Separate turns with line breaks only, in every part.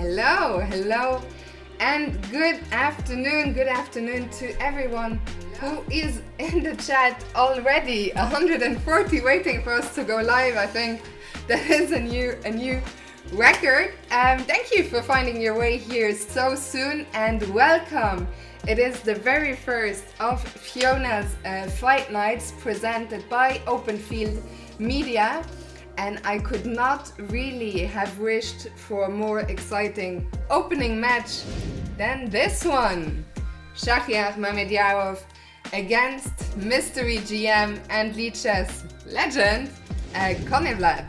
Hello, and good afternoon to everyone who is in the chat already. 140 waiting for us to go live. I think that is a new record. Thank you for finding your way here so soon, and welcome. It is the very first of Fiona's fight nights presented by Open Field Media. And I could not really have wished for a more exciting opening match than this one. Shakhriyar Mamedyarov against mystery GM and lead chess legend Konevlad.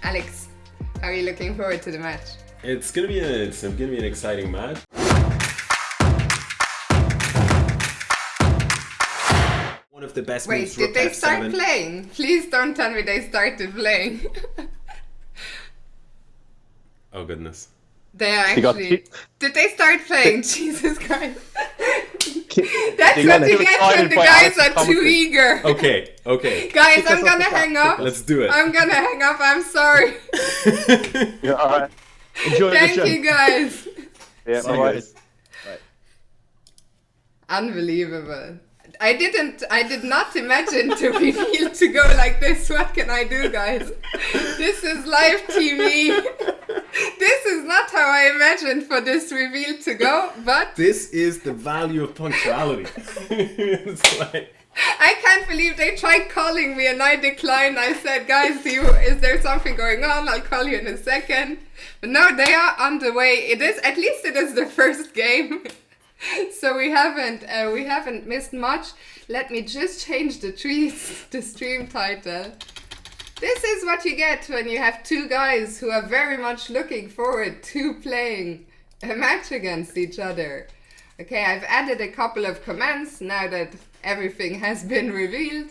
Alex, how are you looking forward to the match?
It's gonna be an exciting match. One of the best moves.
Wait, did they start playing? Please don't tell me they started playing.
Oh goodness.
They are actually... Did they start playing? Jesus Christ. That's what you get when the guys are too eager.
Okay.
Guys, I'm gonna hang up.
Let's do it.
I'm gonna hang up, I'm sorry.
Yeah, alright. Enjoy the show.
Thank you guys.
Yeah,
See you
alright.
guys.
Unbelievable. I did not imagine to reveal to go like this. What can I do, guys? This is live TV. This is not how I imagined for this reveal to go, but...
This is the value of punctuality. It's like...
I can't believe they tried calling me and I declined. I said, guys, is there something going on? I'll call you in a second. But no, they are on the way. At least it is the first game. So we haven't missed much. Let me just change the stream title. This is what you get when you have two guys who are very much looking forward to playing a match against each other. Okay, I've added a couple of comments now that everything has been revealed.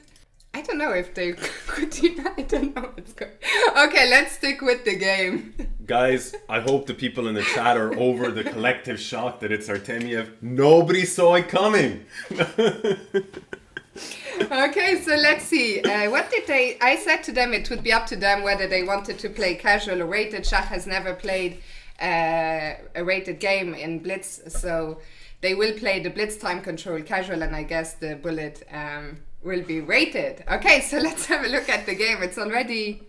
I don't know if they could I don't know what's going on. Okay, let's stick with the game.
Guys, I hope the people in the chat are over the collective shock that it's Artemiev. Nobody saw it coming.
Okay, so let's see. I said to them it would be up to them whether they wanted to play casual or rated. Shach has never played a rated game in Blitz, so they will play the Blitz time control casual, and I guess the bullet will be rated. Okay, so let's have a look at the game. It's already...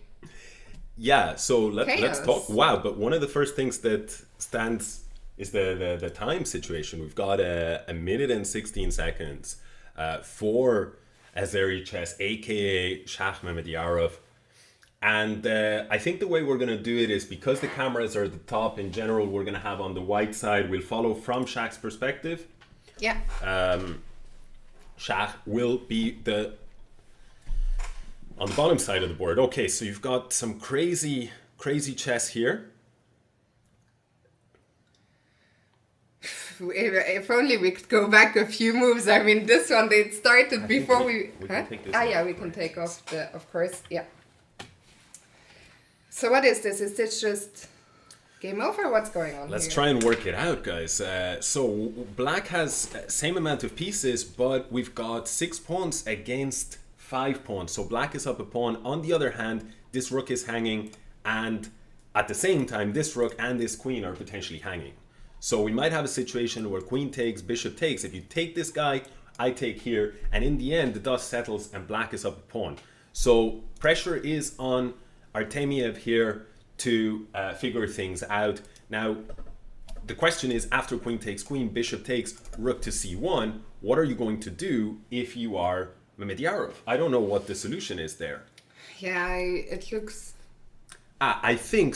Yeah, so let's talk. Wow, but one of the first things that stands is the time situation. We've got a minute and 16 seconds for Azeri Chess, aka Shakh Mamedyarov. And I think the way we're going to do it is because the cameras are at the top, in general, we're going to have on the white side, we'll follow from Shakh's perspective.
Yeah.
Shakh will be on the bottom side of the board. Okay, so you've got some crazy chess here.
If only we could go back a few moves. I mean, this one, they started before we can take this yeah, we can take off of course, yeah. So what is this? Is this just game over? What's going on
Let's
here?
try and work it out, guys. So black has same amount of pieces, but we've got 6 pawns against 5 pawns. So black is up a pawn. On the other hand, this rook is hanging, and at the same time, this rook and this queen are potentially hanging. So we might have a situation where queen takes, bishop takes. If you take this guy, I take here, and in the end, the dust settles and black is up a pawn. So pressure is on Artemiev here to figure things out. Now, the question is, after queen takes queen, bishop takes, rook to c1, what are you going to do if you are Mamedyarov? I don't know what the solution is there.
Yeah, it looks...
I think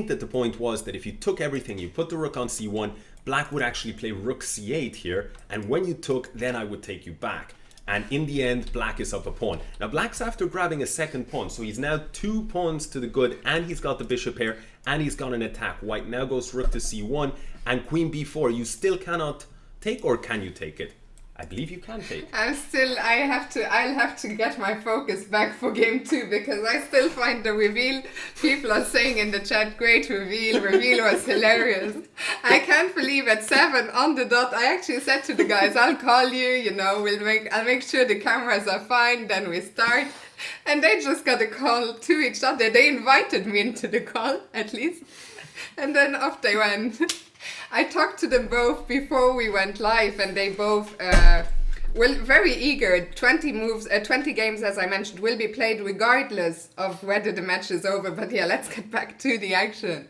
that the point was that if you took everything, you put the rook on c1, black would actually play rook c8 here, and when you took, then I would take you back. And in the end, black is up a pawn. Now, black's after grabbing a second pawn, so he's now 2 pawns to the good, and he's got the bishop here, and he's got an attack. White now goes rook to c1, and queen b4. You still cannot take, or can you take it? I believe you can take.
I'll have to get my focus back for game 2, because I still find the reveal, people are saying in the chat, great reveal was hilarious. I can't believe at 7 on the dot, I actually said to the guys, I'll call you, I'll make sure the cameras are fine, then we start. And they just got a call to each other. They invited me into the call, at least. And then off they went. I talked to them both before we went live, and they both were very eager. 20 games, as I mentioned, will be played regardless of whether the match is over. But yeah, let's get back to the action.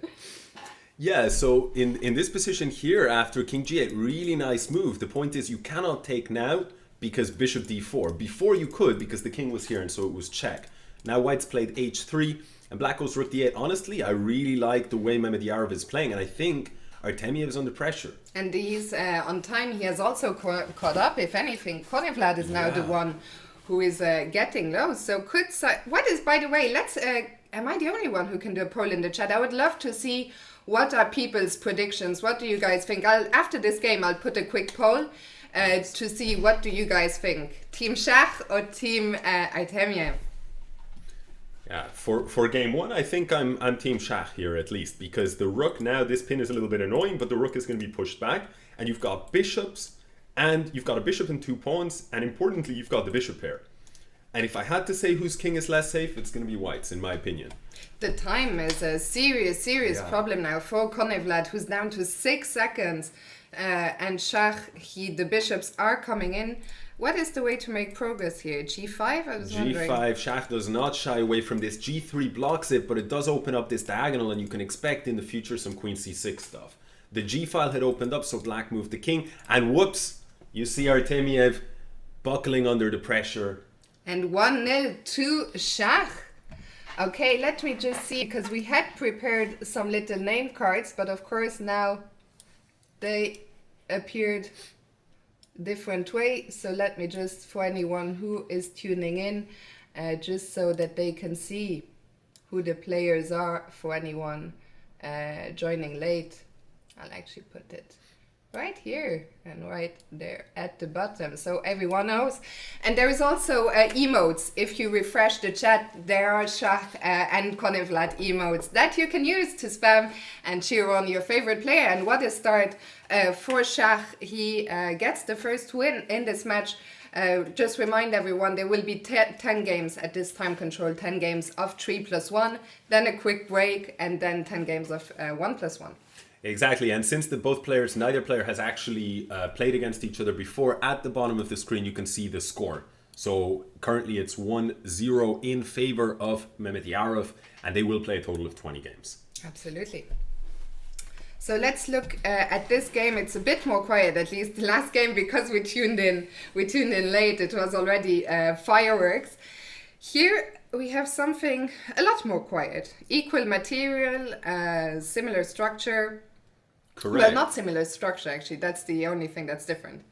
Yeah, so in this position here, after King G8, really nice move. The point is you cannot take now because Bishop D4. Before you could because the king was here and so it was check. Now White's played H3 and Black goes Rook D8. Honestly, I really like the way Mamedyarov is playing, and I think Artemiev is under pressure.
And he's on time. He has also caught up. If anything, Konevlad is now the one who is getting low. So what is, by the way, am I the only one who can do a poll in the chat? I would love to see what are people's predictions. What do you guys think? After this game, I'll put a quick poll to see what do you guys think. Team Shach or Team Artemiev?
Yeah, for game one, I think I'm Team Shach here at least, because the rook now, this pin is a little bit annoying, but the rook is going to be pushed back, and you've got bishops, and you've got a bishop and 2 pawns, and importantly, you've got the bishop pair. And if I had to say whose king is less safe, it's going to be White's, in my opinion.
The time is a serious problem now for Konevlad, who's down to 6 seconds, and Shach, the bishops are coming in. What is the way to make progress here? G5? I was wondering.
G5, Shach does not shy away from this. G3 blocks it, but it does open up this diagonal, and you can expect in the future some Queen C6 stuff. The G file had opened up, so Black moved the king, and whoops, you see Artemiev buckling under the pressure.
And 1-0 to Shach. Okay, let me just see, because we had prepared some little name cards, but of course now they appeared different way. So let me just, for anyone who is tuning in, just so that they can see who the players are, for anyone joining late, I'll actually put it right here and right there at the bottom, so everyone knows. And there is also emotes. If you refresh the chat, there are Shach and Konevlad emotes that you can use to spam and cheer on your favorite player. And what a start for Shach. He gets the first win in this match. Just remind everyone, there will be 10 games at this time control, 10 games of 3+1, then a quick break, and then 10 games of 1+1.
Exactly, and since neither player has actually played against each other before, at the bottom of the screen you can see the score. So currently it's 1-0 in favor of Mamedyarov, and they will play a total of 20 games.
Absolutely. So let's look at this game. It's a bit more quiet, at least the last game, because we tuned in late. It was already fireworks. Here we have something a lot more quiet. Equal material, similar structure.
Correct.
Well, not similar structure, actually. That's the only thing that's different.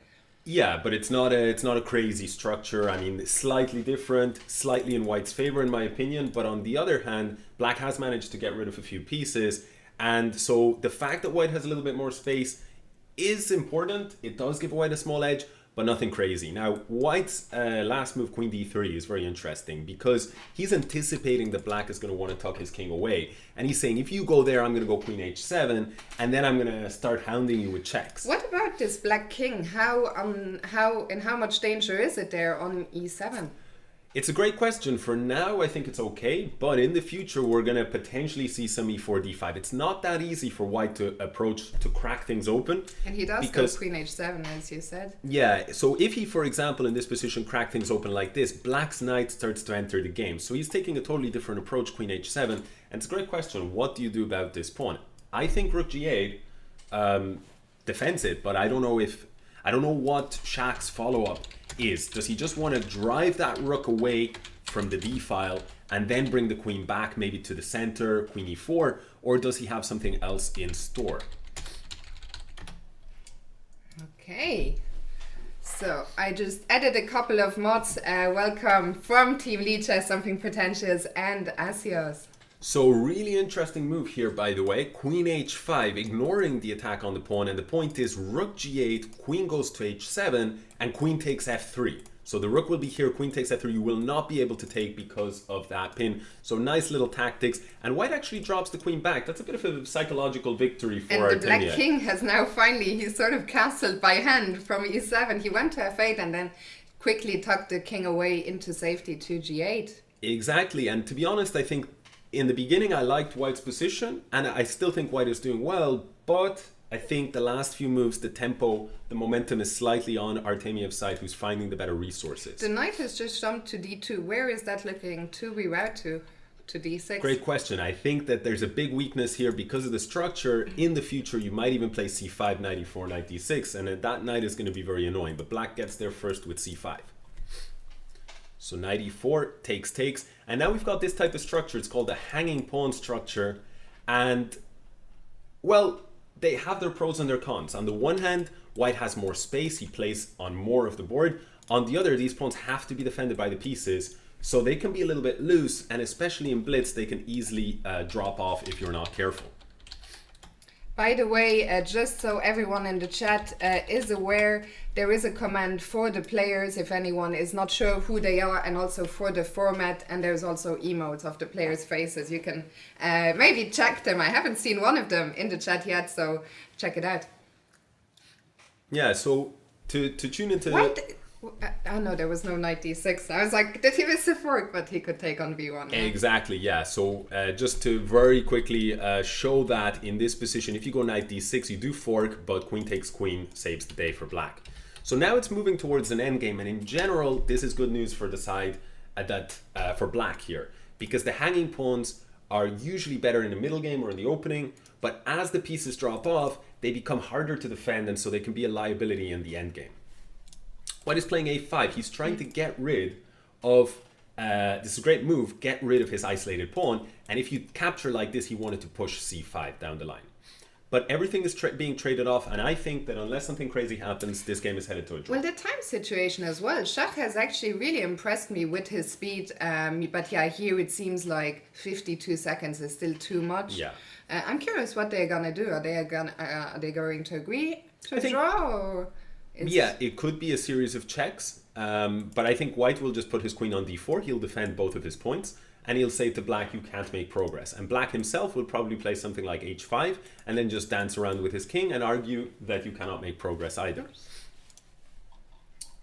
Yeah, but it's not a crazy structure. I mean, slightly different, slightly in White's favor, in my opinion. But on the other hand, Black has managed to get rid of a few pieces. And so the fact that White has a little bit more space is important. It does give White a small edge, but nothing crazy. Now, White's last move, Queen D3, is very interesting because he's anticipating that Black is going to want to tuck his king away. And he's saying, if you go there, I'm going to go Queen H7, and then I'm going to start hounding you with checks.
What about this Black king? In how much danger is it there on E7?
It's a great question. For now, I think it's okay, but in the future, we're going to potentially see some E4, D5. It's not that easy for White to crack things open.
And he does go Queen H7, as you said.
Yeah, so if he, for example, in this position, crack things open like this, Black's knight starts to enter the game. So he's taking a totally different approach, Queen H7, and it's a great question. What do you do about this pawn? I think Rook G8 defends it, but I don't know what Shach's follow-up is. Does he just want to drive that rook away from the D file and then bring the queen back maybe to the center, Queen E4, or does he have something else in store?
Okay, so I just added a couple of mods. Welcome from Team Licha, Something Pretentious, and Asios.
So really interesting move here, by the way. Queen H5, ignoring the attack on the pawn, and the point is Rook G8, Queen goes to H7, and Queen takes F3. So the Rook will be here, Queen takes F3. You will not be able to take because of that pin. So nice little tactics, and White actually drops the Queen back. That's a bit of a psychological victory for Artemiev.
And the Black King has now finally, he's sort of castled by hand from E7. He went to F8 and then quickly tucked the King away into safety to G8.
Exactly, and to be honest, I think in the beginning, I liked White's position, and I still think White is doing well, but I think the last few moves, the tempo, the momentum is slightly on Artemiev's side, who's finding the better resources.
The knight has just jumped to d2. Where is that looking to reroute to? To d6?
Great question. I think that there's a big weakness here because of the structure. In the future, you might even play c5, knight e4, knight d6, and that knight is going to be very annoying. But black gets there first with c5. So knight e4, takes, and now we've got this type of structure. It's called a hanging pawn structure, and well, they have their pros and their cons. On the one hand, White has more space. He plays on more of the board. On the other, these pawns have to be defended by the pieces. So they can be a little bit loose, and especially in Blitz, they can easily drop off if you're not careful.
By the way, just so everyone in the chat is aware, there is a command for the players if anyone is not sure who they are, and also for the format, and there's also emotes of the players' faces. You can maybe check them. I haven't seen one of them in the chat yet, so check it out.
Yeah, so to tune into...
What? Oh no, there was no knight d6. I was like, did he miss a fork? But he could take on b1. Yeah.
Exactly, yeah. So just to very quickly show that in this position, if you go knight d6, you do fork, but queen takes queen saves the day for black. So now it's moving towards an endgame, and in general, this is good news for the side for black here, because the hanging pawns are usually better in the middle game or in the opening, but as the pieces drop off, they become harder to defend, and so they can be a liability in the endgame. White is playing a5. He's trying to get rid of, this is a great move, get rid of his isolated pawn. And if you capture like this, he wanted to push c5 down the line. But everything is being traded off, and I think that unless something crazy happens, this game is headed to a draw.
Well, the time situation as well. Shach has actually really impressed me with his speed, but yeah, here it seems like 52 seconds is still too much.
Yeah.
I'm curious what they're gonna do. Are they going to agree to draw? Or
yeah, it could be a series of checks, but I think White will just put his queen on d4. He'll defend both of his points, and he'll say to black, you can't make progress. And black himself will probably play something like h5, and then just dance around with his king and argue that you cannot make progress either.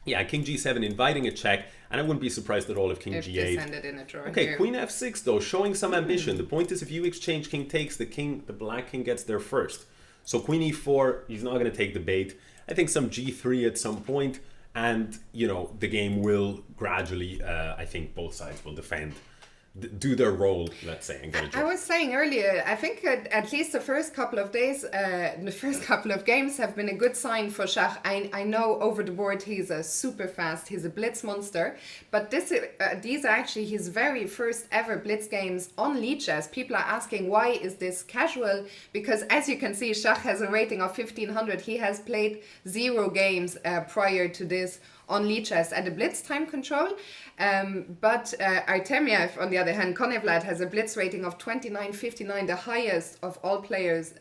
Yeah, king g7 inviting a check, and I wouldn't be surprised at all if king g8.
Ended in a draw
okay,
here.
Queen f6 though, showing some ambition. The point is, if you exchange king takes, the black king gets there first. So queen e4, he's not going to take the bait. I think some g3 at some point, and you know the game will gradually. I think both sides will defend, do their role, let's say, and get a draw.
I was saying earlier, I think at least the first couple of days, the first couple of games have been a good sign for Shach. I know over the board he's a super fast, he's a blitz monster, but these are actually his very first ever blitz games on Lichess. People are asking why is this casual, because as you can see, Shach has a rating of 1500. He has played 0 games prior to this on Lichess at a blitz time control, but Artemiev, on the other hand, Konevlad, has a blitz rating of 29.59, the highest of all players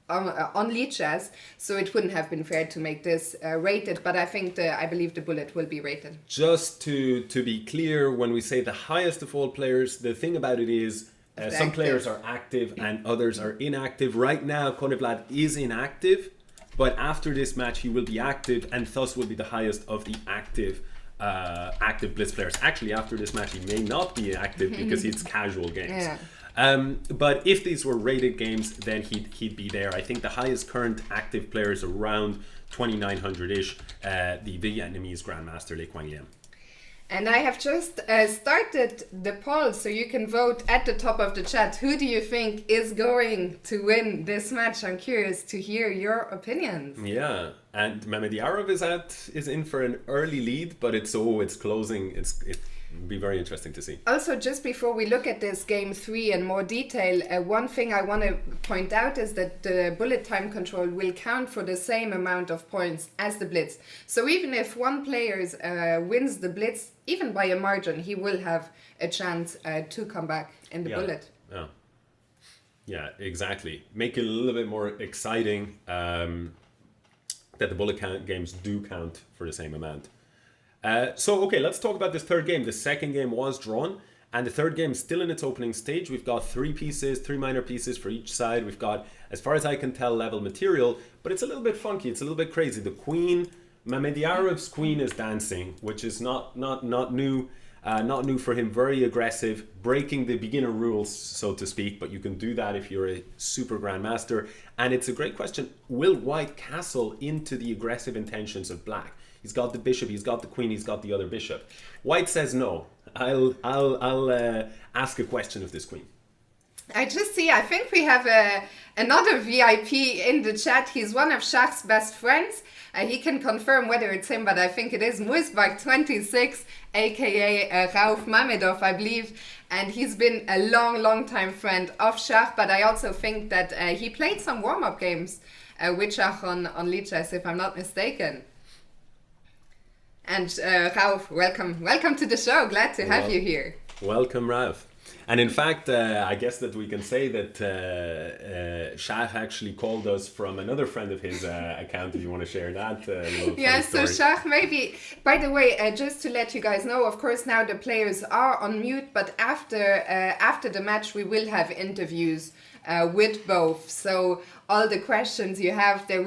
on Lichess, so it wouldn't have been fair to make this rated, but I believe the bullet will be rated.
Just to be clear, when we say the highest of all players, the thing about it is some players are active and others are inactive. Right now, Konevlad is inactive, but after this match he will be active, and thus will be the highest of the active blitz players. Actually, after this match he may not be active because it's casual games. Yeah. But if these were rated games, then he'd be there. I think the highest current active player is around 2900-ish, the Vietnamese Grandmaster Le Quang Liem.
And I have just started the poll, so you can vote at the top of the chat. Who do you think is going to win this match? I'm curious to hear your opinions.
Yeah, and Mamedyarov is in for an early lead, but it's closing. It'll be very interesting to see.
Also, just before we look at this game 3 in more detail, one thing I want to point out is that the bullet time control will count for the same amount of points as the blitz. So even if one player wins the blitz, even by a margin, he will have a chance to come back in the bullet.
Yeah, exactly. Make it a little bit more exciting that the bullet games do count for the same amount. Okay, let's talk about this third game. The second game was drawn, and the third game is still in its opening stage. We've got 3 minor pieces for each side. We've got, as far as I can tell, level material, but it's a little bit funky. It's a little bit crazy. The queen, Mamedyarov's queen is dancing, which is not new. Not new for him, very aggressive, breaking the beginner rules, so to speak, but you can do that if you're a super grandmaster. And it's a great question. Will white castle into the aggressive intentions of black? He's got the bishop, he's got the queen, he's got the other bishop. White says no. I'll ask a question of this queen.
I think we have another VIP in the chat. He's one of Shakh's best friends. He can confirm whether it's him, but I think it is Muisbach26, aka Rauf Mamedyarov, I believe. And he's been a long time friend of Shakh, but I also think that he played some warm-up games with Shakh on Lichess, if I'm not mistaken. And Rauf, welcome to the show. Glad to have you here.
Welcome, Rauf. And in fact, I guess that we can say that Shakh actually called us from another friend of his account, if you want to share that.
Yeah, so Shakh, maybe, by the way, just to let you guys know, of course, now the players are on mute, but after the match, we will have interviews with both. So all the questions you have, we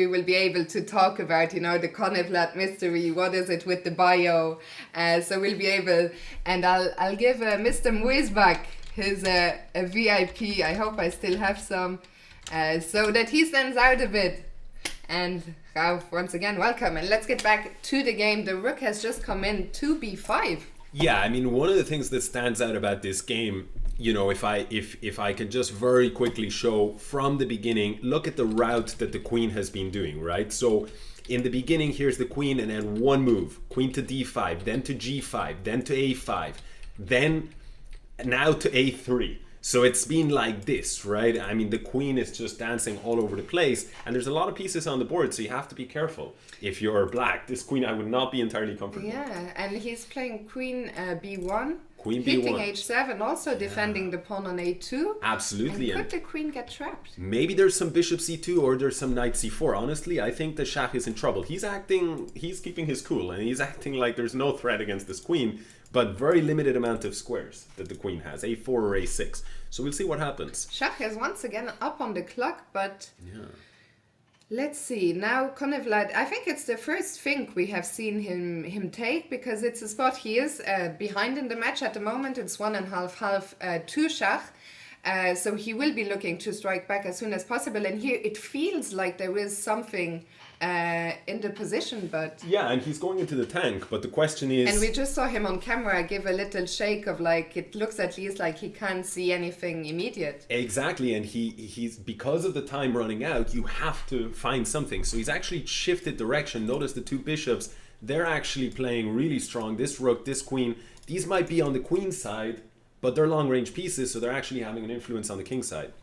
will be able to talk about, the Konevlad mystery. What is it with the bio? So we'll be able, and I'll give Mr. Muisbach his a VIP. I hope I still have some, so that he stands out a bit. And Rauf, once again, welcome. And let's get back to the game. The rook has just come in to b5.
Yeah, I mean, one of the things that stands out about this game, if I can just very quickly show from the beginning, look at the route that the queen has been doing, right? So in the beginning, here's the queen, and then one move, queen to d5, then to g5, then to a5, then now to a3. So it's been like this, right? I mean, the queen is just dancing all over the place, and there's a lot of pieces on the board, so you have to be careful. If you're black, this queen I would not be entirely comfortable.
Yeah, and he's playing queen b1.
Queen
hitting
b1.
h7, also defending the pawn on a2.
Absolutely.
And could the queen get trapped?
Maybe there's some bishop c2 or there's some knight c4. Honestly, I think that Shakh is in trouble. He's keeping his cool, and he's acting like there's no threat against this queen, but very limited amount of squares that the queen has, a4 or a6. So we'll see what happens.
Shakh is once again up on the clock, but
yeah.
Let's see. Now Konevlad, I think it's the first thing we have seen him take, because it's a spot he is behind in the match at the moment. It's 1.5 to Shakh. So he will be looking to strike back as soon as possible. And here it feels like there is something in the position, but...
Yeah, and he's going into the tank, but the question is...
And we just saw him on camera give a little shake of it looks at least like he can't see anything immediate.
Exactly, and he's because of the time running out, you have to find something. So he's actually shifted direction. Notice the two bishops, they're actually playing really strong. This rook, this queen, these might be on the queen side, but they're long-range pieces, so they're actually having an influence on the king side.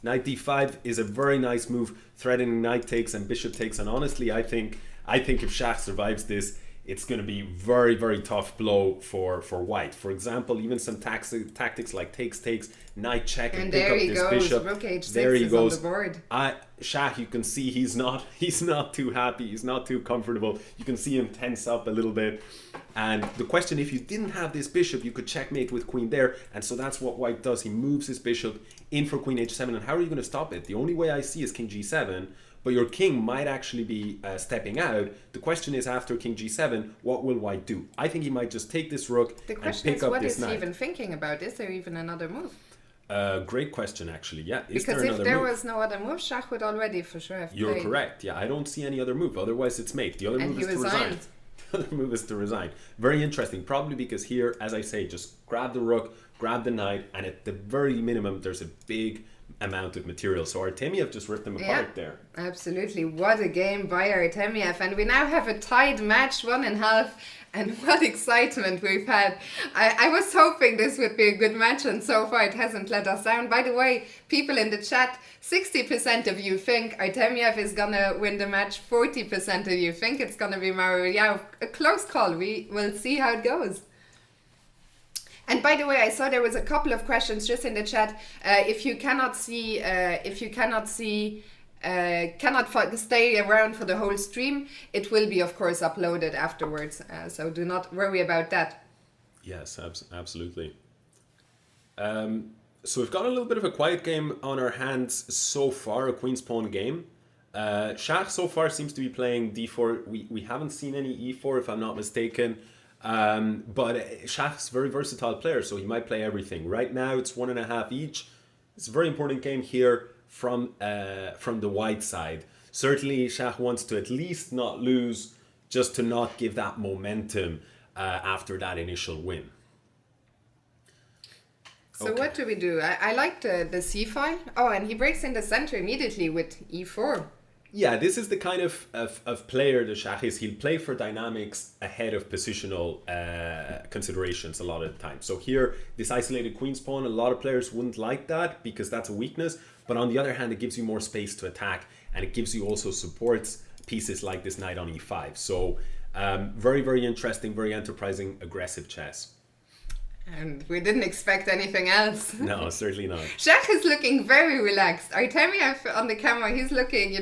Knight d5 is a very nice move, threatening knight takes and bishop takes, and honestly, I think if Shakh survives this, it's going to be very, very tough blow for white. For example, even some tactics like takes, knight check, and pick up this bishop.
Rook h6
there he goes.
on the board.
Shakh, you can see he's not too happy, he's not too comfortable. You can see him tense up a little bit. And the question, if you didn't have this bishop, you could checkmate with queen there. And so that's what white does. He moves his bishop in for queen h7. And how are you going to stop it? The only way I see is king g7. But your king might actually be stepping out. The question is, after king g7, what will white do? I think he might just take this rook and pick up this knight.
What is he even thinking about? Is there even another move?
Great question, actually. Yeah.
Because if there was no other move, Shakh would already for sure have
You're
played.
correct. Yeah, I don't see any other move. Otherwise, it's mate. The other move is to resign. The other move is to resign. Very interesting. Probably because here, as I say, just grab the rook, grab the knight, and at the very minimum, there's a big amount of material. So Artemiev just ripped them apart there.
Absolutely. What a game by Artemiev. And we now have a tied match, 1.5. And what excitement we've had. I was hoping this would be a good match, and so far it hasn't let us down. By the way, people in the chat, 60% of you think Artemiev is gonna win the match, 40% of you think it's gonna be Mamedyarov. A close call. We will see how it goes. And by the way, I saw there was a couple of questions just in the chat. If you cannot stay around for the whole stream, it will be, of course, uploaded afterwards. So do not worry about that.
Yes, absolutely. So we've got a little bit of a quiet game on our hands so far, a queen's pawn game. Shakh so far seems to be playing d4. We haven't seen any e4, if I'm not mistaken. But Shakh's a very versatile player, so he might play everything. Right now, it's 1.5 each. It's a very important game here from the white side. Certainly, Shakh wants to at least not lose, just to not give that momentum after that initial win.
So what do we do? I like the c file. Oh, and he breaks in the center immediately with e4.
Yeah, this is the kind of player the Shakh is. He'll play for dynamics ahead of positional considerations a lot of the time. So here, this isolated queen's pawn, a lot of players wouldn't like that because that's a weakness. But on the other hand, it gives you more space to attack, and it gives you also supports pieces like this knight on e5. So very, very interesting, very enterprising, aggressive chess.
And we didn't expect anything else.
No, certainly not.
Shakh is looking very relaxed. Artemiev on the camera, he's looking,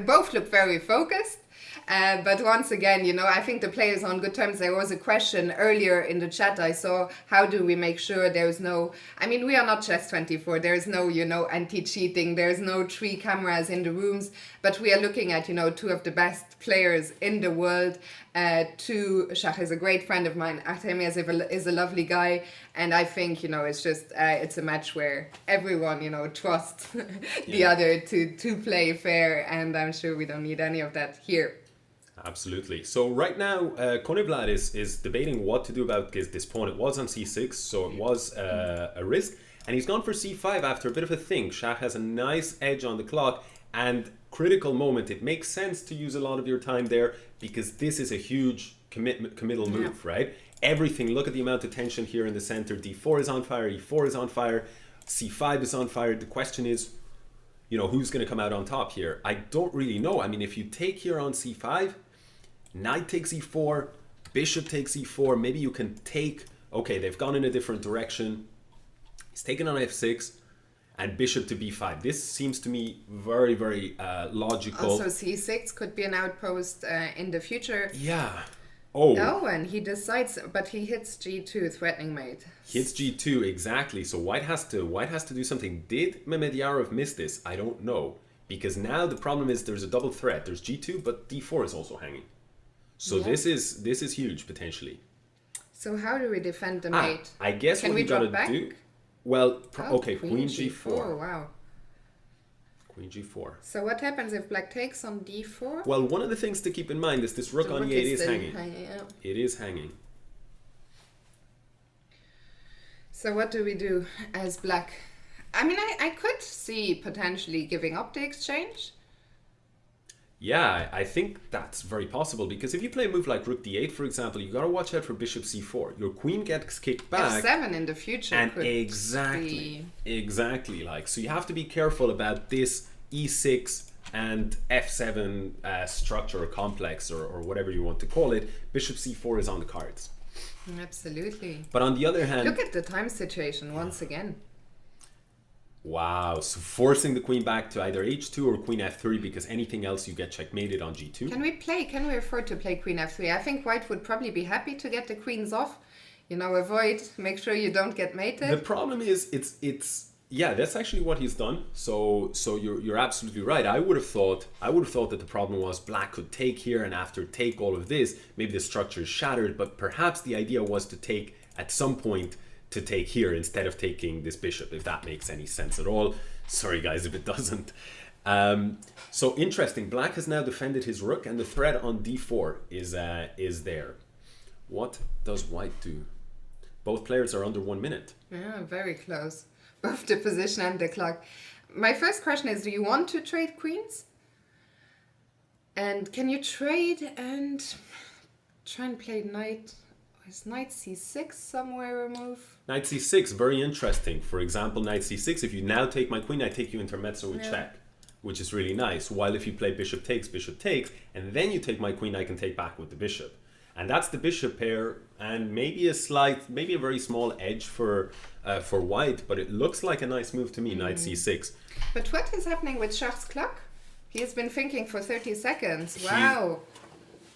both look very focused. But once again, I think the players are on good terms. There was a question earlier in the chat I saw, how do we make sure there's no... I mean, we are not Chess24. There's no, anti-cheating. There's no 3 cameras in the rooms. But we are looking at, 2 of the best players in the world. Shakh is a great friend of mine. Artemiev is a lovely guy. And I think, it's just, it's a match where everyone, trusts the other to play fair. And I'm sure we don't need any of that here.
Absolutely. So right now, Konevlad is debating what to do about this pawn. It was on c6, so it was a risk. And he's gone for c5 after a bit of a think. Shakh has a nice edge on the clock and critical moment. It makes sense to use a lot of your time there because this is a huge committal move, right? Everything, look at the amount of tension here in the center. d4 is on fire, e4 is on fire, c5 is on fire. The question is, who's going to come out on top here? I don't really know. I mean, if you take here on c5, knight takes e4, bishop takes e4, maybe you can take... Okay, they've gone in a different direction. He's taken on f6 and bishop to b5. This seems to me very, very logical.
Also, c6 could be an outpost in the future.
Yeah. Oh,
and he decides, but he hits g2, threatening mate.
Hits g2, exactly. So white has to do something. Did Mamedyarov miss this? I don't know. Because now the problem is there's a double threat. There's g2, but d4 is also hanging. So this is huge, potentially.
So how do we defend the mate?
I guess what we gotta do... Well, okay, queen g4.
Wow.
Queen g4.
So what happens if black takes on d4?
Well, one of the things to keep in mind is this rook on e8 is hanging.
Yeah.
It is hanging.
So what do we do as black? I mean, I could see potentially giving up the exchange.
Yeah, I think that's very possible because if you play a move like rook d8, for example, you gotta watch out for bishop c4. Your queen gets kicked back.
f7 in the future.
And exactly. So you have to be careful about this e6 and f7 structure or complex or whatever you want to call it. Bishop c4 is on the cards.
Absolutely.
But on the other hand,
look at the time situation once again.
Wow, so forcing the queen back to either h2 or queen f3 because anything else you get checkmated on g2.
Can we afford to play queen f3? I think white would probably be happy to get the queens off. Make sure you don't get mated.
The problem is yeah, that's actually what he's done. So you're absolutely right. I would have thought that the problem was black could take here and after take all of this, maybe the structure is shattered, but perhaps the idea was to take at some point to take here instead of taking this bishop, if that makes any sense at all. Sorry guys if it doesn't. So interesting, black has now defended his rook and the threat on d4 is there. What does white do? Both players are under 1 minute.
Yeah, very close. Both the position and the clock. My first question is, do you want to trade queens? And can you trade and try and play knight? Is knight c6 somewhere a move?
Knight c6, very interesting. For example, knight c6, if you now take my queen, I take you intermezzo with check, which is really nice. While if you play bishop takes, and then you take my queen, I can take back with the bishop. And that's the bishop pair, and maybe a very small edge for white, but it looks like a nice move to me, knight c6.
But what is happening with Shakh's clock? He has been thinking for 30 seconds. Wow.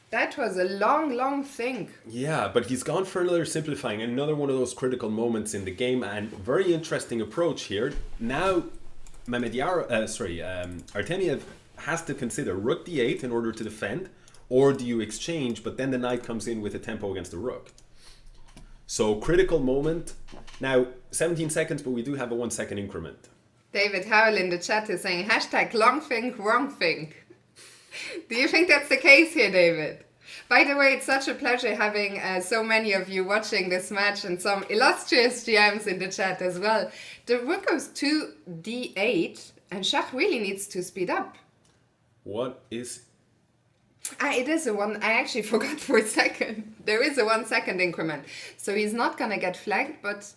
That was a long thing.
Yeah, but he's gone for another simplifying, another one of those critical moments in the game, and very interesting approach here. Now, Artemiev has to consider rook d8 in order to defend, or do you exchange, but then the knight comes in with a tempo against the rook? So critical moment. Now, 17 seconds, but we do have a 1 second increment.
David Howell in the chat is saying hashtag long think, wrong think. Do you think that's the case here, David? By the way, it's such a pleasure having so many of you watching this match and some illustrious GMs in the chat as well. The rook goes to d8 and Shach really needs to speed up.
What is...
It is a one. I actually forgot for a second. There is a 1 second increment. So he's not going to get flagged, but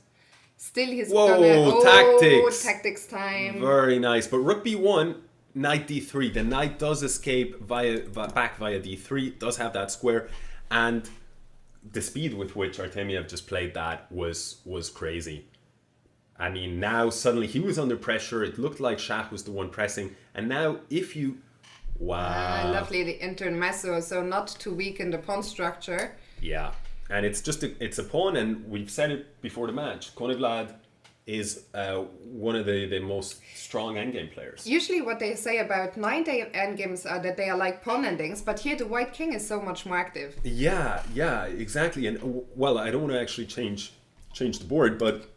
still he's going to...
Tactics.
Tactics time.
Very nice. But rook b1, knight d3. The knight does escape back via d3, does have that square. And the speed with which Artemiev just played that was crazy. I mean, now suddenly he was under pressure. It looked like Shach was the one pressing. And now if you... Wow.
Lovely, the intermezzo, so not too weak in the pawn structure.
Yeah, and it's just it's a pawn, and we've said it before the match. Konevlad is one of the most strong endgame players.
Usually what they say about 9-day endgames are that they are like pawn endings, but here the white king is so much more active.
Yeah, exactly. And well, I don't want to actually change the board, but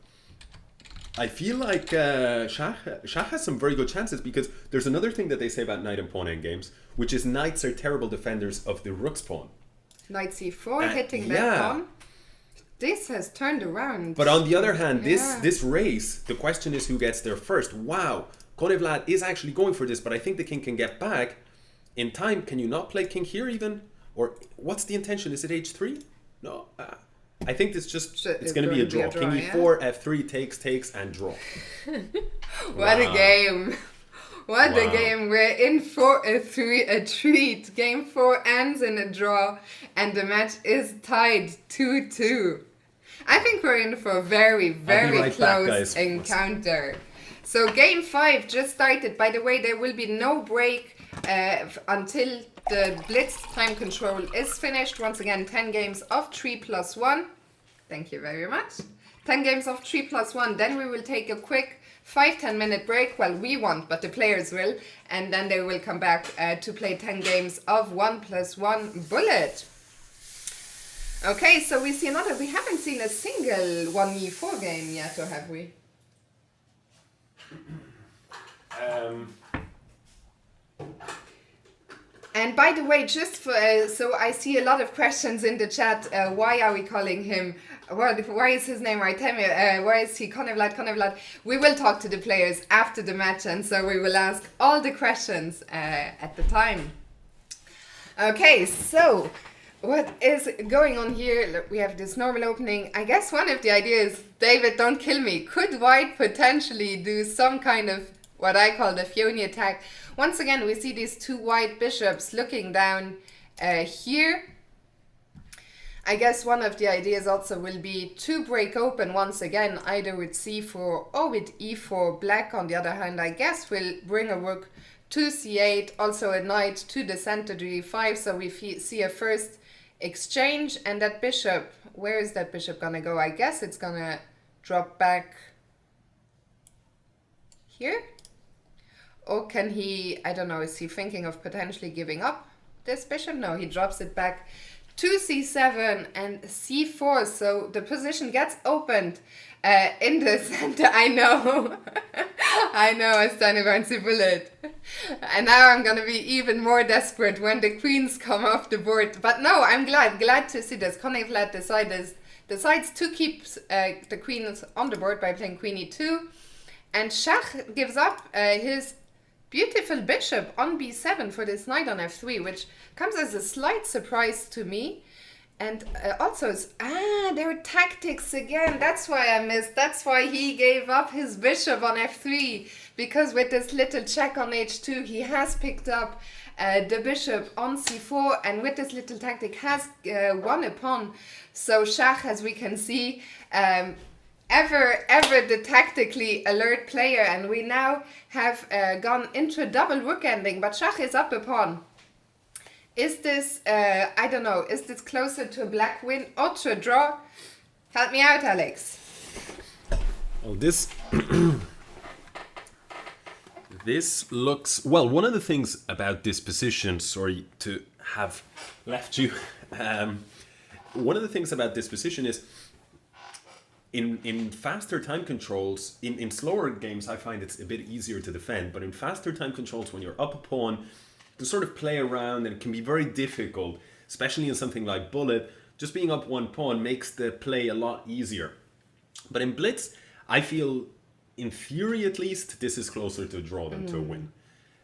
I feel like Shach has some very good chances, because there's another thing that they say about knight and pawn endgames, which is knights are terrible defenders of the rook's pawn.
Knight c4 hitting that pawn. This has turned around.
But on the other hand, this race, the question is who gets there first. Wow, Konevlad is actually going for this, but I think the king can get back in time. Can you not play king here even? Or what's the intention? Is it h3? No. I think it's going to be a draw. King e4, f3, takes, and draw.
What a game. What a game. We're in for a treat. Game 4 ends in a draw, and the match is tied 2-2. I think we're in for a very, very close encounter. So game 5 just started. By the way, there will be no break until the Blitz time control is finished. Once again, 10 games of 3+1. Thank you very much. 10 games of 3+1. Then we will take a quick 5-10 minute break. Well, we won't, but the players will. And then they will come back to play 10 games of 1+1 bullet. Okay, so we see another. We haven't seen a single 1e4 game yet, or have we? And by the way, just for so I see a lot of questions in the chat. Why are we calling him? Why is his name Artemiev? Why is he Konevlad? We will talk to the players after the match, and so we will ask all the questions at the time. Okay, so what is going on here? Look, we have this normal opening. I guess one of the ideas, David, don't kill me. Could white potentially do some kind of what I call the Fiona attack? Once again, we see these two white bishops looking down here. I guess one of the ideas also will be to break open once again, either with c4 or with e4. Black, on the other hand, I guess will bring a rook to c8, also a knight to the center to e5. So we see a first exchange, and that bishop, where is that bishop gonna go? I guess it's gonna drop back here. Or can he, I don't know, is he thinking of potentially giving up this bishop? No, he drops it back to c7 and c4. So the position gets opened in the center. I know. I know, I stand around the bullet. And now I'm going to be even more desperate when the queens come off the board. But no, I'm glad to see this. Konevlad decides to keep the queens on the board by playing queen e2. And Shach gives up his beautiful bishop on b7 for this knight on f3, which comes as a slight surprise to me. And also, there are tactics again. That's why I missed. That's why he gave up his bishop on f3. Because with this little check on h2, he has picked up the bishop on c4. And with this little tactic has won a pawn. So Shach, as we can see, ever the tactically alert player, and we now have gone into a double rook ending, but Shach is up a pawn. Is this, I don't know, is this closer to a black win or to a draw? Help me out, Alex.
Well, this looks, well, one of the things about this position, sorry, to have left you. One of the things about this position is in faster time controls, in slower games, I find it's a bit easier to defend, but in faster time controls, when you're up a pawn, to sort of play around, and it can be very difficult, especially in something like Bullet. Just being up one pawn makes the play a lot easier. But in Blitz, I feel, in theory at least, this is closer to a draw than to a win.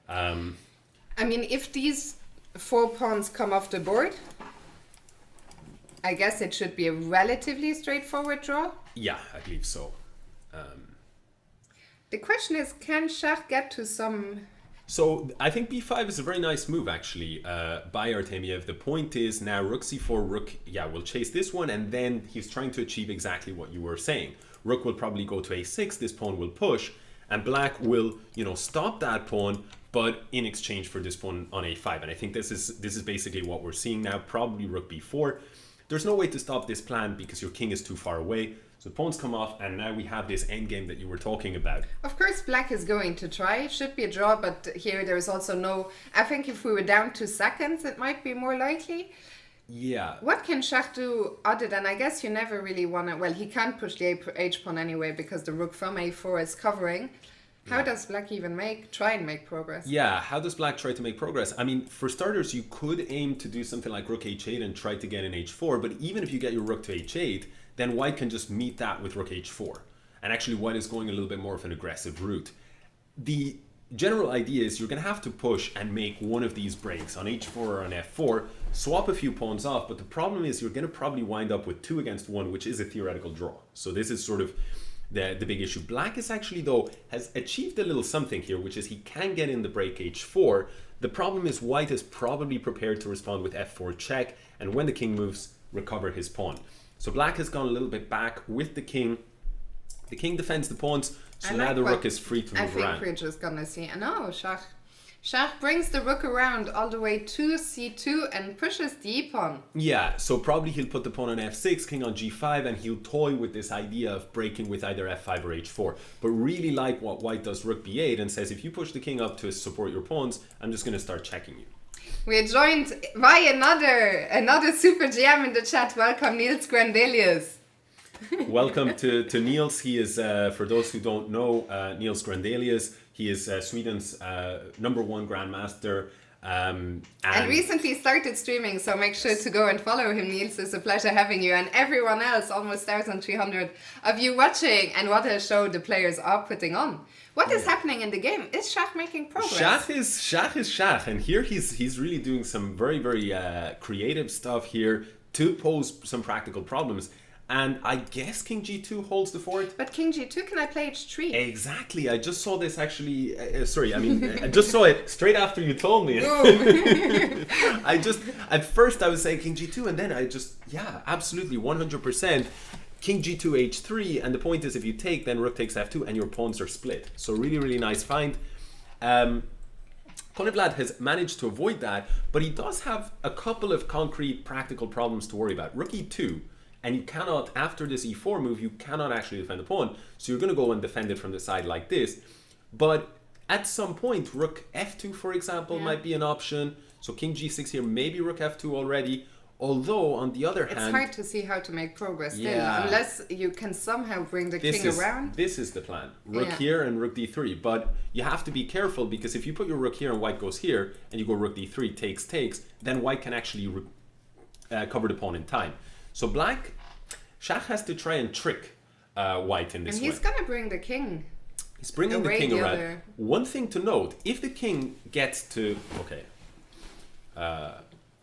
I mean, if these 4 pawns come off the board, I guess it should be a relatively straightforward draw.
Yeah, I believe so.
The question is, can Shach get to some...
So I think b5 is a very nice move, actually, by Artemiev. The point is now rook c4, rook, will chase this one, and then he's trying to achieve exactly what you were saying. Rook will probably go to a6, this pawn will push, and black will, stop that pawn, but in exchange for this pawn on a5. And I think this is basically what we're seeing now, probably rook b4. There's no way to stop this plan because your king is too far away. So pawns come off, and now we have this endgame that you were talking about.
Of course, black is going to try. It should be a draw, but here there is also no... I think if we were down 2 seconds, it might be more likely.
Yeah.
What can Shach do other than... I guess you never really want to... Well, he can't push the h-pawn anyway because the rook from a4 is covering. How does black even try and make progress?
Yeah, how does black try to make progress? I mean, for starters, you could aim to do something like rook h8 and try to get in h4, but even if you get your rook to h8, then white can just meet that with rook h4. And actually, white is going a little bit more of an aggressive route. The general idea is you're going to have to push and make one of these breaks on h4 or on f4, swap a few pawns off, but the problem is you're going to probably wind up with 2 against 1, which is a theoretical draw. So this is sort of the big issue. Black is actually, though, has achieved a little something here, which is he can get in the break h4. The problem is white is probably prepared to respond with f4 check, and when the king moves, recover his pawn. So black has gone a little bit back with the king. The king defends the pawns, so now the rook is free to move around.
I think we're just gonna see. No, Shach brings the rook around all the way to c2 and pushes the e-pawn.
Yeah, so probably he'll put the pawn on f6, king on g5, and he'll toy with this idea of breaking with either f5 or h4. But really like what white does rook b8 and says, if you push the king up to support your pawns, I'm just going to start checking you.
We're joined by another super GM in the chat. Welcome, Niels Grandelius.
Welcome to Niels. He is, for those who don't know, Niels Grandelius. He is Sweden's #1 grandmaster. And
recently started streaming, so make sure to go and follow him, Niels. It's a pleasure having you, and everyone else, almost 1,300 of you watching, and what a show the players are putting on. What is happening in the game? Is Shach making progress?
Shach is Shach, and here he's really doing some very, very creative stuff here to pose some practical problems. And I guess king g2 holds the fort.
But king g2, can I play h3?
Exactly. I just saw this actually. I just saw it straight after you told me. At first I was saying king g2, and then absolutely 100%. King g2, h3, and the point is if you take, then rook takes f2, and your pawns are split. So really, really nice find. Konevlad has managed to avoid that, but he does have a couple of concrete practical problems to worry about. Rook e2. And you cannot, after this e4 move, you cannot actually defend the pawn. So you're going to go and defend it from the side like this. But at some point, rook f2, for example, might be an option. So king g6 here, maybe rook f2 already. Although, on the other hand...
It's hard to see how to make progress still, unless you can somehow bring the king around.
This is the plan. Rook here and rook d3. But you have to be careful, because if you put your rook here and white goes here, and you go rook d3, takes, then white can actually cover the pawn in time. So Shach has to try and trick white in this way.
And he's going to bring the king.
He's bringing the king around. One thing to note, if the king gets to... Okay.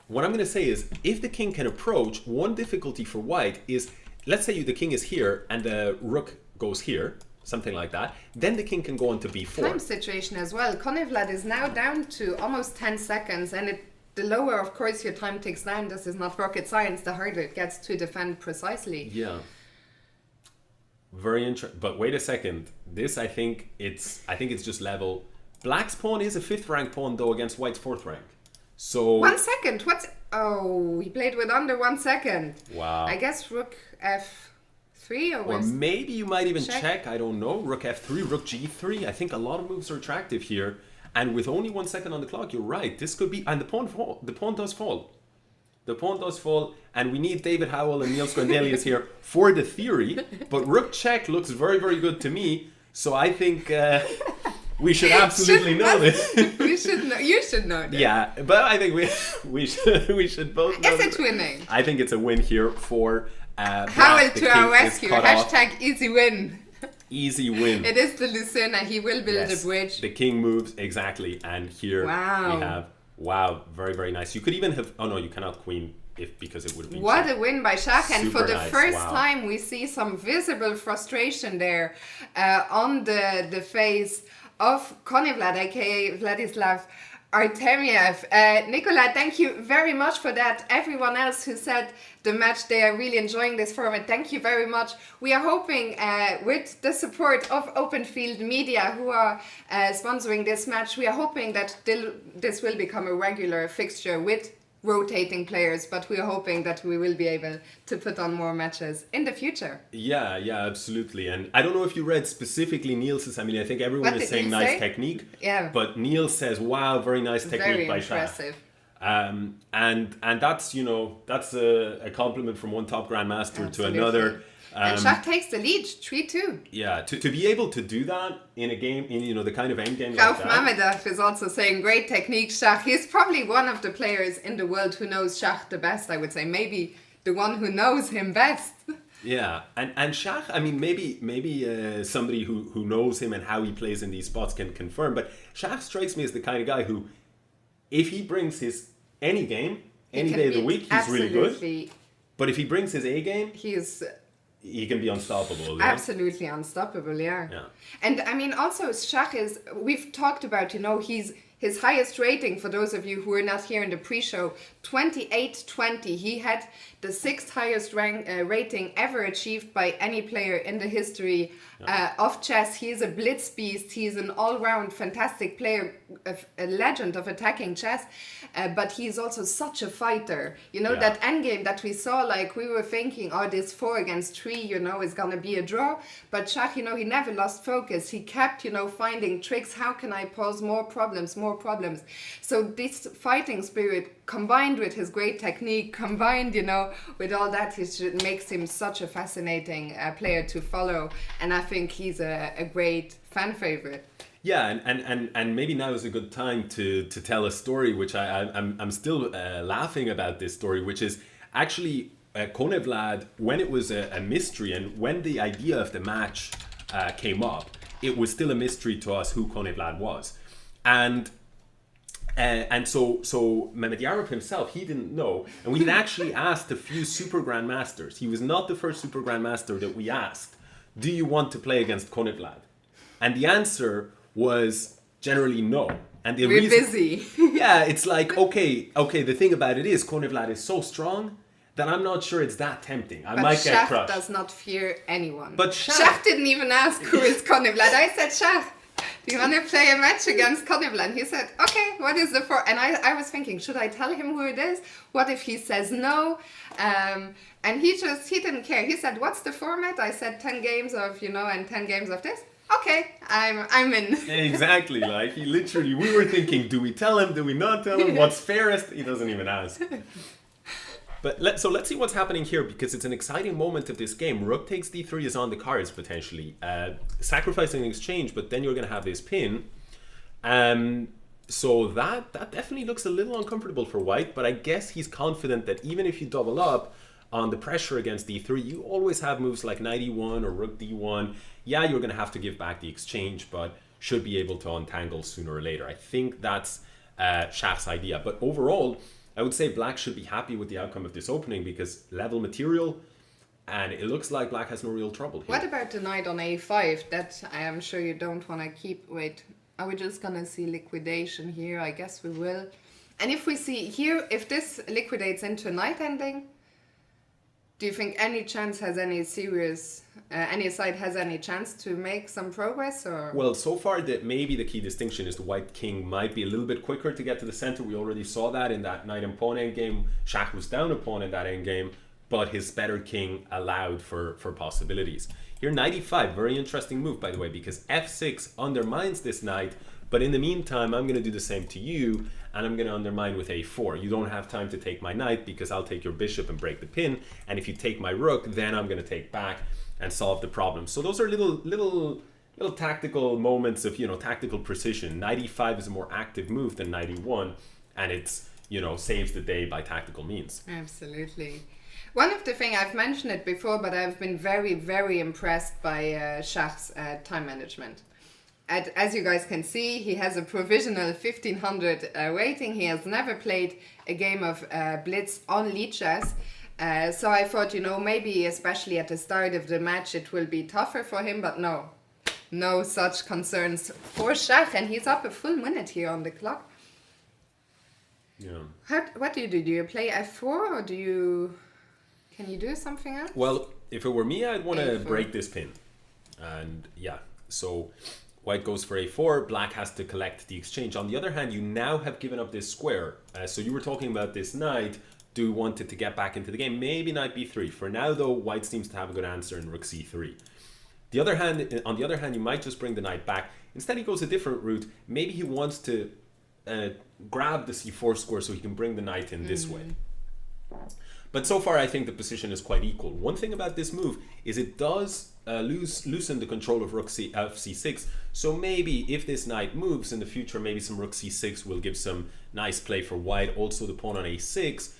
What I'm going to say is, if the king can approach, one difficulty for white is, let's say the king is here and the rook goes here, something like that, then the king can go on to b4.
Time situation as well. Konevlad is now down to almost 10 seconds, and the lower, of course, your time ticks down. This is not rocket science. The harder it gets to defend precisely.
Yeah. Very interesting. But wait a second. This, I think it's just level. Black's pawn is a 5th rank pawn, though, against white's 4th rank. So
1 second. He played with under 1 second.
Wow.
I guess rook f3
or maybe you might even check. I don't know. Rook f3, rook g3. I think a lot of moves are attractive here. And with only 1 second on the clock, you're right. This could be, and the pawn does fall. The pawn does fall, and we need David Howell and Neil Skrandelius here for the theory. But rook check looks very, very good to me. So I think we should absolutely know this.
We should know. You should know this.
Yeah, but I think we should both know.
Is it winning?
I think it's a win here for
Howell to our rescue. # easy win.
Easy win.
It is the Lucena. He will build a bridge.
The king moves, exactly. And here we have, very, very nice. You could even have, oh no, you cannot queen because it would be.
What a win by Shakh. And for the
nice.
first time we see some visible frustration there on the face of Konevlad, aka Vladislav Artemiev. Nicola, thank you very much for that. Everyone else who said the match, they are really enjoying this format. Thank you very much. We are hoping with the support of Open Field Media, who are sponsoring this match, we are hoping that this will become a regular fixture with rotating players, but we are hoping that we will be able to put on more matches in the future.
Yeah, absolutely. And I don't know if you read specifically Niels's. I mean, I think everyone is saying nice technique.
Yeah.
But Niels says, wow, very nice technique by Shakh.
Very impressive.
And that's, that's a compliment from one top grandmaster to another.
And Shakh takes the lead, 3-2.
Yeah, to be able to do that in a game, in the kind of end game
Rauf
like that.
Mamedyarov is also saying great technique, Shakh. He's probably one of the players in the world who knows Shakh the best, I would say. Maybe the one who knows him best.
Yeah, and Shakh, I mean, maybe somebody who knows him and how he plays in these spots can confirm, but Shakh strikes me as the kind of guy who, if he brings his any game, any day of the week, he's really good. But if he brings his A game, he can be unstoppable. Yeah?
Absolutely unstoppable, yeah. And I mean, also Shakh is, we've talked about, his highest rating, for those of you who were not here in the pre-show, 28-20. He had the 6th highest rating ever achieved by any player in the history of chess. He is a blitz beast. He's an all-round fantastic player, a legend of attacking chess. But he's also such a fighter. That endgame that we saw, like we were thinking, this 4 against 3, is going to be a draw. But Shakh, he never lost focus. He kept, finding tricks. How can I pose more problems? So this fighting spirit, combined with his great technique, combined, with all that, it makes him such a fascinating player to follow. And I think he's a great fan favorite.
Yeah, and maybe now is a good time to tell a story, which I'm still laughing about this story, which is actually Konevlad, when it was a mystery, and when the idea of the match came up, it was still a mystery to us who Konevlad was. And so Mamedyarov himself, he didn't know. And we had actually asked a few super grandmasters. He was not the first super grandmaster that we asked, do you want to play against Konevlad? And the answer was generally no. And the
We're busy.
Yeah, it's like, okay, the thing about it is Konevlad is so strong that I'm not sure it's that tempting. I might get crushed.
Shakh does not fear anyone.
But
Shakh didn't even ask who is Konevlad. I said, Shakh, do you want to play a match against Konevlad? He said, okay, what is the for? And I was thinking, should I tell him who it is? What if he says no? And he didn't care. He said, what's the format? I said 10 games of, and 10 games of this. Okay, I'm in.
Exactly, like he literally, we were thinking, do we tell him, do we not tell him? What's fairest? He doesn't even ask. But let's see what's happening here, because it's an exciting moment of this game. Rook takes d3 is on the cards potentially. Sacrificing an exchange, but then you're going to have this pin. So that definitely looks a little uncomfortable for white, but I guess he's confident that even if you double up on the pressure against d3, you always have moves like knight e1 or rook d1. Yeah, you're going to have to give back the exchange, but should be able to untangle sooner or later. I think that's Shakh's idea. But overall, I would say black should be happy with the outcome of this opening, because level material, and it looks like black has no real trouble here.
What about the knight on a5? That I am sure you don't want to keep. Wait, are we just going to see liquidation here? I guess we will. And if we see here, if this liquidates into a knight ending, do you think any chance has any serious, any side has any chance to make some progress? Or?
Well, so far maybe the key distinction is the white king might be a little bit quicker to get to the center. We already saw that in that knight and pawn endgame. Shakh was down a pawn in that endgame, but his better king allowed for possibilities. Here, knight e5, very interesting move, by the way, because f6 undermines this knight, But in the meantime, I'm going to do the same to you, and I'm going to undermine with a4. You don't have time to take my knight because I'll take your bishop and break the pin. And if you take my rook, then I'm going to take back and solve the problem. So those are little tactical moments of, tactical precision. Knight e5 is a more active move than knight e1, and it's, saves the day by tactical means.
Absolutely. One of the things, I've mentioned it before, but I've been very, very impressed by Shach's time management. As you guys can see, he has a provisional 1500 rating. He has never played a game of Blitz on lead chess. So I thought, maybe especially at the start of the match, it will be tougher for him, but no such concerns for Shach, and he's up a full minute here on the clock.
Yeah.
What do you do? Do you play f4 or can you do something else?
Well, if it were me, I'd want to break this pin. And yeah, so white goes for a4, black has to collect the exchange. On the other hand, you now have given up this square. So you were talking about this knight. Do you want it to get back into the game? Maybe knight b3. For now, though, white seems to have a good answer in rook c3. On the other hand, you might just bring the knight back. Instead, he goes a different route. Maybe he wants to grab the c4 square so he can bring the knight in this way. But so far, I think the position is quite equal. One thing about this move is it does loosen the control of rook c6. So maybe if this knight moves in the future, maybe some rook c6 will give some nice play for white. Also, the pawn on a6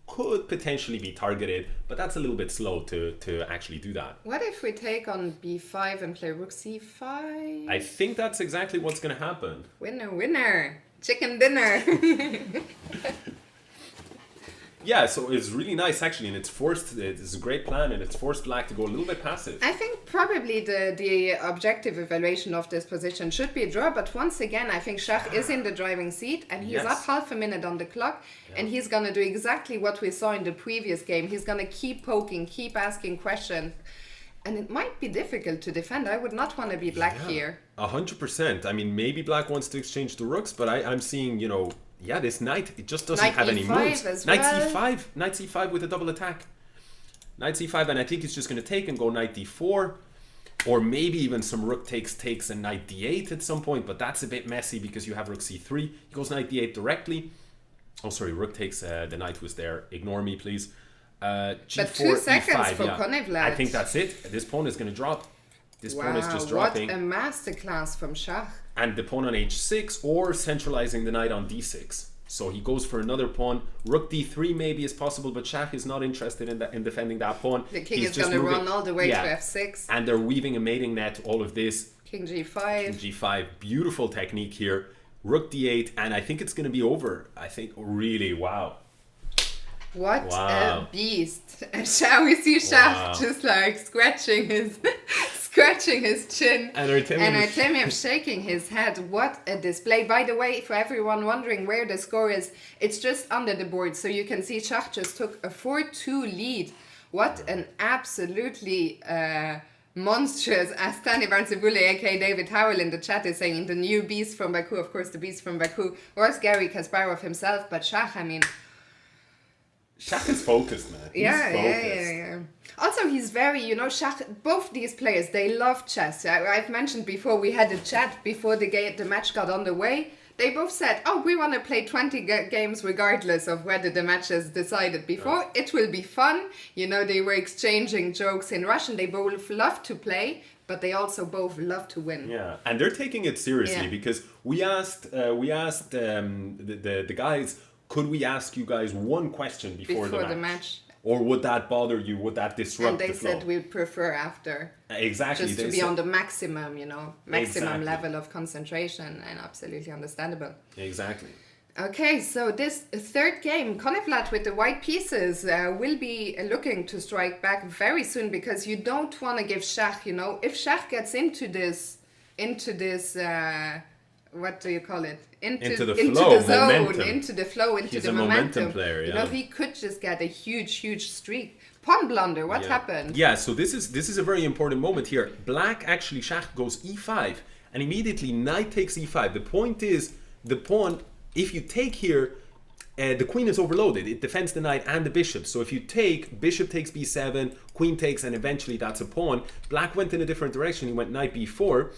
could potentially be targeted, but that's a little bit slow to actually do that.
What if we take on b5 and play rook c5?
I think that's exactly what's going to happen.
Winner, winner. Chicken dinner.
Yeah, so it's really nice actually, and it's a great plan, and it's forced black to go a little bit passive.
I think probably the objective evaluation of this position should be a draw, but once again, I think Shach is in the driving seat, and he's up half a minute on the clock, and he's going to do exactly what we saw in the previous game. He's going to keep poking, keep asking questions, and it might be difficult to defend. I would not want to be black here.
100%. I mean, maybe black wants to exchange the rooks, but I'm seeing, this knight, it just doesn't have any moves. Knight c5 with a double attack. Knight c5, and I think he's just going to take and go knight d4, or maybe even some rook takes and knight d8 at some point, but that's a bit messy because you have rook c3. He goes knight d8 directly. Oh, sorry, rook takes the knight was there. Ignore me, please. G4,
but 2 seconds
E5,
for Konevlad.
I think that's it. This pawn is going to drop. This pawn is just dropping.
What a masterclass from Shach.
And the pawn on h6, or centralizing the knight on d6. So he goes for another pawn. Rook d3 maybe is possible, but Shach is not interested in defending that pawn.
The king is going to run all the way to f6.
And they're weaving a mating net, all of this.
King g5.
King g5. Beautiful technique here. Rook d8, and I think it's going to be over. I think, really, wow.
What a beast. Shall we see Shach just like scratching his chin, and Artemiev shaking his head. What a display. By the way, for everyone wondering where the score is, it's just under the board, so you can see Shach just took a 4-2 lead. What an absolutely monstrous, as Steil-Antoni, aka David Howell in the chat is saying, the new beast from Baku. Of course, the beast from Baku was Garry Kasparov himself, but Shach, I mean,
Shach is focused, man.
Yeah. Also, he's very, Shach, both these players, they love chess. I've mentioned before, we had a chat before the match got underway. They both said, we want to play 20 games regardless of whether the match is decided before. It will be fun. They were exchanging jokes in Russian. They both love to play, but they also both love to win.
Yeah, and they're taking it seriously because we asked the guys, could we ask you guys one question before the match? Or would that bother you? Would that disrupt the flow?
And they said we'd prefer after.
Exactly.
Just to be on the maximum, level of concentration, and absolutely understandable.
Exactly.
Okay, so this third game, Konevlad with the white pieces will be looking to strike back very soon, because you don't want to give Shach, if Shach gets into this, what do you call it? Into the flow, into the momentum player. He could just get a huge streak. Pawn blunder. What happened?
Yeah, so this is a very important moment here. Black actually, Shach goes e5, and immediately knight takes e5. The point is, the pawn, if you take here, the queen is overloaded. It defends the knight and the bishop. So if you take, bishop takes b7, queen takes, and eventually that's a pawn. Black went in a different direction. He went knight b4.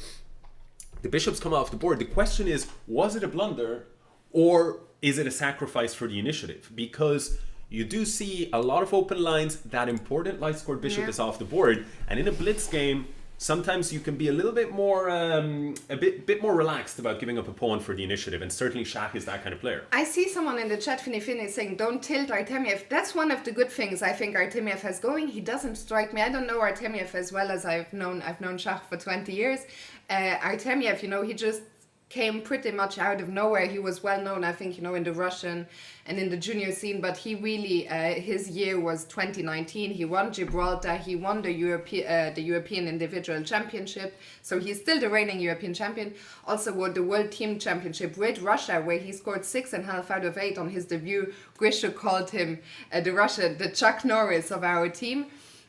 The bishops come off the board. The question is, was it a blunder or is it a sacrifice for the initiative? Because you do see a lot of open lines. That important light scored bishop is off the board. And in a blitz game, sometimes you can be a little bit more, a bit more relaxed about giving up a pawn for the initiative. And certainly Shakh is that kind of player.
I see someone in the chat, Fini, saying, don't tilt Artemiev. That's one of the good things I think Artemiev has going. He doesn't strike me. I don't know Artemiev as well as I've known Shakh for 20 years. Artemiev, he just came pretty much out of nowhere. He was well known, I think, in the Russian and in the junior scene, but he really, his year was 2019. He won Gibraltar, he won the European Individual Championship, so he's still the reigning European champion. Also won the World Team Championship with Russia, where he scored 6.5 out of 8 on his debut. Grisha called him the Chuck Norris of our team,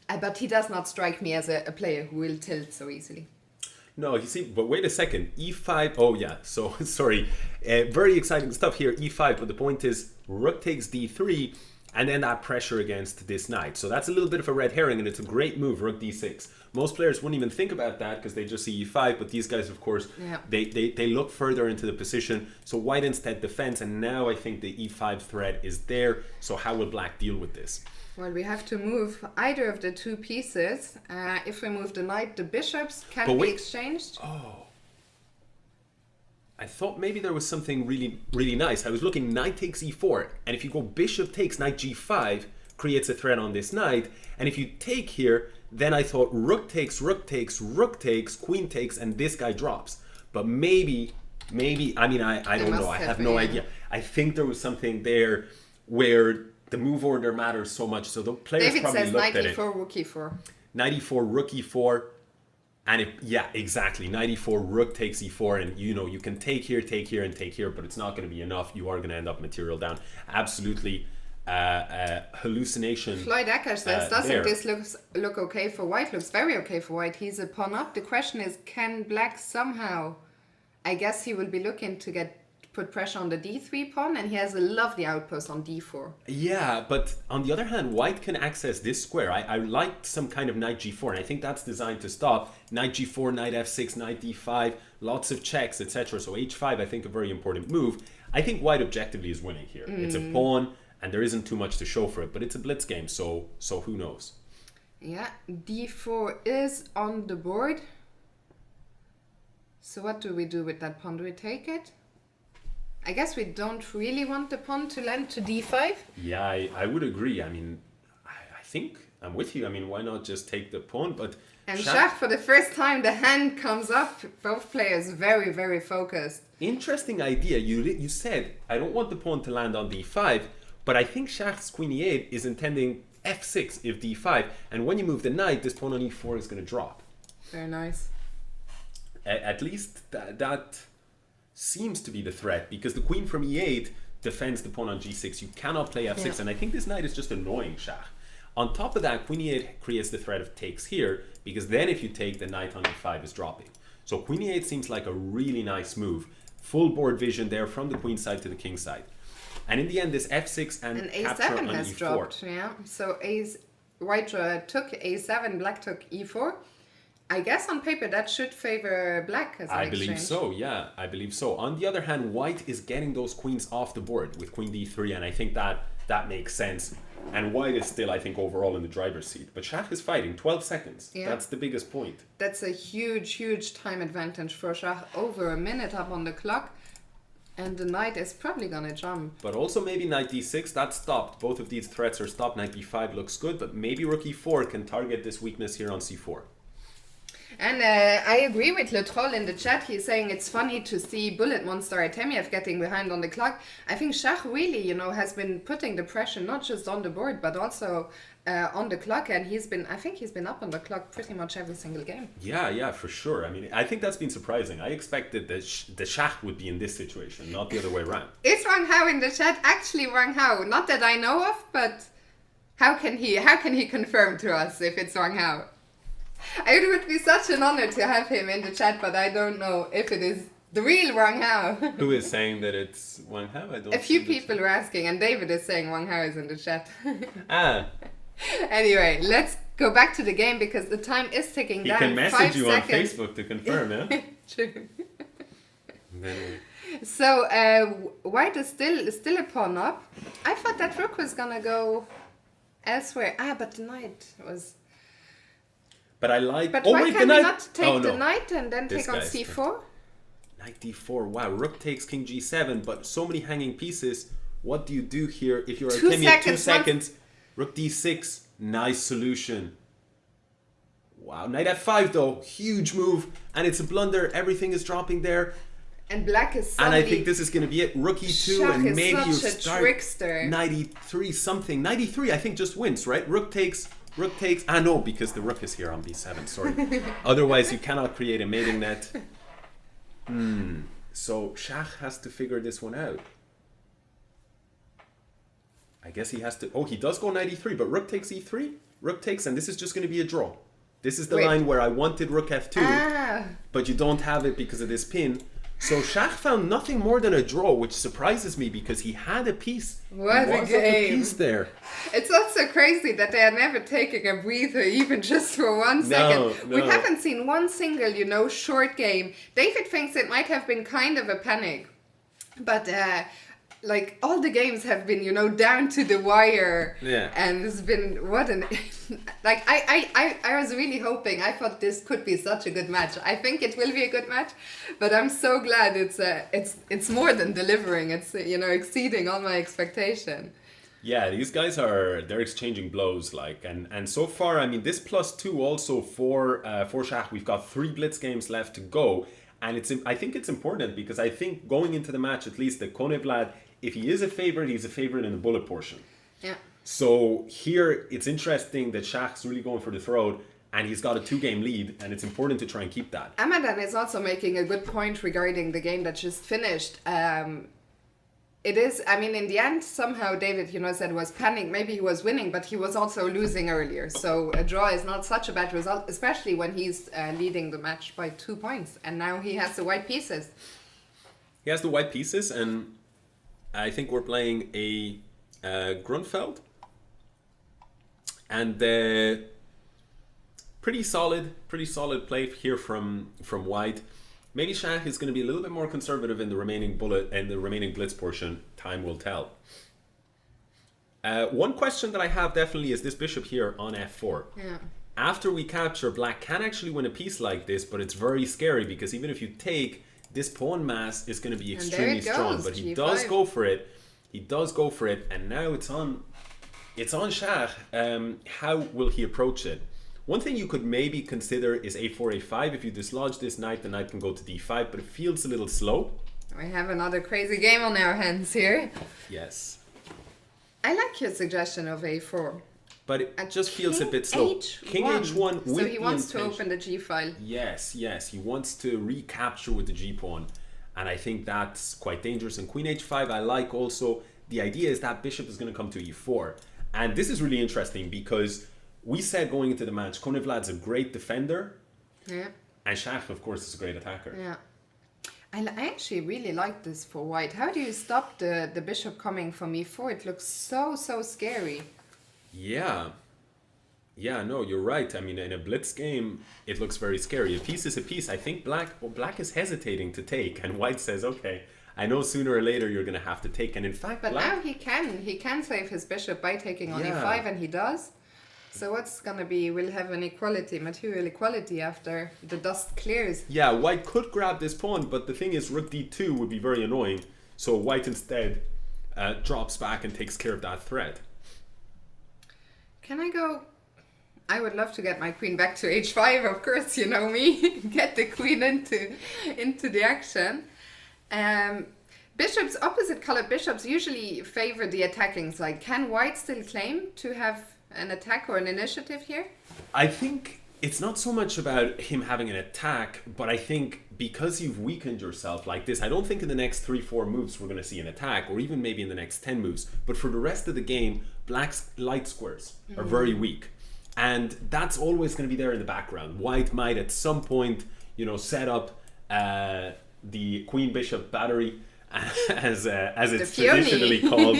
but he does not strike me as a player who will tilt so easily.
No, you see, but wait a second. E5. Oh, yeah. So, sorry. Very exciting stuff here. E5. But the point is, rook takes D3, and then that pressure against this knight. So that's a little bit of a red herring, and it's a great move, rook D6. Most players wouldn't even think about that because they just see E5. But these guys, of course, they look further into the position. So white instead defends, and now I think the E5 threat is there. So how will black deal with this?
Well, we have to move either of the two pieces. If we move the knight, the bishops can be exchanged.
Oh. I thought maybe there was something really, really nice. I was looking knight takes e4. And if you go bishop takes knight g5, creates a threat on this knight. And if you take here, then I thought rook takes, rook takes, rook takes, queen takes, and this guy drops. But maybe, I mean, I don't know. I have no idea. I think there was something there where the move order matters so much, so the players
David
probably
says
looked
knight
at it.
e4, rook e4.
Knight e4, rook e4, and exactly. Knight e4, rook takes e4, and you can take here, and take here, but it's not going to be enough. You are going to end up material down. Absolutely, hallucination.
Floyd Ecker says, doesn't this look okay for white? Looks very okay for white. He's a pawn up. The question is, can black somehow? I guess he will be looking to put pressure on the d3 pawn, and he has a lovely outpost on d4.
Yeah, but on the other hand, white can access this square. I like some kind of knight g4, and I think that's designed to stop knight g4, knight f6, knight d5, lots of checks, etc. So h5, I think, a very important move. I think white objectively is winning here. It's a pawn, and there isn't too much to show for it, but it's a blitz game, so who knows?
Yeah, d4 is on the board. So what do we do with that pawn? Do we take it? I guess we don't really want the pawn to land to d5.
Yeah, I would agree. I mean, I think I'm with you. I mean, why not just take the pawn?
And Shakh, for the first time, the hand comes up. Both players very, very focused.
Interesting idea. You said, I don't want the pawn to land on d5, but I think Shakh's queen e8 is intending f6 if d5. And when you move the knight, this pawn on e4 is going to drop.
Very nice.
At least that seems to be the threat, because the queen from e8 defends the pawn on g6. You cannot play f6, and I think this knight is just annoying Shakh. On top of that, queen e8 creates the threat of takes here, because then if you take, the knight on e5 is dropping. So queen e8 seems like a really nice move. Full board vision there from the queen side to the king side. And in the end, this f6 and capture
a7
on
has
e4.
dropped. Yeah. So white took a7, black took e4. I guess on paper that should favor black as an exchange.
I believe so, yeah, I believe so. On the other hand, white is getting those queens off the board with queen d3, and I think that makes sense. And white is still, I think, overall in the driver's seat. But Shakh is fighting 12 seconds. Yeah. That's the biggest point.
That's a huge, huge time advantage for Shakh. Over a minute up on the clock. And the knight is probably going to jump.
But also maybe knight d6, that's stopped. Both of these threats are stopped. Knight b5 looks good, but maybe rook e4 can target this weakness here on c4.
And I agree with Le Troll in the chat. He's saying it's funny to see Bullet Monster Artemiev getting behind on the clock. I think Shakh really, has been putting the pressure not just on the board, but also on the clock. And I think he's been up on the clock pretty much every single game.
Yeah, for sure. I mean, I think that's been surprising. I expected that the Shakh would be in this situation, not the other way around.
Is Wang Hao in the chat? Actually, Wang Hao. Not that I know of, but how can he confirm to us if it's Wang Hao? It would be such an honor to have him in the chat, but I don't know if it is the real Wang Hao.
Who is saying that it's Wang Hao?
A few people were asking, and David is saying Wang Hao is in the chat. Anyway, let's go back to the game because the time is ticking down.
He can message you
5 seconds.
on Facebook to confirm, yeah?
True.
Anyway.
So white is still a pawn up. I thought that rook was gonna go elsewhere. But the knight was.
But I like.
But
oh
why
wait,
can
the
we
knight.
not take the knight and then
This
take on
guy's
c4?
Knight d4. Wow, rook takes king g7, but so many hanging pieces. What do you do here if you're Artemiev? 2 seconds. Rook d6. Nice solution. Wow, knight f5 though. Huge move, and it's a blunder. Everything is dropping there.
And black is
And I think this is going to be it. Rook e2,
Shach
and
is
maybe you
such a
start
trickster.
93 something. 93 I think just wins, right? Rook takes. No, because the rook is here on b7, sorry. Otherwise you cannot create a mating net. So Shach has to figure this one out. I guess he has to... Oh, he does go 93, but rook takes e3. Rook takes, and this is just going to be a draw. This is the line where I wanted rook f2, but you don't have it because of this pin. So Shach found nothing more than a draw, which surprises me because he had a piece.
What a game.
Piece there.
It's also crazy that they are never taking a breather, even just for 1 second.
No.
We haven't seen one single, short game. David thinks it might have been kind of a panic. But, like, all the games have been, down to the wire.
Yeah.
And it's been, like, I was really hoping, I thought this could be such a good match. I think it will be a good match, but I'm so glad it's more than delivering. It's, exceeding all my expectation.
Yeah, these guys they're exchanging blows, like, and so far, I mean, this +2 also for Shach. We've got 3 Blitz games left to go, and I think it's important because I think going into the match, at least, that Konevlad, if he is a favorite, he's a favorite in the bullet portion.
Yeah.
So here, it's interesting that Shach's really going for the throat, and he's got a 2-game lead, and it's important to try and keep that.
Amadan is also making a good point regarding the game that just finished. It is, I mean, in the end, somehow David, said was panic. Maybe he was winning, but he was also losing earlier. So a draw is not such a bad result, especially when he's leading the match by 2 points. And now he has the white pieces.
He has the white pieces, and I think we're playing a Grunfeld. And pretty solid play here from white. Maybe Shach is going to be a little bit more conservative in the remaining Blitz portion. Time will tell. One question that I have definitely is this bishop here on f4.
Yeah.
After we capture, black can actually win a piece like this, but it's very scary because even if you take, this pawn mass is going to be extremely strong. But he does go for it. And now it's on Shach. How will he approach it? One thing you could maybe consider is a4, a5. If you dislodge this knight, the knight can go to d5, but it feels a little slow.
We have another crazy game on our hands here.
Yes.
I like your suggestion of a4.
But it just feels a bit slow. King h1 with
so he wants
the
to open the g file.
Yes. He wants to recapture with the g pawn. And I think that's quite dangerous. And queen h5, I like also. The idea is that bishop is going to come to e4. And this is really interesting because we said going into the match, Konevlad's a great defender.
Yeah.
And Shach, of course, is a great attacker.
Yeah. I actually really like this for white. How do you stop the bishop coming from e4? It looks so scary.
Yeah, no, you're right. I mean, in a blitz game, it looks very scary. A piece is a piece. I think black is hesitating to take, and white says, okay, I know sooner or later you're going to have to take. And in fact,
but now he can save his bishop by taking on e5, and he does. So what's going to be, we'll have an equality, material equality after the dust clears.
Yeah, white could grab this pawn, but the thing is rook d2 would be very annoying. So white instead drops back and takes care of that threat.
Can I go? I would love to get my queen back to h5, of course, you know me. Get the queen into the action. Bishops, opposite colored bishops usually favor the attacking side. Can white still claim to have an attack or an initiative here?
I think it's not so much about him having an attack, but I think because you've weakened yourself like this, I don't think in the next 3-4 moves we're going to see an attack, or even maybe in the next 10 moves. But for the rest of the game, black's light squares are very weak. And that's always going to be there in the background. White might at some point, set up the queen bishop battery as it's traditionally called.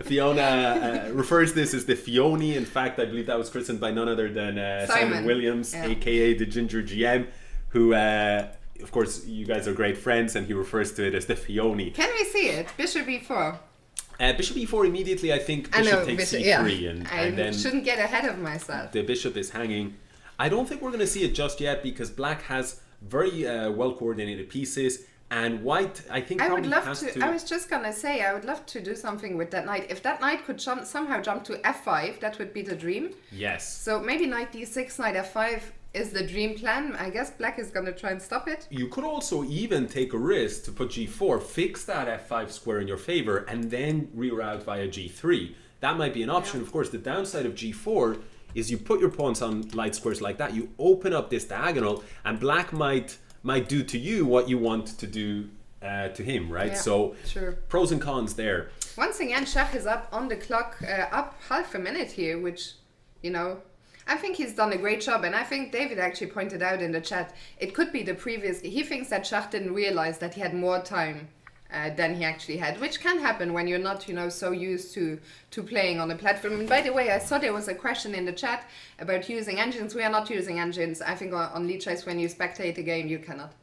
Fiona refers this as the Fiona. In fact, I believe that was christened by none other than Simon Williams, aka the Ginger GM, of course, you guys are great friends, and he refers to it as the Fiona.
Can we see it? Bishop e4.
Bishop e4 immediately, I think bishop takes c3. And then
shouldn't get ahead of myself.
The bishop is hanging. I don't think we're going to see it just yet because black has very well coordinated pieces. And white, I think,
I would love to. I was just gonna say, I would love to do something with that knight. If that knight could somehow jump to f5, that would be the dream.
Yes.
So maybe knight d6, knight f5 is the dream plan. I guess black is gonna try and stop it.
You could also even take a risk to put g4, fix that f5 square in your favor, and then reroute via g3. That might be an option.
Yeah.
Of course, the downside of g4 is you put your pawns on light squares like that. You open up this diagonal, and black might do to you what you want to do to him, right?
Yeah,
so
sure.
Pros and cons there.
Once again, Shach is up on the clock, up half a minute here, which, you know, I think he's done a great job. And I think David actually pointed out in the chat, it could be the previous, he thinks that Shach didn't realize that he had more time than he actually had, which can happen when you're not, you know, so used to playing on a platform. And by the way, I saw there was a question in the chat about using engines. We are not using engines. I think on Lichess, when you spectate a game, you cannot.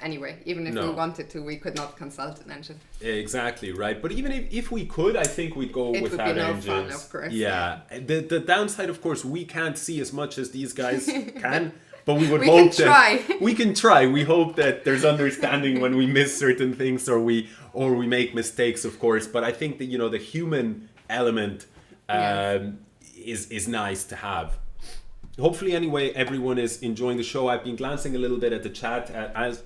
Anyway, even if we wanted to, we could not consult an engine.
Exactly, right. But even if we could, I think we'd go without engines. It would be no fun,
of course.
Yeah. The downside, of course, we can't see as much as these guys can. But we would hope that we can try. We hope that there's understanding when we miss certain things or we make mistakes, of course. But I think that, you know, the human element is nice to have. Hopefully, anyway, everyone is enjoying the show. I've been glancing a little bit at the chat,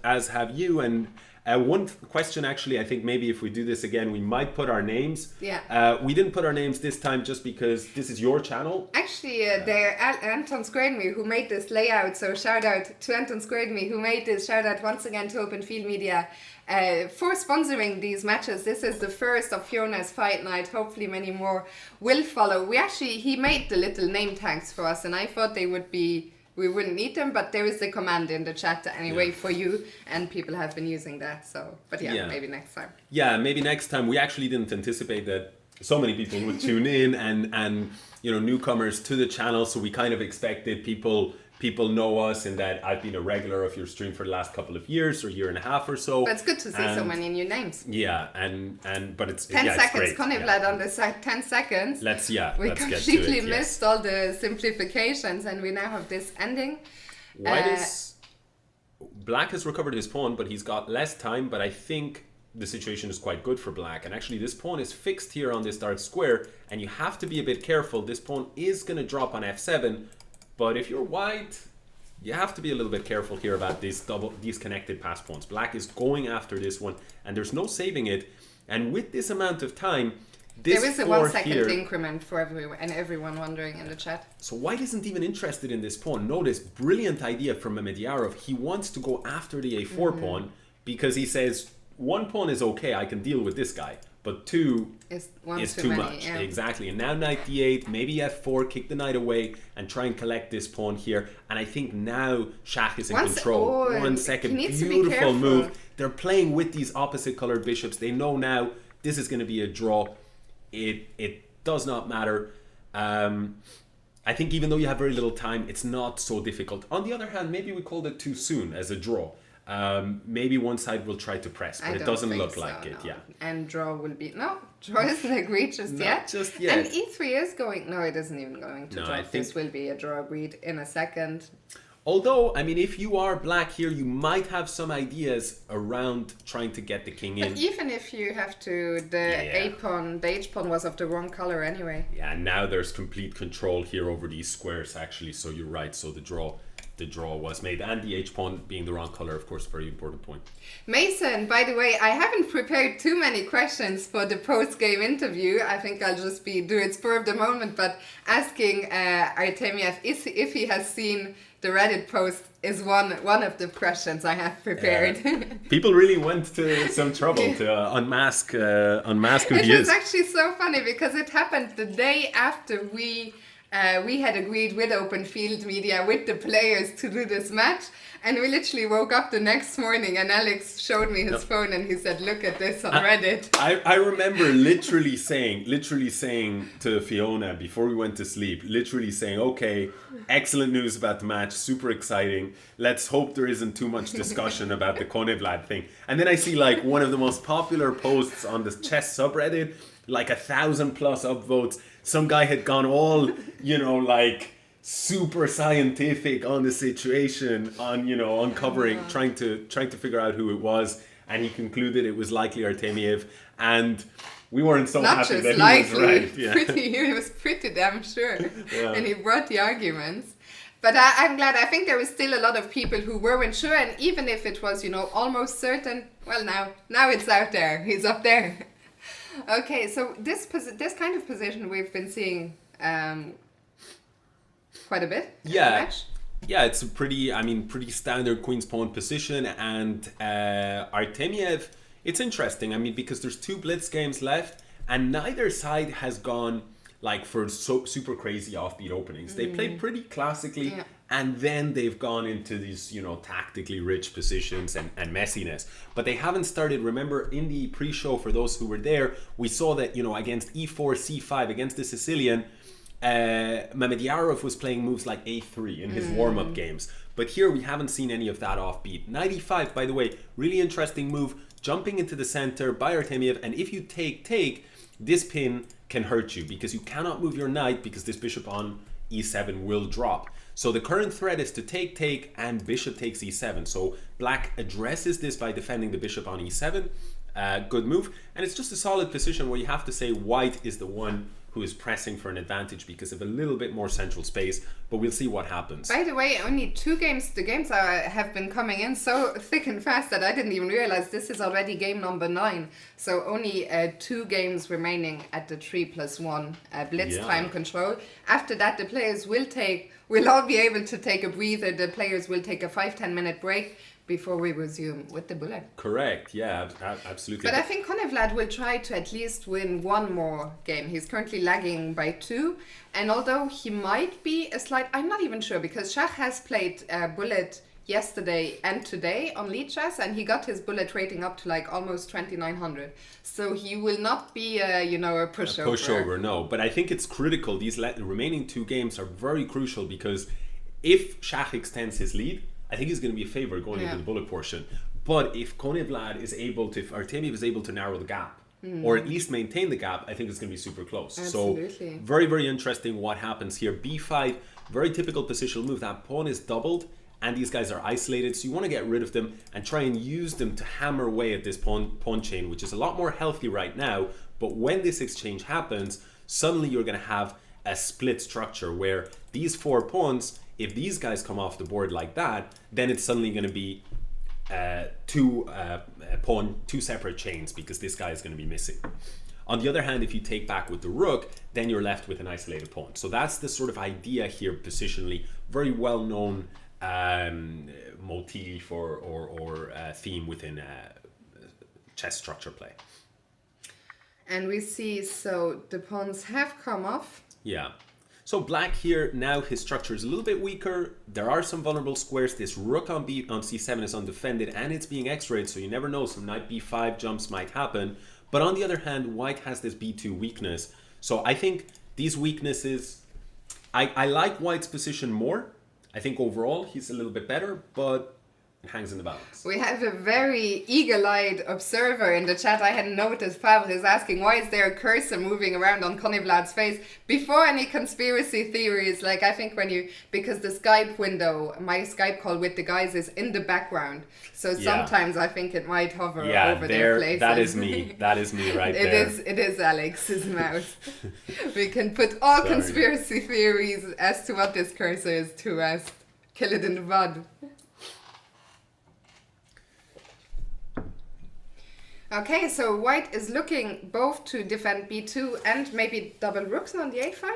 as have you. And one question, actually, I think maybe if we do this again, we might put our names.
Yeah.
We didn't put our names this time just because this is your channel.
Actually, they're Anton Squaredme who made this layout. So shout out to Anton Squaredme who made this. Shout out once again to Open Field Media for sponsoring these matches. This is the first of Fiona's fight night. Hopefully many more will follow. He made the little name tags for us, and I thought they would be, we wouldn't need them, but there is the command in the chat anyway for you, and people have been using that. So, but maybe next time. Yeah,
maybe next time. We actually didn't anticipate that so many people would tune in and you know, newcomers to the channel. So we kind of expected people know us and that I've been a regular of your stream for the last couple of years or year and a half or so.
But it's good to see so many new names.
Yeah, but it's
10 seconds.
It's
Konevlad on the side. 10 seconds.
Let's
we
get to it.
completely missed all the simplifications, and we now have this ending.
Black has recovered his pawn, but he's got less time. But I think the situation is quite good for black. And actually, this pawn is fixed here on this dark square, and you have to be a bit careful. This pawn is going to drop on f7. But if you're white, you have to be a little bit careful here about these connected pass pawns. Black is going after this one, and there's no saving it. And with this amount of time, there is a 1 second increment for everyone wondering in the chat. So white isn't even interested in this pawn. Notice, brilliant idea from Mamedyarov. He wants to go after the a4 pawn because he says, one pawn is okay, I can deal with this guy. But two is too much. Yeah. Exactly. And now knight d8, maybe f4, kick the knight away and try and collect this pawn here. And I think now Shach is in control. 1 second, beautiful move. They're playing with these opposite colored bishops. They know now this is going to be a draw. It does not matter. I think even though you have very little time, it's not so difficult. On the other hand, maybe we called it too soon as a draw. Maybe one side will try to press, but it doesn't look like it. Yeah. And draw will be draw isn't agreed just yet. Just yet. And e3 is going. No, it isn't even going to draw. This will be a draw agreed in a second. Although, I mean, if you are black here, you might have some ideas around trying to get the king in. But even if you have to, the a-pawn, the h-pawn was of the wrong color anyway. Yeah, now there's complete control here over these squares, actually. So you're right. So the draw was made, and the h-pawn being the wrong color, of course, very important point. Mason, by the way, I haven't prepared too many questions for the post-game interview. I think I'll just do it spur of the moment, but asking Artemiev if he has seen the Reddit post is one of the questions I have prepared. People really went to some trouble to unmask who he is. It was actually so funny because it happened the day after we had agreed with Open Field Media, with the players, to do this match.
And we literally woke up the next morning and Alex showed me his phone and he said, look at this on Reddit.
I remember literally saying to Fiona before we went to sleep, okay, excellent news about the match, super exciting. Let's hope there isn't too much discussion about the Konevlad thing. And then I see like one of the most popular posts on the chess subreddit, like 1,000+ upvotes. Some guy had gone all, like super scientific on the situation, on uncovering, trying to figure out who it was, and he concluded it was likely Artemiev, and we weren't so
Not
happy
just
that
likely,
he was right. Yeah.
He was pretty damn sure,
Yeah.
and he brought the arguments. But I'm glad. I think there was still a lot of people who weren't sure, and even if it was almost certain, well now it's out there. He's up there. Okay, so this kind of position we've been seeing. Quite a bit.
Yeah, it's a pretty standard queen's pawn position, and Artemiev. It's interesting. Because there's 2 Blitz games left, and neither side has gone like for super crazy offbeat openings. They played pretty classically, and then they've gone into these tactically rich positions and messiness. But they haven't started. Remember, in the pre-show, for those who were there, we saw that against e4, c5 against the Sicilian. Mamedyarov was playing moves like a3 in his warm-up games. But here we haven't seen any of that offbeat. Knight e5, by the way, really interesting move. Jumping into the center by Artemiev. And if you take, this pin can hurt you because you cannot move your knight because this bishop on e7 will drop. So the current threat is to take, and bishop takes e7. So black addresses this by defending the bishop on e7. Good move. And it's just a solid position where you have to say white is the one who is pressing for an advantage because of a little bit more central space, but we'll see what happens.
By the way, only 2 games. The games have been coming in so thick and fast that I didn't even realize this is already game number 9. So only 2 games remaining at the 3+1 Blitz time control. After that, the players will all be able to take a breather. The players will take a 5-10 minute break before we resume with the bullet.
Correct, yeah, absolutely.
But I think Konevlad will try to at least win 1 more game. He's currently lagging by 2. And although he might be a slight... I'm not even sure, because Shach has played bullet yesterday and today on lead chess, and he got his bullet rating up to like almost 2,900. So he will not be a pushover.
A pushover, no. But I think it's critical. These remaining 2 games are very crucial, because if Shach extends his lead, I think he's going to be a favorite going into the bullet portion. But if Konevlad if Artemiev is able to narrow the gap, or at least maintain the gap, I think it's going to be super close.
Absolutely.
So very, very interesting what happens here. B5, very typical positional move. That pawn is doubled, and these guys are isolated. So you want to get rid of them and try and use them to hammer away at this pawn chain, which is a lot more healthy right now. But when this exchange happens, suddenly you're going to have a split structure where these 4 pawns, if these guys come off the board like that, then it's suddenly going to be 2 separate chains, because this guy is going to be missing. On the other hand, if you take back with the rook, then you're left with an isolated pawn. So that's the sort of idea here positionally. Very well known motif or theme within chess structure play.
And we see, so the pawns have come off.
Yeah. So black here, now his structure is a little bit weaker. There are some vulnerable squares. This rook on c7 is undefended, and it's being x-rayed, so you never know. Some knight b5 jumps might happen. But on the other hand, white has this b2 weakness. So I think these weaknesses... I like white's position more. I think overall he's a little bit better, but it hangs in the balance.
We have a very eagle-eyed observer in the chat. I hadn't noticed. Pavel is asking, why is there a cursor moving around on Konevlad's face? Before any conspiracy theories, like I think because the Skype window, my Skype call with the guys is in the background. So sometimes I think it might hover over their places.
That is me. That is me right there.
It is Alex's mouse. We can put all conspiracy theories as to what this cursor is to us. Kill it in the bud. Okay, so white is looking both to defend b2 and maybe double rooks on the a file?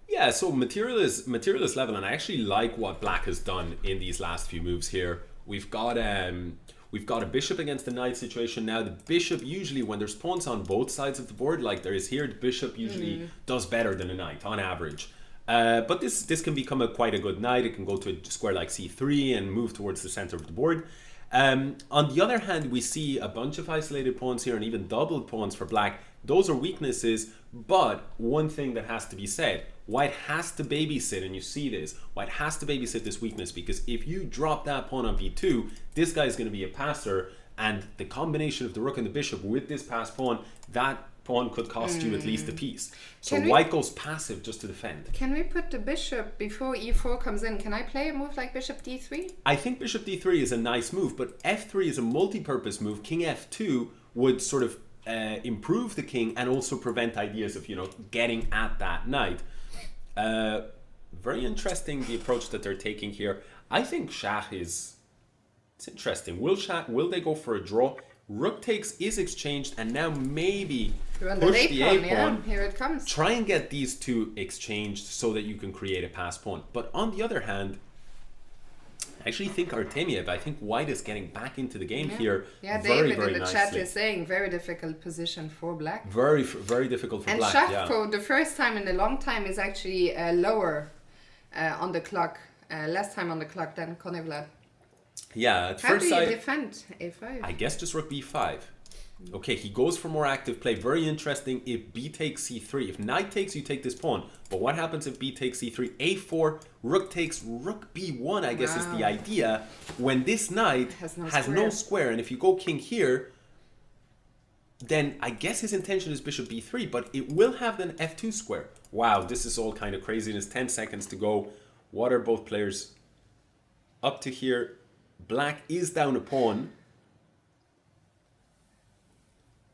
Yeah, so material is level, and I actually like what black has done in these last few moves here. We've got a bishop against the knight situation now. The bishop, usually when there's pawns on both sides of the board, like there is here, the bishop usually does better than a knight on average. But this can become quite a good knight. It can go to a square like c3 and move towards the center of the board. On the other hand, we see a bunch of isolated pawns here and even doubled pawns for black. Those are weaknesses, but one thing that has to be said, white has to babysit, and you see this, white has to babysit this weakness, because if you drop that pawn on b2, this guy is going to be a passer, and the combination of the rook and the bishop with this passed pawn, that pawn could cost you at least a piece. So white goes passive just to defend.
Can we put the bishop before e4 comes in? Can I play a move like bishop d3?
I think bishop d3 is a nice move, but f3 is a multi-purpose move. King f2 would sort of improve the king and also prevent ideas of, getting at that knight. Very interesting, the approach that they're taking here. I think Shach it's interesting. Will they go for a draw? Rook takes is exchanged, and now maybe push the a pawn.
Here it comes.
Try and get these two exchanged so that you can create a pass pawn. But on the other hand, I actually think Artemiev, I think white is getting back into the game here.
Yeah,
very,
David
very
in the
nicely.
chat is saying very difficult position for black.
Very, very difficult for black.
And Shach,
yeah.
for the first time in a long time, is actually lower on the clock, less time on the clock than Konevlad.
Yeah, at
How
first
do you
sight,
defend a5?
I guess just rook b5. Okay, he goes for more active play. Very interesting. If b takes c3, if knight takes, you take this pawn. But what happens if b takes c3? a4, rook takes rook b1, I guess is the idea. When this knight has no square, and if you go king here, then I guess his intention is bishop b3, but it will have an f2 square. Wow, this is all kind of craziness. 10 seconds to go. What are both players up to here? Black is down a pawn.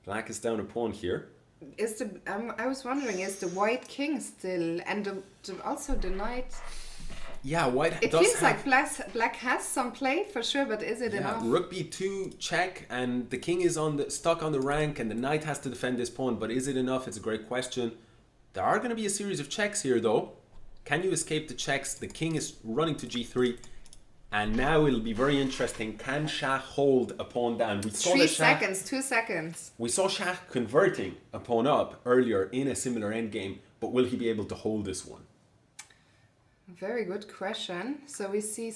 Black is down a pawn here.
I was wondering, is the white king still, and also the knight?
Yeah, white
It
does
feels
have,
like black has some play for sure, but is it enough?
Rook b2 check, and the king is stuck on the rank, and the knight has to defend this pawn. But is it enough? It's a great question. There are going to be a series of checks here, though. Can you escape the checks? The king is running to g3. And now it'll be very interesting. Can Shach hold a pawn down? We saw
2 seconds.
We saw Shach converting a pawn up earlier in a similar endgame, but will he be able to hold this one?
Very good question. So we see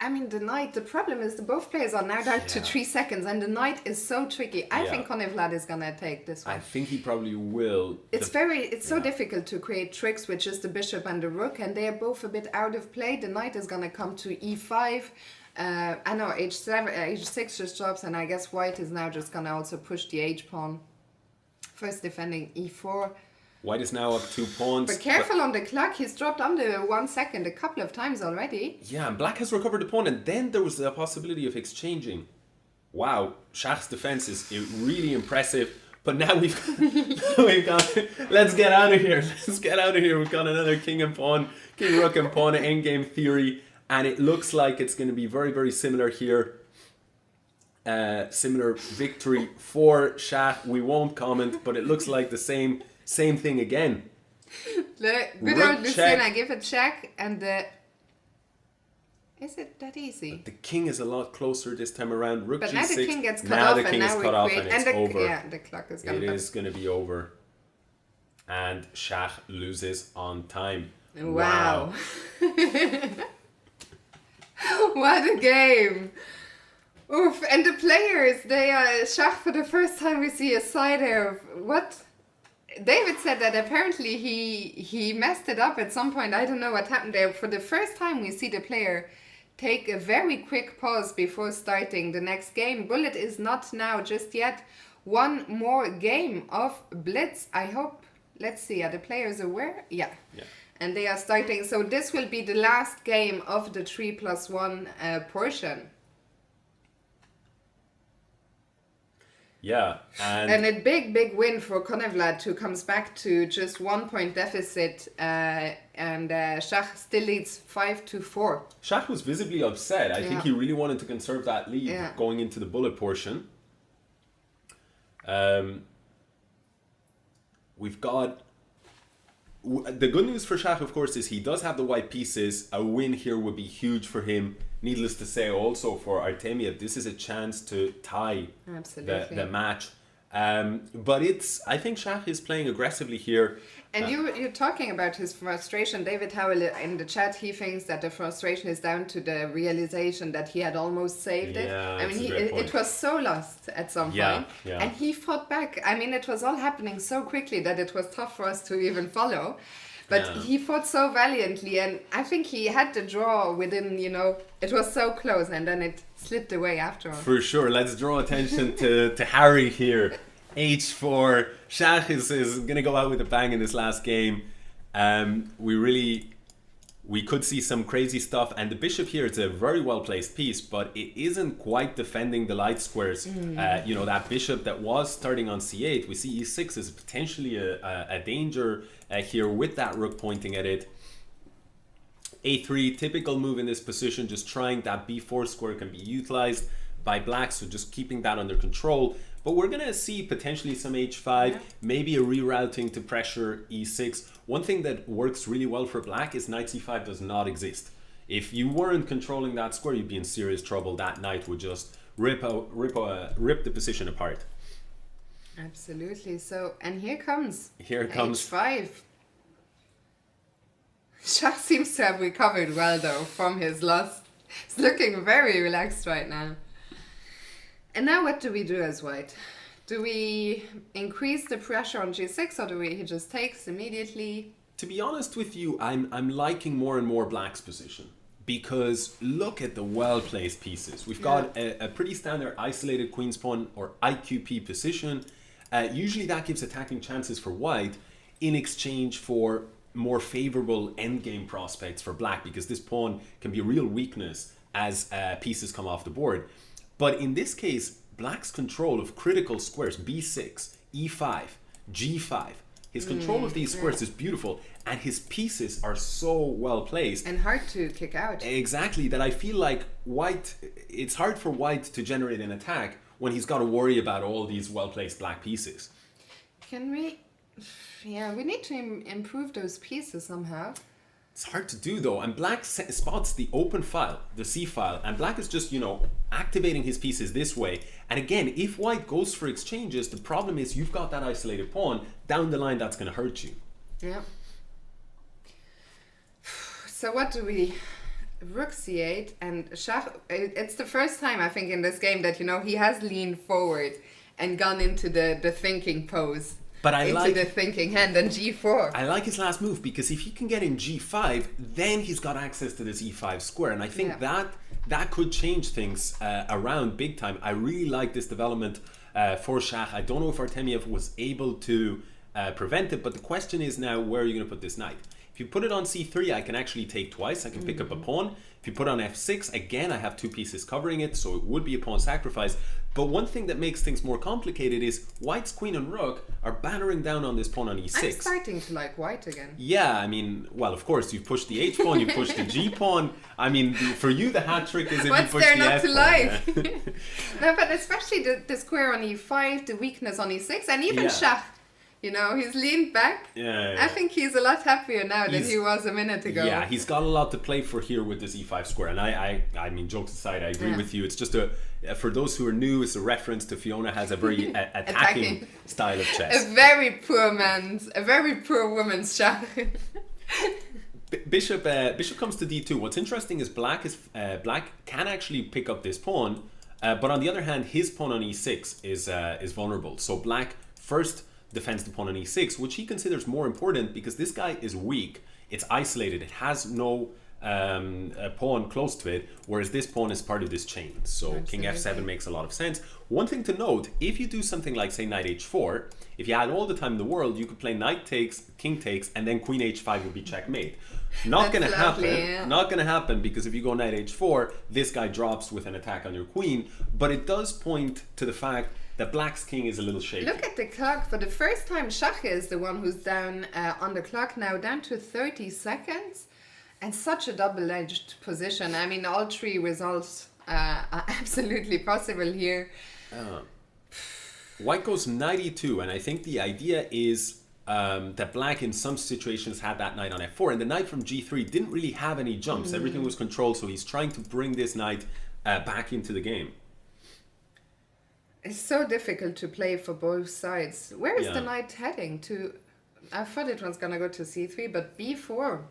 I mean, the knight, the problem is both players are now down to 3 seconds, and the knight is so tricky. I think Konevlad is going to take this one.
I think he probably will.
It's so difficult to create tricks with just the bishop and the rook, and they are both a bit out of play. The knight is going to come to e5. I know h7, h6 just drops, and I guess white is now just going to also push the h pawn. First defending e4.
White is now up 2 pawns.
But careful on the clock, he's dropped under 1 second a couple of times already.
Yeah, and black has recovered the pawn, and then there was the possibility of exchanging. Wow, Shach's defense is really impressive. But now we've got let's get out of here. Let's get out of here. We've got another king and pawn, king, rook and pawn endgame theory. And it looks like it's going to be very, very similar here. Similar victory for Shach. We won't comment, but it looks like the same thing again.
The good old Lucina, give a check, and is it that easy?
But the king is a lot closer this time around. Rook
but
g6.
Now the king gets cut off, and now we create,
and it's over.
Yeah, the clock is gonna.
It is going to be over, and Shach loses on time.
Wow. What a game! Oof! And the players, they are Shach for the first time. We see a side of what. David said that apparently he messed it up at some point. I don't know what happened there. For the first time, we see the player take a very quick pause before starting the next game. Bullet is not now just yet. One more game of Blitz. I hope. Let's see. Are the players aware? Yeah. And they are starting. So this will be the last game of the 3+1 portion.
Yeah,
and a big win for Konevlad, who comes back to just 1 point deficit, and Shach still leads 5-4.
Shach was visibly upset. I think he really wanted to conserve that lead going into the bullet portion. We've got the good news for Shach, of course, is he does have the white pieces. A win here would be huge for him. Needless to say, also for Artemiev, this is a chance to tie the match. But I think Shakh is playing aggressively here.
And you're talking about his frustration. David Howell in the chat, he thinks that the frustration is down to the realization that he had almost saved it. I mean, it was so lost at some point.
Yeah.
And he fought back. I mean, it was all happening so quickly that it was tough for us to even follow. But he fought so valiantly, and I think he had the draw within, it was so close, and then it slipped away after all.
For sure. Let's draw attention to Harry here. H4. Shakh is going to go out with a bang in this last game. We could see some crazy stuff. And the bishop here is a very well-placed piece, but it isn't quite defending the light squares. That bishop that was starting on c8, we see e6 is potentially a danger here with that rook pointing at it. a3, typical move in this position, just trying that b4 square can be utilized by black, so just keeping that under control. But we're going to see potentially some h5, maybe a rerouting to pressure e6. One thing that works really well for black is knight c5 does not exist. If you weren't controlling that square, you'd be in serious trouble. That knight would just rip the position apart.
Absolutely. So, and here comes h5. Shah seems to have recovered well, though, from his loss. He's looking very relaxed right now. And now what do we do as white? Do we increase the pressure on g6, or he just takes immediately?
To be honest with you, I'm liking more and more black's position, because look at the well-placed pieces. We've got a pretty standard isolated queen's pawn or IQP position. Usually that gives attacking chances for white in exchange for more favorable endgame prospects for black, because this pawn can be a real weakness as pieces come off the board. But in this case, black's control of critical squares, b6, e5, g5, his control of these squares is beautiful, and his pieces are so well placed.
And hard to kick out.
Exactly, that I feel like it's hard for white to generate an attack when he's got to worry about all these well placed black pieces.
We need to improve those pieces somehow.
It's hard to do though, and black spots the open file, the C file, and black is just, activating his pieces this way. And again, if white goes for exchanges, the problem is you've got that isolated pawn. Down the line, that's going to hurt you.
Yeah. So what do we... Rook c8, and Shah, it's the first time I think in this game that, he has leaned forward and gone into the thinking pose.
But into
the thinking hand, and g4.
I like his last move, because if he can get in g5, then he's got access to this e5 square, and I think that could change things around big time. I really like this development for Shah. I don't know if Artemiev was able to prevent it, but the question is now, where are you going to put this knight? If you put it on c3, I can actually take twice. I can pick up a pawn. If you put on f6, again, I have two pieces covering it, so it would be a pawn sacrifice. But one thing that makes things more complicated is white's queen and rook are battering down on this pawn on e6.
I'm starting to like white again.
Yeah, I mean, well, of course, you push the h pawn, you push the g pawn. I mean, for you, the hat trick is if you push the f pawn.
Yeah. No, but especially the square on e5, the weakness on e6, and even Shah. He's leaned back. I think he's a lot happier now than he was a minute ago.
Yeah, he's got a lot to play for here with this e5 square. And I mean, jokes aside, I agree with you. It's just for those who are new, it's a reference to Fiona has a very attacking style of chess.
A very poor woman's shot.
Bishop comes to d2. What's interesting is black can actually pick up this pawn, but on the other hand, his pawn on e6 is vulnerable. So black first defends the pawn on e6, which he considers more important because this guy is weak. It's isolated. It has no a pawn close to it, whereas this pawn is part of this chain. So absolutely. King f7 makes a lot of sense. One thing to note, if you do something like, say, knight h4, if you had all the time in the world, you could play knight takes, king takes, and then queen h5 would be checkmate. Not going to happen. Yeah. Not going to happen, because if you go knight h4, this guy drops with an attack on your queen. But it does point to the fact that black's king is a little shaky.
Look at the clock. For the first time, Shakhriyar is the one who's down on the clock now, down to 30 seconds. And such a double-edged position. I mean, all three results are absolutely possible here.
White goes knight e2, and I think the idea is that black in some situations had that knight on f4, and the knight from g3 didn't really have any jumps. Everything was controlled, so he's trying to bring this knight back into the game.
It's so difficult to play for both sides. Where is the knight heading to? I thought it was gonna go to c3, but b4.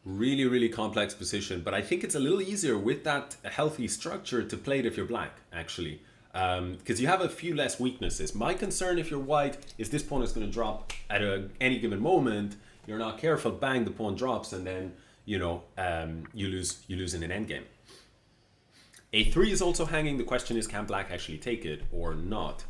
Really, really complex position, but I think it's a little easier with that healthy structure to play it if you're black, actually. Because you have a few less weaknesses. My concern if you're white is this pawn is going to drop at any given moment. You're not careful, bang, the pawn drops, and then, you lose in an endgame. a3 is also hanging. The question is, can black actually take it or not?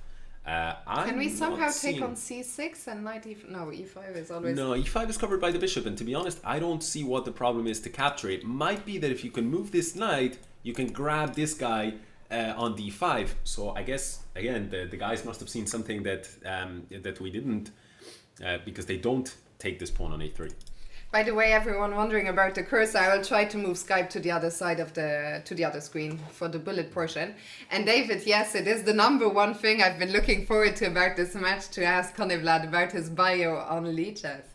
Can we somehow take on c6 and knight e5? No, e5 is always...
No, e5 is covered by the bishop, and to be honest, I don't see what the problem is to capture it. Might be that if you can move this knight, you can grab this guy on d5. So I guess, again, the guys must have seen something that that we didn't, because they don't take this pawn on a3.
By the way, everyone wondering about the cursor, I will try to move Skype to the other side of the other screen for the bullet portion. And David, yes, it is the number one thing I've been looking forward to about this match, to ask Konevlad about his bio on Lichess.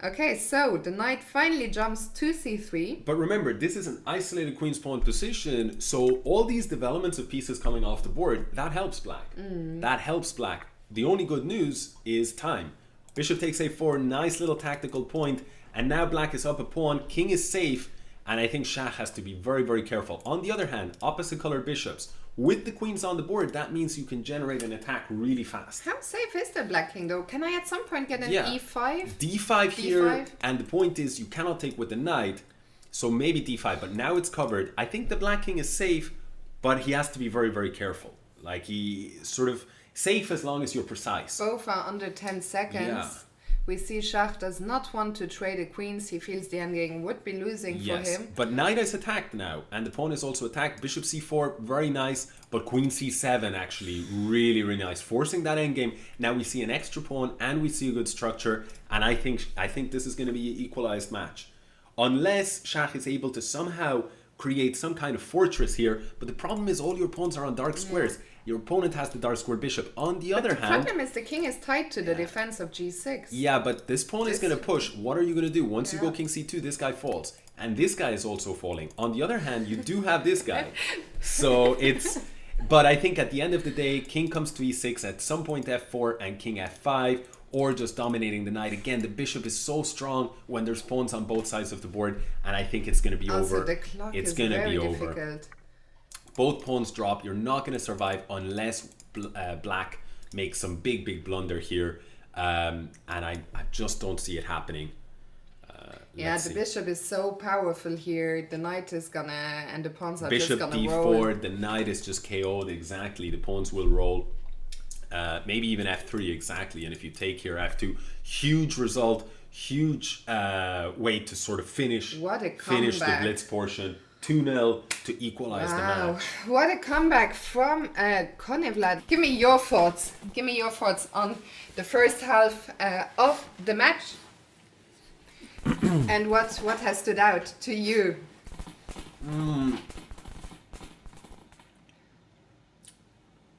Okay, so the knight finally jumps to c3.
But remember, this is an isolated queen's pawn position, so all these developments of pieces coming off the board, that helps black. That helps black. The only good news is time. Bishop takes a4, nice little tactical point, and now black is up a pawn, king is safe, and I think Shah has to be very, very careful. On the other hand, opposite colored bishops, with the queens on the board, that means you can generate an attack really fast.
How safe is the black king though? Can I at some point get an e5?
D5 here, and the point is you cannot take with the knight, so maybe d5, but now it's covered. I think the black king is safe, but he has to be very, very careful. Like, he sort of safe as long as you're precise.
Both are under 10 seconds.
Yeah.
We see Shah does not want to trade the queens. He feels the endgame would be losing for him.
But knight is attacked now, and the pawn is also attacked. Bishop c4, very nice, but queen c7 actually really, really nice, forcing that endgame. Now we see an extra pawn, and we see a good structure, and I think this is going to be an equalized match, unless Shah is able to somehow create some kind of fortress here. But the problem is all your pawns are on dark squares. Your opponent has the dark square bishop. On the other hand...
the problem is the king is tied to the defense of g6.
Yeah, but this pawn is going to push. What are you going to do? Once you go king c2, this guy falls. And this guy is also falling. On the other hand, you do have this guy. So it's... But I think at the end of the day, king comes to e6, at some point f4 and king f5, or just dominating the knight. Again, the bishop is so strong when there's pawns on both sides of the board, and I think it's going to be over.
The clock
it's
is
going to
very
be
difficult.
over. Both pawns drop. You're not going to survive unless black makes some big, big blunder here. And I just don't see it happening.
The bishop is so powerful here. The knight is gonna, and the pawns are
bishop
just gonna
d4,
roll.
the knight is just KO'd, exactly. The pawns will roll. Maybe even f3, exactly. And if you take here f2, huge result, huge way to sort of finish the blitz portion. 2-0 to equalize the match.
What a comeback from Konevlad. Give me your thoughts. Give me your thoughts on the first half of the match. And what has stood out to you?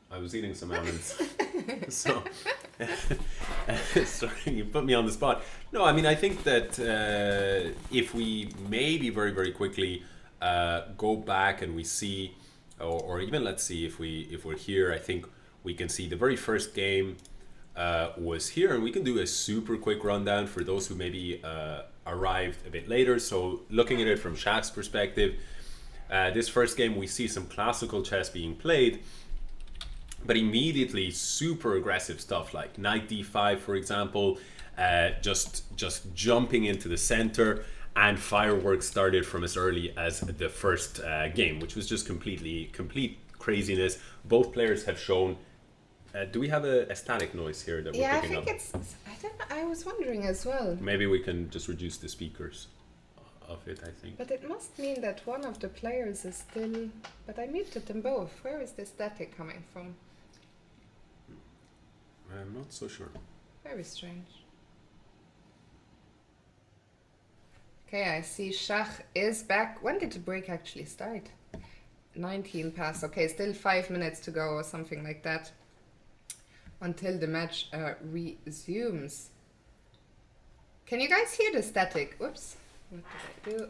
I was eating some almonds. So, sorry, you put me on the spot. No, I mean, I think that if we maybe very, very quickly go back and we see, or even let's see if we're here, I think we can see the very first game was here, and we can do a super quick rundown for those who maybe arrived a bit later. So looking at it from Shaq's perspective, this first game we see some classical chess being played, but immediately super aggressive stuff like knight d5, for example, just jumping into the center. And fireworks started from as early as the first game, which was just complete craziness. Both players have shown. Do we have a static noise here that we're picking up?
I think I don't know. I was wondering as well.
Maybe we can just reduce the speakers of it, I think.
But it must mean that one of the players is still... But I muted them both. Where is the static coming from?
I'm not so sure.
Very strange. Okay, I see Shah is back. When did the break actually start? 19 past. Okay, still 5 minutes to go or something like that until the match resumes. Can you guys hear the static? Whoops. What did I do?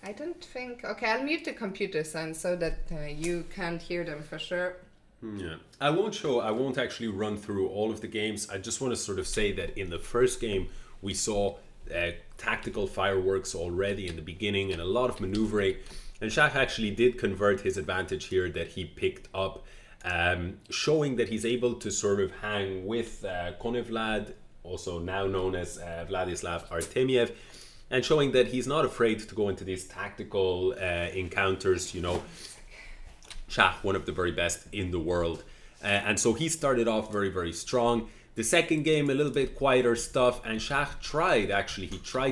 I don't think... Okay, I'll mute the computer sound so that you can't hear them for sure.
Yeah, I won't actually run through all of the games. I just want to sort of say that in the first game, we saw tactical fireworks already in the beginning and a lot of maneuvering. And Shakh actually did convert his advantage here that he picked up, showing that he's able to sort of hang with Konevlad, also now known as Vladislav Artemiev, and showing that he's not afraid to go into these tactical encounters, you know. Shakh, one of the very best in the world. And so he started off very, very strong. The second game, a little bit quieter stuff, and Shakh tried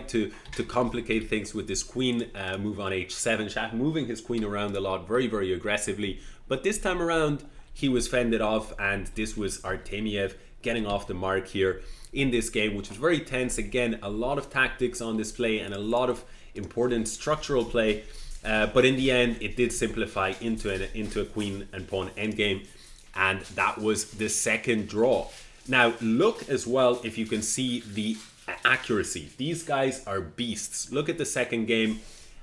to complicate things with this queen move on h7. Shakh moving his queen around a lot, very, very aggressively. But this time around, he was fended off, and this was Artemiev getting off the mark here in this game, which was very tense. Again, a lot of tactics on display and a lot of important structural play. But in the end, it did simplify into a queen and pawn endgame, and that was the second draw. Now, look as well if you can see the accuracy. These guys are beasts. Look at the second game.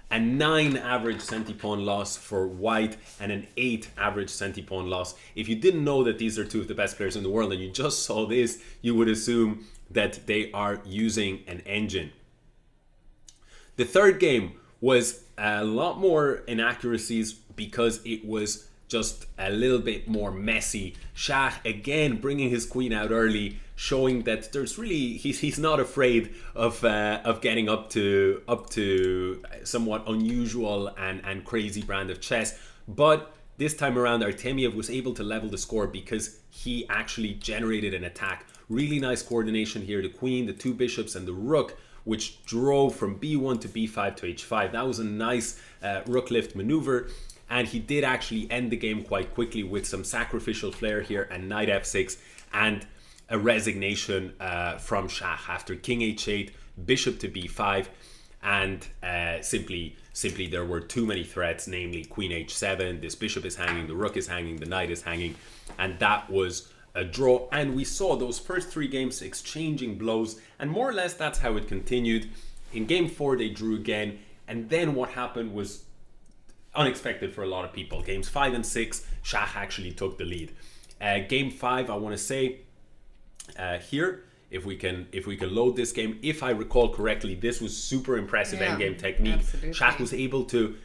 A 9 average centipawn loss for white and an 8 average centipawn loss. If you didn't know that these are two of the best players in the world and you just saw this, you would assume that they are using an engine. The third game was a lot more inaccuracies because it was just a little bit more messy. Shakh again bringing his queen out early, showing that there's really he's not afraid of getting up to somewhat unusual and crazy brand of chess. But this time around, Artemiev was able to level the score because he actually generated an attack. Really nice coordination here. The queen, the two bishops, and the rook, which drove from b1 to b5 to h5. That was a nice rook lift maneuver. And he did actually end the game quite quickly with some sacrificial flair here and knight f6 and a resignation from Shakh after king h8, bishop to b5, and simply there were too many threats, namely queen h7, this bishop is hanging, the rook is hanging, the knight is hanging, and that was a draw. And we saw those first three games exchanging blows, and more or less that's how it continued. In game 4 they drew again, and then what happened was unexpected for a lot of people. Games 5 and 6, Shakh actually took the lead. Game 5, I want to say here, if we can load this game, if I recall correctly, this was super impressive endgame technique.
Absolutely.
Shakh was able to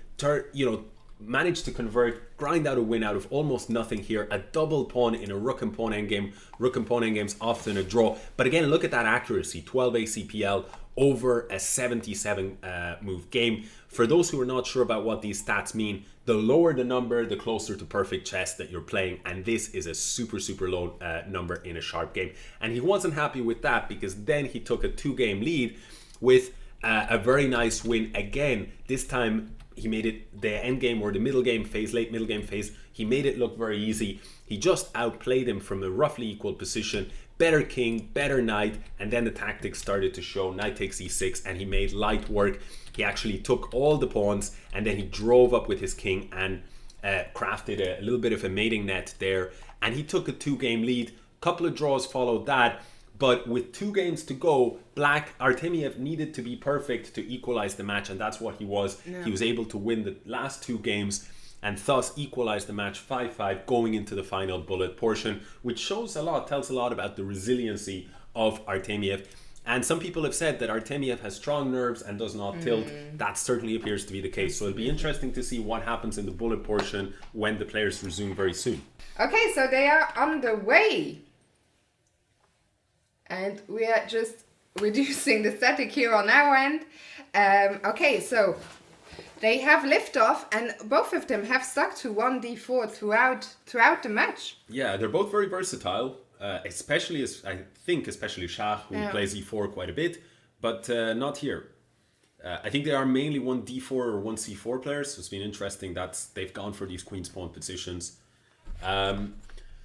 manage to grind out a win out of almost nothing here. A double pawn in a rook and pawn endgame. Rook and pawn endgame's often a draw. But again, look at that accuracy. 12 ACPL over a 77 move game. For those who are not sure about what these stats mean, the lower the number, the closer to perfect chess that you're playing. And this is a super, super low number in a sharp game. And he wasn't happy with that because then he took a 2-game lead with a very nice win again. This time he made it the end game or the middle game phase, late middle game phase. He made it look very easy. He just outplayed him from a roughly equal position. Better king, better knight, and then the tactics started to show. Knight takes e6, and he made light work. He actually took all the pawns, and then he drove up with his king and crafted a little bit of a mating net there. And he took a 2-game lead. Couple of draws followed that. But with 2 games to go, Artemiev needed to be perfect to equalize the match, and that's what he was. Yeah. He was able to win the last 2 games and thus equalize the match 5-5 going into the final bullet portion, which tells a lot about the resiliency of Artemiev. And some people have said that Artemiev has strong nerves and does not tilt. That certainly appears to be the case. So it'll be interesting to see what happens in the bullet portion when the players resume very soon.
Okay, so they are on the way. And we are just reducing the static here on our end. Okay, so they have liftoff, and both of them have stuck to 1d4 throughout the match.
Yeah, they're both very versatile, especially Shakh, who plays e4 quite a bit, but not here. I think they are mainly 1d4 or 1c4 players, so it's been interesting that they've gone for these queen's pawn positions.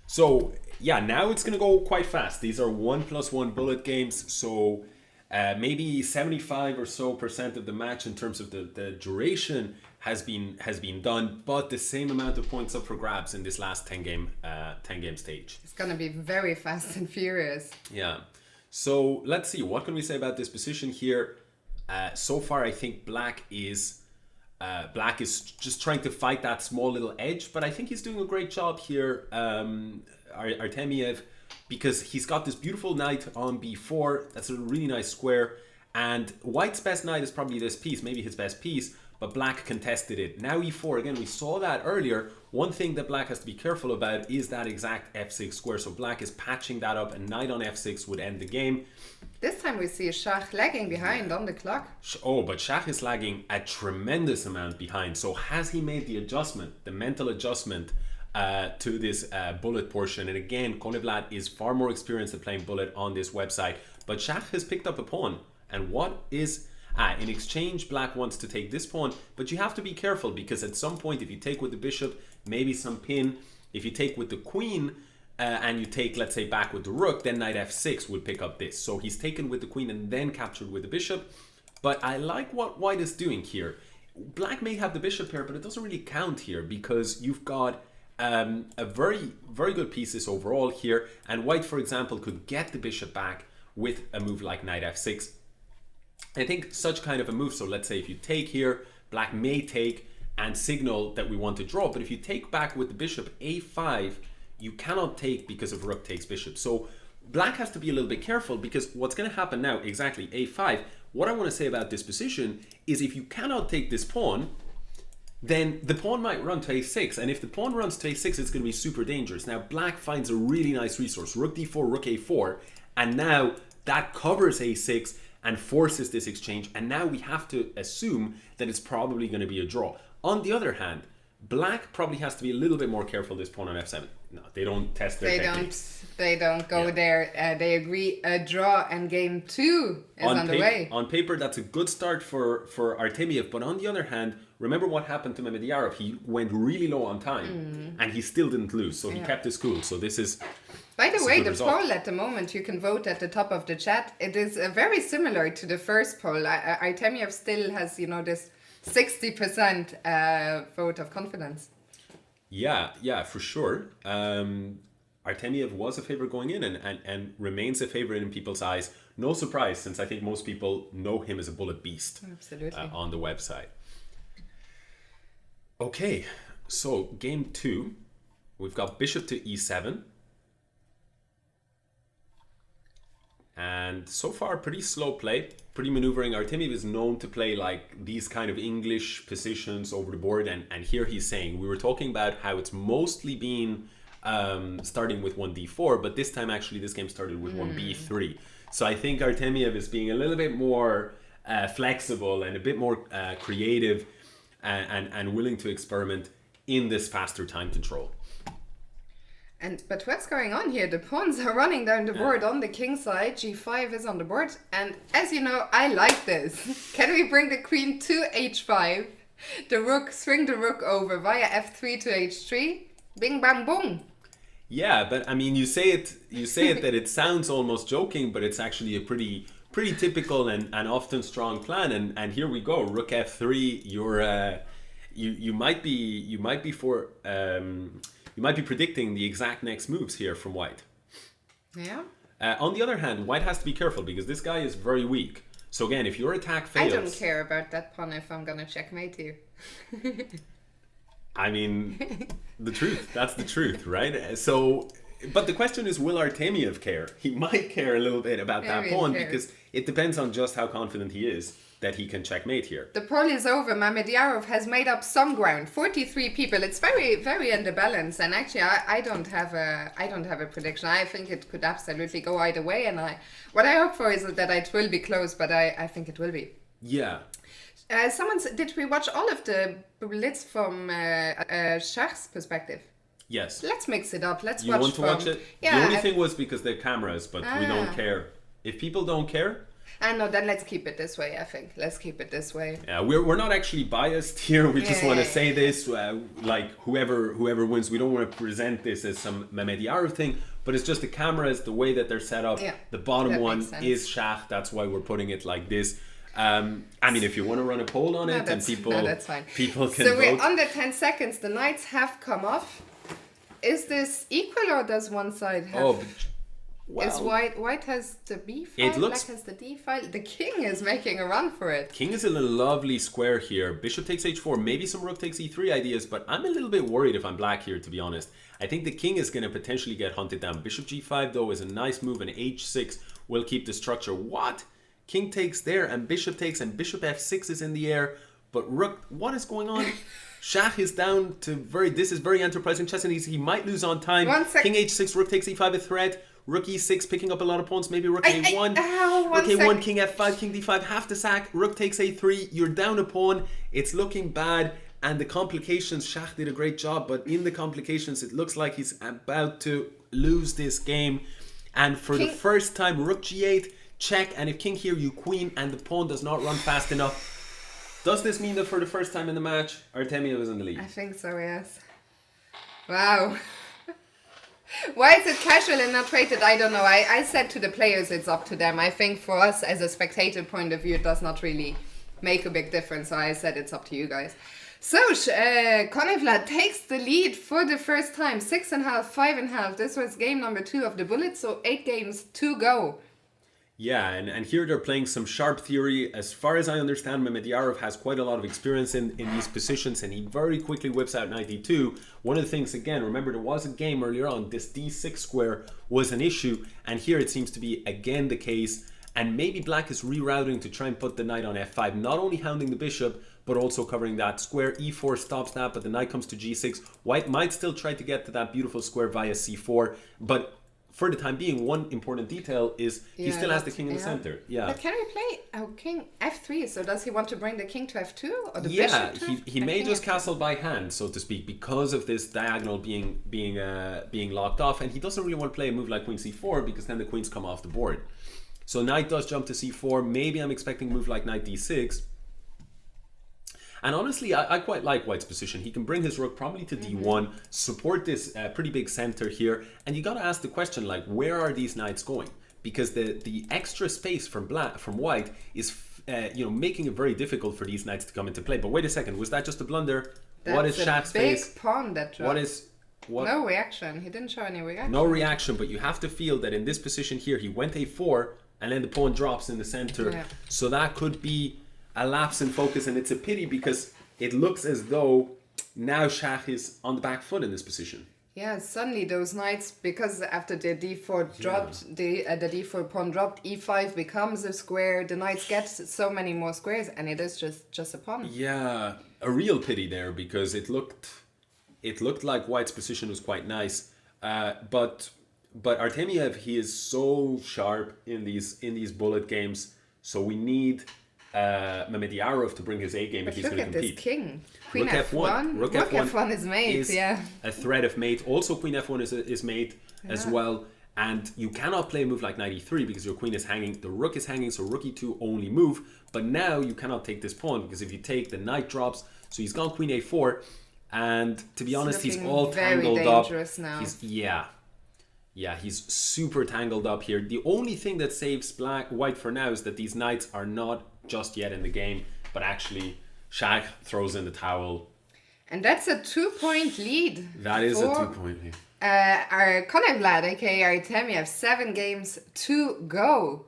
So yeah, now it's going to go quite fast. These are 1+1 bullet games, so maybe 75% or so of the match in terms of the duration has been done, but the same amount of points up for grabs in this last 10 game stage.
It's going to be very fast and furious.
Yeah. So let's see, what can we say about this position here? So far, I think black is Black is just trying to fight that small little edge, but I think he's doing a great job here, Artemiev, because he's got this beautiful knight on b4. That's a really nice square, and White's best knight is probably this piece, maybe his best piece, but Black contested it. Now e4, again, we saw that earlier. One thing that Black has to be careful about is that exact f6 square, so Black is patching that up, and knight on f6 would end the game.
This time we see Shakh lagging behind on the clock.
Oh, but Shakh is lagging a tremendous amount behind. So has he made the adjustment, the mental adjustment to this bullet portion? And again, Konevlad is far more experienced at playing bullet on this website. But Shakh has picked up a pawn. And what is... in exchange, Black wants to take this pawn. But you have to be careful, because at some point, if you take with the bishop, maybe some pin. If you take with the queen... and you take, let's say, back with the rook, then knight f6 would pick up this. So he's taken with the queen and then captured with the bishop. But I like what White is doing here. Black may have the bishop here, but it doesn't really count here, because you've got a very, very good pieces overall here. And White, for example, could get the bishop back with a move like knight f6. I think such kind of a move, so let's say if you take here, Black may take and signal that we want to draw. But if you take back with the bishop a5, you cannot take because of rook takes bishop. So Black has to be a little bit careful, because what's going to happen now, exactly, a5, what I want to say about this position is if you cannot take this pawn, then the pawn might run to a6. And if the pawn runs to a6, it's going to be super dangerous. Now, Black finds a really nice resource, rook d4, rook a4, and now that covers a6 and forces this exchange. And now we have to assume that it's probably going to be a draw. On the other hand, Black probably has to be a little bit more careful this pawn on f7. No, they don't test their techniques.
They don't go there. They agree a draw, and game 2 is on the way.
On paper, that's a good start for Artemiev. But on the other hand, remember what happened to Mamedyarov. He went really low on time, and he still didn't lose. So he kept his cool. So this is...
By the way, the poll at the moment, you can vote at the top of the chat. It is very similar to the first poll. Artemiev still has, this 60% vote of confidence.
Yeah, for sure. Artemiev was a favorite going in and remains a favorite in people's eyes. No surprise, since I think most people know him as a bullet beast.
Absolutely.
On the website. Okay, so game 2. We've got bishop to e7. And so far, pretty slow play, pretty maneuvering. Artemiev is known to play like these kind of English positions over the board. And here he's saying, we were talking about how it's mostly been starting with 1d4, but this time actually this game started with 1b3. So I think Artemiev is being a little bit more flexible and a bit more creative and willing to experiment in this faster time control.
But what's going on here? The pawns are running down the board on the king side. G5 is on the board. And as you know, I like this. Can we bring the queen to h5? The rook, swing the rook over via f3 to h3. Bing, bang, boom.
Yeah, but I mean, you say it that it sounds almost joking, but it's actually a pretty typical and often strong plan. And here we go, rook f3. You might be predicting the exact next moves here from White.
Yeah.
On the other hand, White has to be careful because this guy is very weak. So again, if your attack fails...
I don't care about that pawn if I'm gonna checkmate you.
I mean, the truth. That's the truth, right? So, but the question is, will Artemiev care? He might care a little bit about that pawn because it depends on just how confident he is that he can checkmate here.
The poll is over. Mamedyarov has made up some ground. 43 people. It's very, very under balance. And actually, I don't have a prediction. I think it could absolutely go either way. And what I hope for is that it will be close, but I think it will be.
Yeah.
Someone said, did we watch all of the Blitz from Shakh's perspective?
Yes.
Let's mix it up. Let's
you
watch.
Want to watch it?
Yeah.
The only thing was because they're cameras, but we don't care. If people don't care.
No, then let's keep it this way, I think. Let's keep it this way.
Yeah, we're not actually biased here. We just want to say this, like whoever wins, we don't want to present this as some Mamedyarov thing, but it's just the cameras, the way that they're set up.
Yeah,
the bottom one is Shakh. That's why we're putting it like this. I mean, if you want to run a poll on it, and
that's fine.
People can
So
vote.
we're under 10 seconds. The knights have come off. Is this equal or does one side have... Is white has the b file,
It looks-
black has the d file. The king is making a run for it.
King is in a lovely square here. Bishop takes h4, maybe some rook takes e3 ideas, but I'm a little bit worried if I'm black here, to be honest. I think the king is going to potentially get hunted down. Bishop g5, though, is a nice move, and h6 will keep the structure. What? King takes there, and bishop takes, and bishop f6 is in the air, but rook, what is going on? Shach is down to this is very enterprising chess, and he might lose on time. King h6, rook takes e5, a threat. Rook e6, picking up a lot of pawns. Maybe rook a1. Rook a1, king f5, king d5, have to sack. Rook takes a3. You're down a pawn. It's looking bad. And the complications, Shach did a great job, but in the complications, it looks like he's about to lose this game. And for the first time, rook g8, check. And if king here, you queen, and the pawn does not run fast enough. Does this mean that for the first time in the match, Artemiev is in the lead?
I think so, yes. Wow. Why is it casual and not rated? I don't know. I said to the players it's up to them. I think for us as a spectator point of view it does not really make a big difference. So I said it's up to you guys. So Konevlad takes the lead for the first time. 6.5, 5.5. This was game number 2 of the Bullets. So 8 games to go.
Yeah, and here they're playing some sharp theory. As far as I understand, Mamedyarov has quite a lot of experience in these positions, and he very quickly whips out knight d2. One of the things, again, remember there was a game earlier on, this d6 square was an issue, and here it seems to be again the case, and maybe black is rerouting to try and put the knight on f5, not only hounding the bishop, but also covering that square. e4 stops that, but the knight comes to g6. White might still try to get to that beautiful square via c4, but for the time being, one important detail is he still has the king in the center. Yeah.
But can we play king f3? So does he want to bring the king to f2 or the
bishop
to
he may just castle by hand, so to speak, because of this diagonal being locked off, and he doesn't really want to play a move like queen c4 because then the queens come off the board. So knight does jump to c4. Maybe I'm expecting a move like knight d6. And honestly, I quite like White's position. He can bring his rook probably to d1, support this pretty big center here. And you got to ask the question, like, where are these knights going? Because the extra space from White is making it very difficult for these knights to come into play. But wait a second, was that just a blunder? What is Shach's face?
Big pawn that dropped.
What?
No reaction. He didn't show any reaction.
No reaction, but you have to feel that in this position here, he went a4, and then the pawn drops in the center. Yeah. So that could be a lapse in focus, and it's a pity because it looks as though now Shach is on the back foot in this position.
Yeah, suddenly those knights, because after the d4 dropped, the d4 pawn dropped, e5 becomes a square, the knights get so many more squares, and it is just a pawn.
Yeah, a real pity there, because it looked like White's position was quite nice, but Artemiev, he is so sharp in these bullet games, so we need Mamedyarov to bring his A game if he's going to compete.
Look at this king. Queen f1. Rook f1 is mate,
a threat of mate. Also, queen f1 is mate as well. And you cannot play a move like knight e3 because your queen is hanging. The rook is hanging, so rook e2 only move. But now you cannot take this pawn because if you take, the knight drops. So he's gone queen a4. And to be honest, he's all tangled up.
Now.
He's super tangled up here. The only thing that saves White for now is that these knights are not just yet in the game, but actually Shach throws in the towel.
And that's a 2-point lead.
That is a 2-point lead.
Our Konevlad, aka Artemiev, 7 games to go.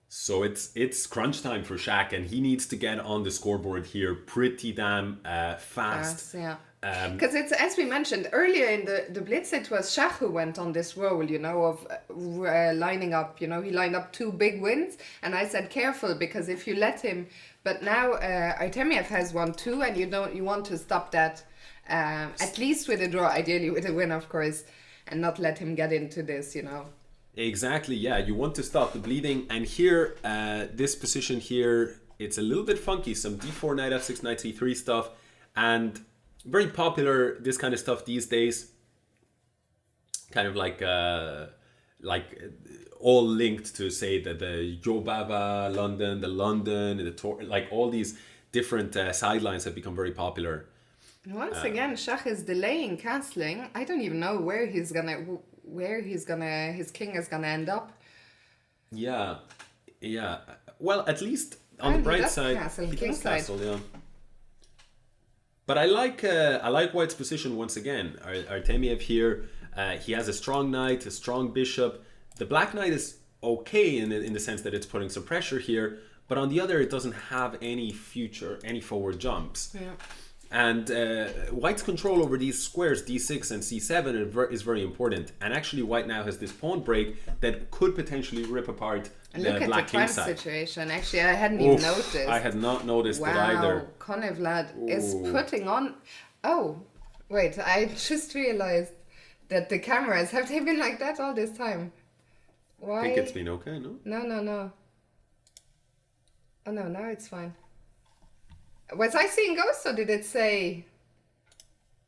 So it's crunch time for Shach, and he needs to get on the scoreboard here pretty damn fast.
Yeah. Because it's, as we mentioned earlier in the Blitz, it was Shach who went on this role, of lining up. He lined up 2 big wins, and I said careful because if you let him. But now Artemiev has won 2, and you want to stop that at least with a draw, ideally with a win, of course, and not let him get into this.
Exactly. Yeah, you want to stop the bleeding, and here this position here, it's a little bit funky. Some d4, knight f6, knight c3 stuff, and very popular, this kind of stuff these days. Kind of like all linked to, say, the Jobava London, the London, the like all these different sidelines have become very popular.
Once again, Shach is delaying castling. I don't even know where his king is gonna end up. Yeah.
Well, at least on the bright side, he does castle, yeah. But I like White's position once again. Artemiev here, he has a strong knight, a strong bishop. the black knight is okay in the sense that it's putting some pressure here, but on the other, it doesn't have any forward jumps.
Yeah.
And white's control over these squares, d6 and c7, is very important. And actually, white now has this pawn break that could potentially rip apart
And
the
look
black
at the
king
prime
side.
situation. Actually, I hadn't even noticed.
I had not noticed it
Wow,
either.
Konevlad is
Ooh.
putting on... Oh, wait, I just realized that the cameras, have they been like that all this time? Why?
I think it's been okay, no?
No. Oh no, now it's fine. Was I seeing ghosts or did it say...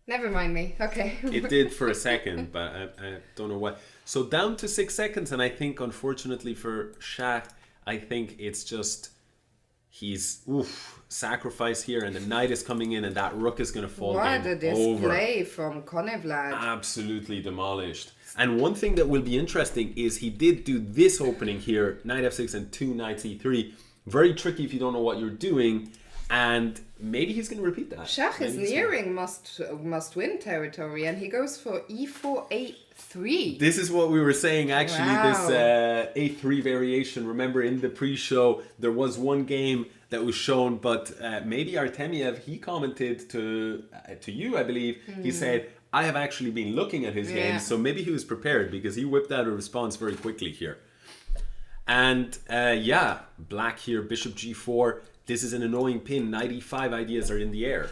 Never mind me, okay.
It did for a second, but I don't know why. So down to 6 seconds, and I think, unfortunately for Shakh, I think it's just... He's sacrifice here, and the knight is coming in, and that rook is going to fall
What
game
a display
over.
from Konevlad.
Absolutely demolished. And one thing that will be interesting is he did do this opening here, knight f6 and 2 knight e3. Very tricky if you don't know what you're doing, and maybe he's going to repeat that.
Shakh is
Maybe he's
nearing must win territory, and he goes for e4 a3.
This is what we were saying, actually,
Wow.
this A3 variation. Remember, in the pre-show, there was one game that was shown, but maybe Artemiev, he commented to you, I believe. He said, I have actually been looking at his game, so maybe he was prepared, because he whipped out a response very quickly here. And black here, bishop g4. This is an annoying pin. Knight e5 ideas are in the air.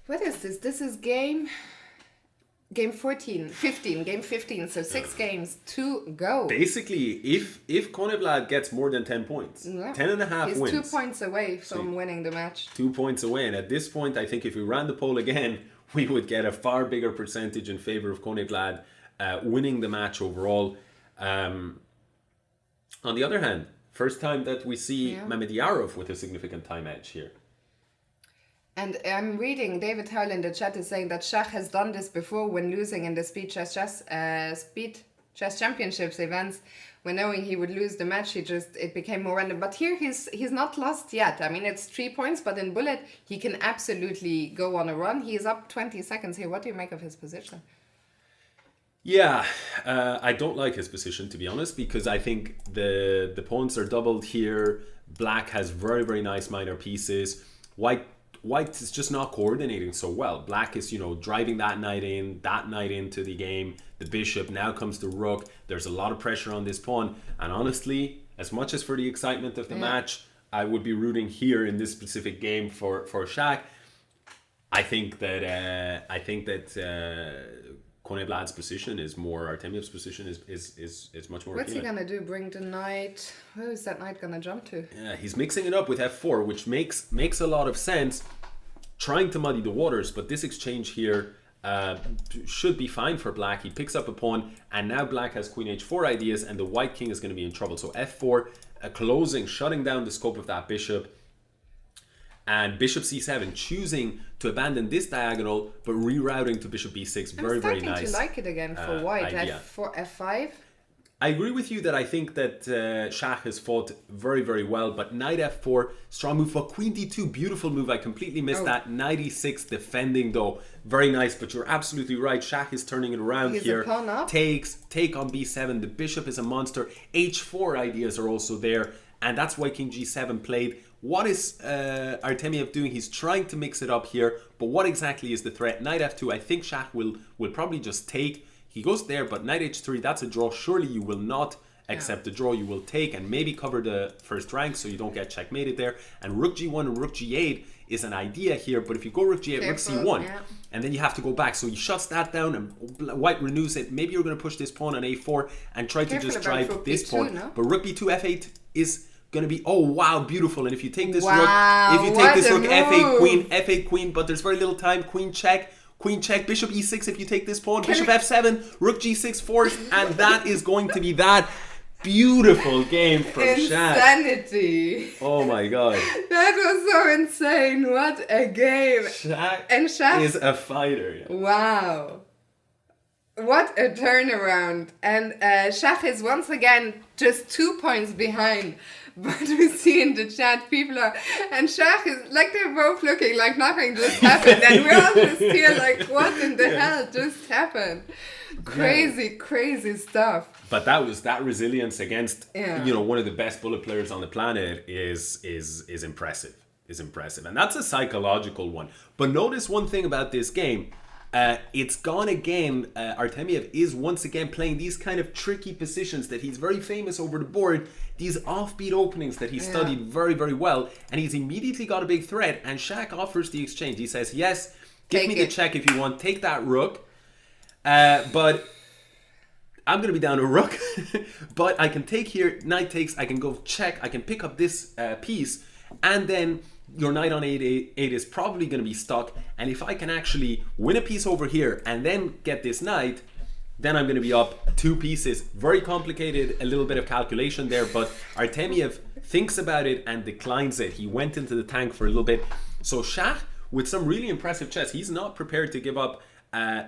What is this? This is game 15, so 6 games to go.
Basically, if Konevlad gets more than 10 points, 10 and a half
He's
wins.
2 points away from winning the match.
2 points away. And at this point, I think if we ran the poll again, we would get a far bigger percentage in favor of Konevlad winning the match overall. On the other hand, first time that we see Mamedyarov with a significant time edge here.
And I'm reading, David Howell in the chat is saying that Shakh has done this before when losing in the Speed Chess Championships events. When knowing he would lose the match, it became more random. But here he's not lost yet. I mean, it's 3 points, but in Bullet, he can absolutely go on a run. He is up 20 seconds here. What do you make of his position?
Yeah, I don't like his position, to be honest, because I think the pawns are doubled here. Black has very, very nice minor pieces. White is just not coordinating so well. Black is, driving that knight into the game. The bishop, now comes the rook. There's a lot of pressure on this pawn. And honestly, as much as for the excitement of the match, I would be rooting here in this specific game for Shakh. I think that Konevlad's position is more, Artemiev's position is much more
What's
appealing.
he gonna do? Bring the knight? Who is that knight gonna jump to?
Yeah, he's mixing it up with f4, which makes a lot of sense, trying to muddy the waters, but this exchange here should be fine for black. He picks up a pawn, and now black has queen h4 ideas, and the white king is going to be in trouble. So f4, shutting down the scope of that bishop. And bishop c7, choosing to abandon this diagonal, but rerouting to bishop b6. Very, very nice.
I'm starting to like it again for white.
Idea.
F4, f5.
I agree with you that I think that Shakh has fought very, very well, but knight f4, strong move. For queen d2, beautiful move. I completely missed that. Knight e6, defending though. Very nice, but you're absolutely right. Shakh is turning it around here.
A pawn up.
Take on b7. The bishop is a monster. h4 ideas are also there, and that's why king g7 played. What is Artemiev doing? He's trying to mix it up here, but what exactly is the threat? Knight f2, I think Shakh will probably just take. He goes there, but knight h3, that's a draw. Surely you will not accept the draw. You will take and maybe cover the first rank so you don't get checkmated there. And rook g1 and rook g8 is an idea here, but if you go rook g8, rook c1, and then you have to go back. So he shuts that down and white renews it. Maybe you're going to push this pawn on a4 and try to just drive this pawn.
No?
But rook b2, f8 is going to be, oh wow, beautiful. And if you take this
rook,
if you take this rook, f8 queen, but there's very little time. Queen check, bishop e6 if you take this pawn, bishop f7, rook g6 forced, and that is going to be that beautiful game from Shakh.
Insanity.
Oh my god.
That was so insane. What a game.
Shakh
And Shakh
is a fighter. Yeah.
Wow. What a turnaround. And Shach is once again just 2 points behind. But we see in the chat people are... And Shach is like they're both looking like nothing just happened. And we're all just here like, what in the hell just happened? Crazy stuff.
But that resilience against one of the best bullet players on the planet is impressive. And that's a psychological one. But notice one thing about this game. It's gone again. Artemiev is once again playing these kind of tricky positions that he's very famous over the board. These offbeat openings that he studied very, very well. And he's immediately got a big threat. And Shaq offers the exchange. He says, yes, give me the check if you want. Take that rook. But I'm going to be down a rook. But I can take here. Knight takes. I can go check. I can pick up this piece. And then your knight on 8 is probably going to be stuck. And if I can actually win a piece over here and then get this knight, then I'm going to be up 2 pieces. Very complicated, a little bit of calculation there, but Artemiev thinks about it and declines it. He went into the tank for a little bit. So Shach, with some really impressive chess, he's not prepared to give up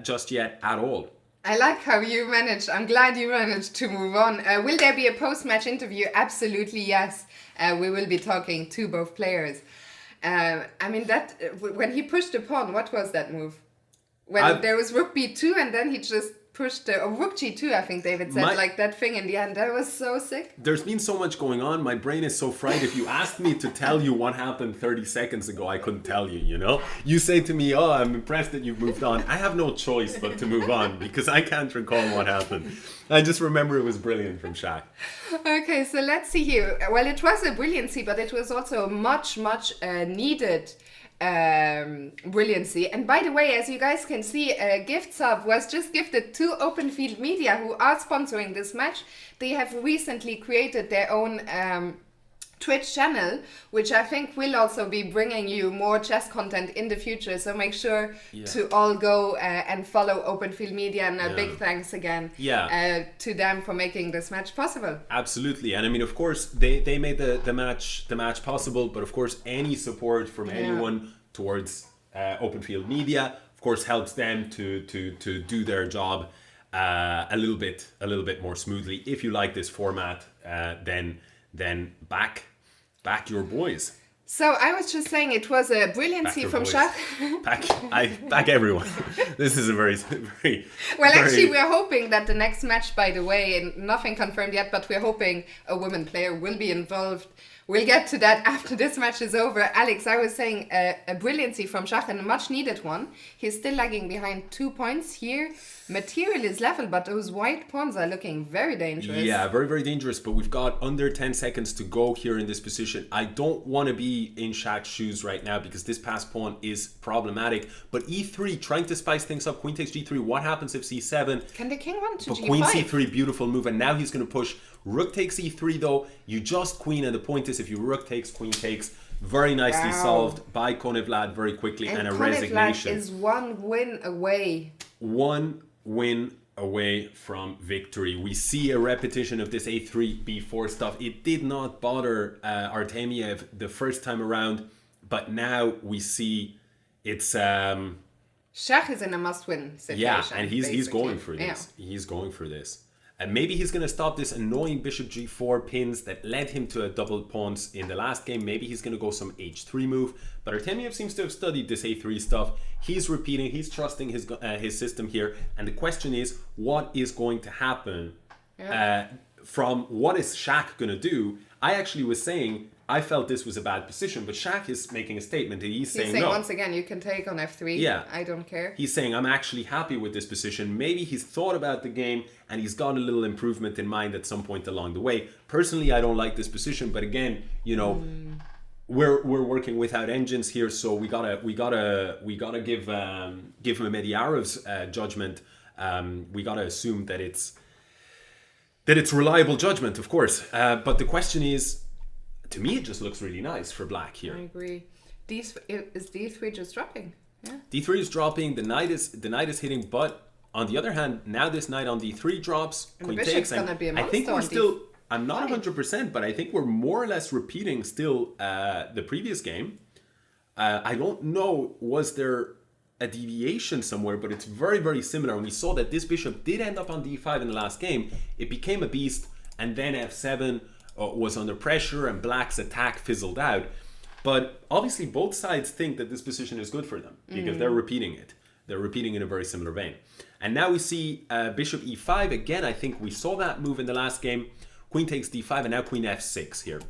just yet at all.
I like how you managed. I'm glad you managed to move on. Will there be a post-match interview? Absolutely, yes. We will be talking to both players. I mean, that when he pushed the pawn, what was that move? When there was rook b2 and then he just pushed rook g2, I think David said, like that thing in the end. That was so sick.
There's been so much going on. My brain is so fried. If you asked me to tell you what happened 30 seconds ago, I couldn't tell you, you know? You say to me, oh, I'm impressed that you've moved on. I have no choice but to move on because I can't recall what happened. I just remember it was brilliant from Shaq.
Okay, so let's see here. Well, it was a brilliancy, but it was also much needed brilliancy. And by the way, as you guys can see, a gift sub was just gifted to Open Field Media, who are sponsoring this match. They have recently created their own Twitch channel, which I think will also be bringing you more chess content in the future. So make sure to all go and follow Open Field Media, and a big thanks again to them for making this match possible.
Absolutely. And I mean, of course, they made the match possible, but of course any support from anyone towards Open Field Media of course helps them to do their job a little bit more smoothly. If you like this format, then back your boys.
So I was just saying it was a brilliancy from Shach.
Back everyone. This is a very
well, actually, we're hoping that the next match, by the way, and nothing confirmed yet, but we're hoping a women player will be involved. We'll get to that after this match is over. Alex, I was saying a brilliancy from Shach, and a much needed one. He's still lagging behind 2 points here. Material is level, but those white pawns are looking very dangerous.
Yeah, very, very dangerous, but we've got under 10 seconds to go here in this position. I don't want to be in Shaq's shoes right now because this passed pawn is problematic. But e3, trying to spice things up. Queen takes g3. What happens if c7?
Can the king run to
but
g5?
Queen c3, beautiful move, and now he's going to push. Rook takes e3 though. You just queen, and the point is if you rook takes, queen takes. Very nicely solved by Konevlad very quickly, and a
Konevlad
resignation.
Is 1 win away.
1 win away from victory. We see a repetition of this a3 b4 stuff. It did not bother Artemiev the first time around, but now we see it's
Shach is in a must-win situation.
yeah, and he's going for this.
Yeah.
He's going for this. And maybe he's going to stop this annoying bishop g4 pins that led him to a double pawns in the last game. Maybe he's going to go some h3 move. But Artemiev seems to have studied this a3 stuff. He's repeating, he's trusting his system here. And the question is, what is going to happen from what is Shaq going to do? I actually was saying, I felt this was a bad position, but Shaq is making a statement. He's saying no.
Once again, you can take on f3.
Yeah.
I don't care.
He's saying, I'm actually happy with this position. Maybe he's thought about the game and he's got a little improvement in mind at some point along the way. Personally, I don't like this position, but again, you know, we're working without engines here, so we gotta give Mamedyarov's judgment. We gotta assume that it's reliable judgment, of course. But the question is, to me, it just looks really nice for black here.
I agree. Is d3 just dropping? Yeah.
d3 is dropping. The knight is hitting, but on the other hand, now this knight on d3 drops.
And
queen
the
takes.
gonna be a
I think we're still. I'm not
Fine.
100%, but I think we're more or less repeating still the previous game. I don't know. Was there a deviation somewhere, but it's very, very similar. And we saw that this bishop did end up on d5 in the last game. It became a beast, and then f7 was under pressure, and black's attack fizzled out. But obviously both sides think that this position is good for them, because they're repeating it. They're repeating in a very similar vein. And now we see bishop e5. Again, I think we saw that move in the last game. Queen takes d5, and now queen f6 here.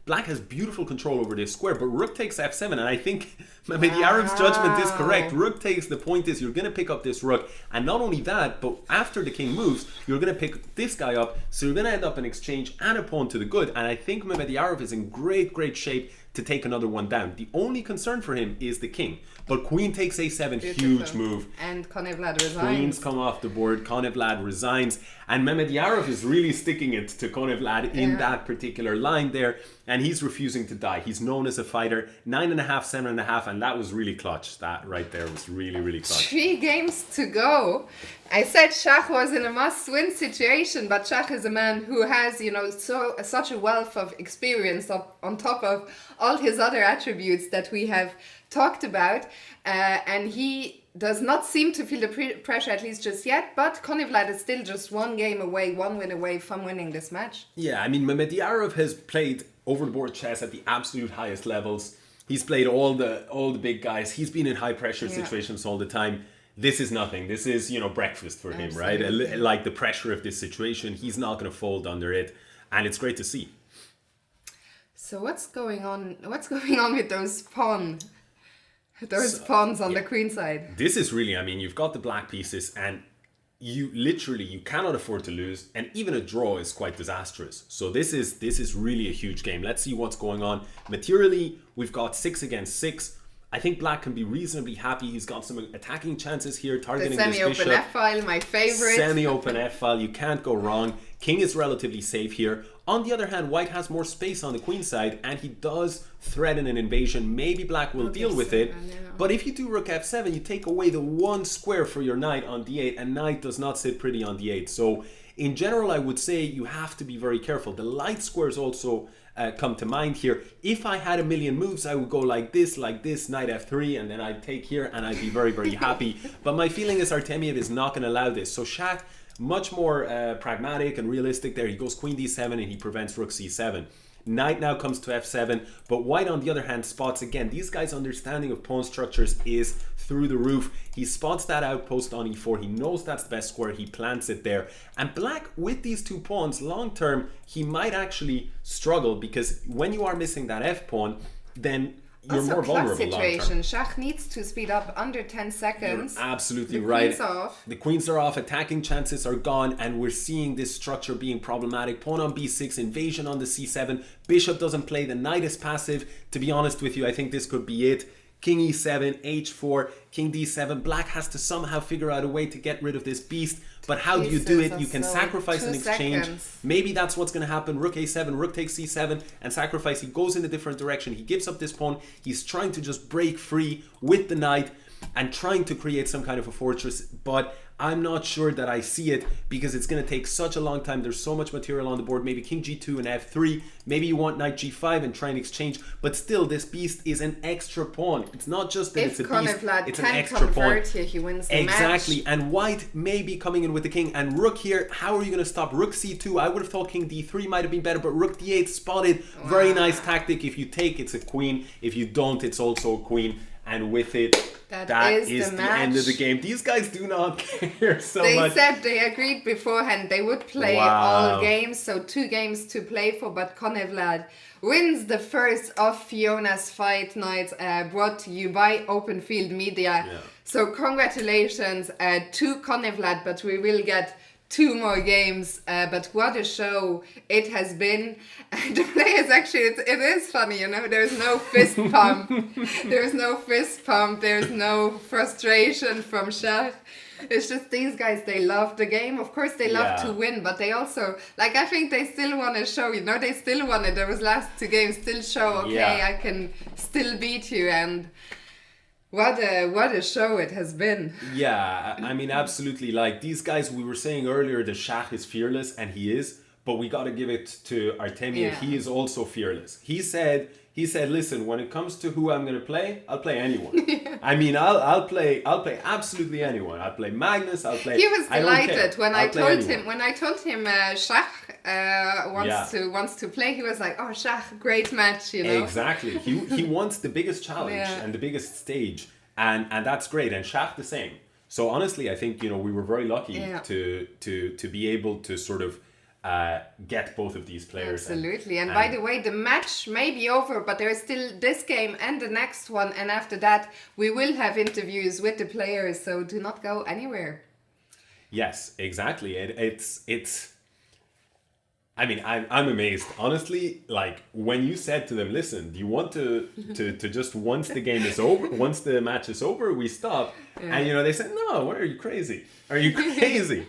Black has beautiful control over this square, but rook takes f7, and I think Mamedyarov's judgment is correct. Rook takes, the point is you're going to pick up this rook, and not only that, but after the king moves, you're going to pick this guy up, so you're going to end up an exchange and a pawn to the good, and I think Mamedyarov is in great, great shape to take another one down. The only concern for him is the king, but queen takes a7,
Beautiful.
huge move.
And Konevlad resigns.
Queens come off the board, Konevlad resigns, and Mamedyarov is really sticking it to Konevlad in that particular line there, and he's refusing to die. He's known as a fighter. 9.5, 7.5, and that was really clutch. That right there was really, really clutch.
3 games to go. I said Shakh was in a must-win situation, but Shakh is a man who has, such a wealth of experience on top of all his other attributes that we have talked about, and he does not seem to feel the pressure, at least just yet, but Konevlad is still just 1 game away, 1 win away from winning this match.
Yeah, I mean, Mamedyarov has played over-the-board chess at the absolute highest levels. He's played all the big guys. He's been in high-pressure situations all the time. This is nothing. This is, breakfast for him, right? Like the pressure of this situation, he's not going to fold under it, and it's great to see.
So what's going on? What's going on with those pawns? Pawns on the queen side.
This is really, I mean, you've got the black pieces, and you cannot afford to lose, and even a draw is quite disastrous. So this is really a huge game. Let's see what's going on. Materially, we've got 6 against 6. I think black can be reasonably happy. He's got some attacking chances here, targeting this bishop.
The semi-open f-file, my favorite.
Semi-open f-file, you can't go wrong. King is relatively safe here. On the other hand, white has more space on the queen side, and he does threaten an invasion. Maybe black will deal with it. But if you do rook f7, you take away the 1 square for your knight on d8, and knight does not sit pretty on d8. So in general, I would say you have to be very careful. The light squares also come to mind here. If I had a million moves, I would go like this, knight f3, and then I'd take here, and I'd be very, very happy. But my feeling is Artemiev is not going to allow this. So Shakh, much more pragmatic and realistic there. He goes queen d7, and he prevents rook c7. Knight now comes to f7, but white on the other hand spots, again, these guys' understanding of pawn structures is through the roof. He spots that outpost on e4, he knows that's the best square, he plants it there. And black, with these 2 pawns, long term, he might actually struggle, because when you are missing that f-pawn, then you're
also,
more vulnerable
situation. Shakh needs to speed up under 10 seconds.
You're absolutely right.
The queens off.
The queens are off, attacking chances are gone, and we're seeing this structure being problematic. Pawn on b6, invasion on the c7. Bishop doesn't play, the knight is passive. To be honest with you, I think this could be it. King e7, h4, king d7. Black has to somehow figure out a way to get rid of this beast. But how do you do it? You can sacrifice an exchange. Maybe that's what's going to happen. Rook a7, rook takes c7, and sacrifice. He goes in a different direction. He gives up this pawn. He's trying to just break free with the knight and trying to create some kind of a fortress. But I'm not sure that I see it, because it's going to take such a long time. There's so much material on the board. Maybe king g2 and f3. Maybe you want knight g5 and try and exchange. But still, this beast is an extra pawn. It's not just that it's a beast. It's an extra pawn.
Here, he wins the
exactly.
match.
And white may be coming in with the king. And rook here, how are you going to stop? Rook c2. I would have thought king d3 might have been better, but rook d8 spotted. Wow. Very nice tactic. If you take, it's a queen. If you don't, it's also a queen. And with it, that is the end of the game. These guys do not care so much. They said
they agreed beforehand they would play all games, so 2 games to play for, but Konevlad wins the first of Fiona's fight nights, brought to you by Open Field Media. Yeah. So congratulations to Konevlad, but we will get 2 more games, but what a show it has been. The players, actually, it is funny, there's no fist pump. There's no fist pump, there's no frustration from Shakh. It's just these guys, they love the game. Of course, they love to win, but they also, I think they still want to show, they still want it. Those last 2 games still show, I can still beat you, and what a show it has been.
Yeah, I mean, absolutely. These guys, we were saying earlier that Shakh is fearless, and he is, but we got to give it to Artemiev. Yeah. He is also fearless. He said, He said, "Listen, when it comes to who I'm going to play, I'll play anyone. I mean, I'll play absolutely anyone. I'll play Magnus. I'll play."
He was delighted when I told him Shach wants to play. He was like, "Oh, Shach, great match, you know."
Exactly. He wants the biggest challenge and the biggest stage, and that's great. And Shach the same. So honestly, I think we were very lucky to be able to sort of get both of these players.
Absolutely. And by the way, the match may be over, but there is still this game and the next one, and after that we will have interviews with the players, so do not go anywhere.
Yes, exactly. It's I mean, I'm amazed. Honestly, like when you said to them, "Listen, do you want to just once the game is over, once the match is over, we stop?" And they said, "No, what are you crazy? Are you crazy?"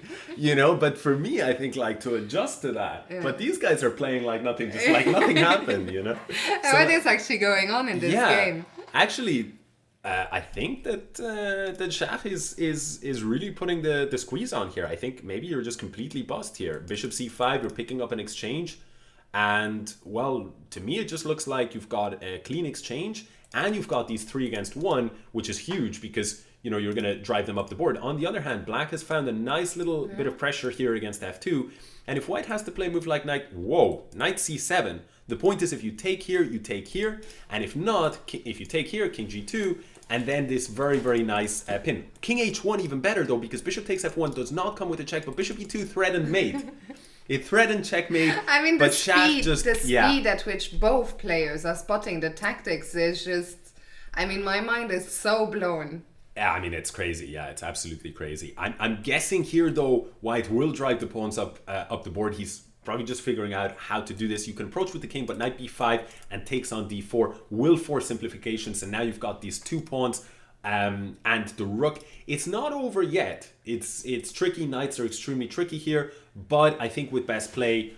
But for me, I think like to adjust to that. But these guys are playing like nothing, just like nothing happened.
So, what is actually going on in this game?
Actually, I think that Shach is really putting the squeeze on here. I think maybe you're just completely bust here. Bishop c5, you're picking up an exchange, and well, to me it just looks like you've got a clean exchange, and you've got these 3 against 1, which is huge because you're going to drive them up the board. On the other hand, Black has found a nice little bit of pressure here against f2, and if White has to play a move like knight c7, the point is if you take here, you take here, and if not, if you take here, king g2, and then this very, very nice pin. King h1 even better though, because bishop takes f1 does not come with a check, but bishop e2 threatened mate. It threatened checkmate.
I mean, the speed at which both players are spotting the tactics is just, I mean, my mind is so blown.
Yeah, I mean, it's crazy. Yeah, it's absolutely crazy. I'm guessing here though, White will drive the pawns up the board. He's probably just figuring out how to do this. You can approach with the king, but knight b5 and takes on d4 will force simplifications, and now you've got these 2 pawns and the rook. It's not over yet. It's tricky. Knights are extremely tricky here, but I think with best play,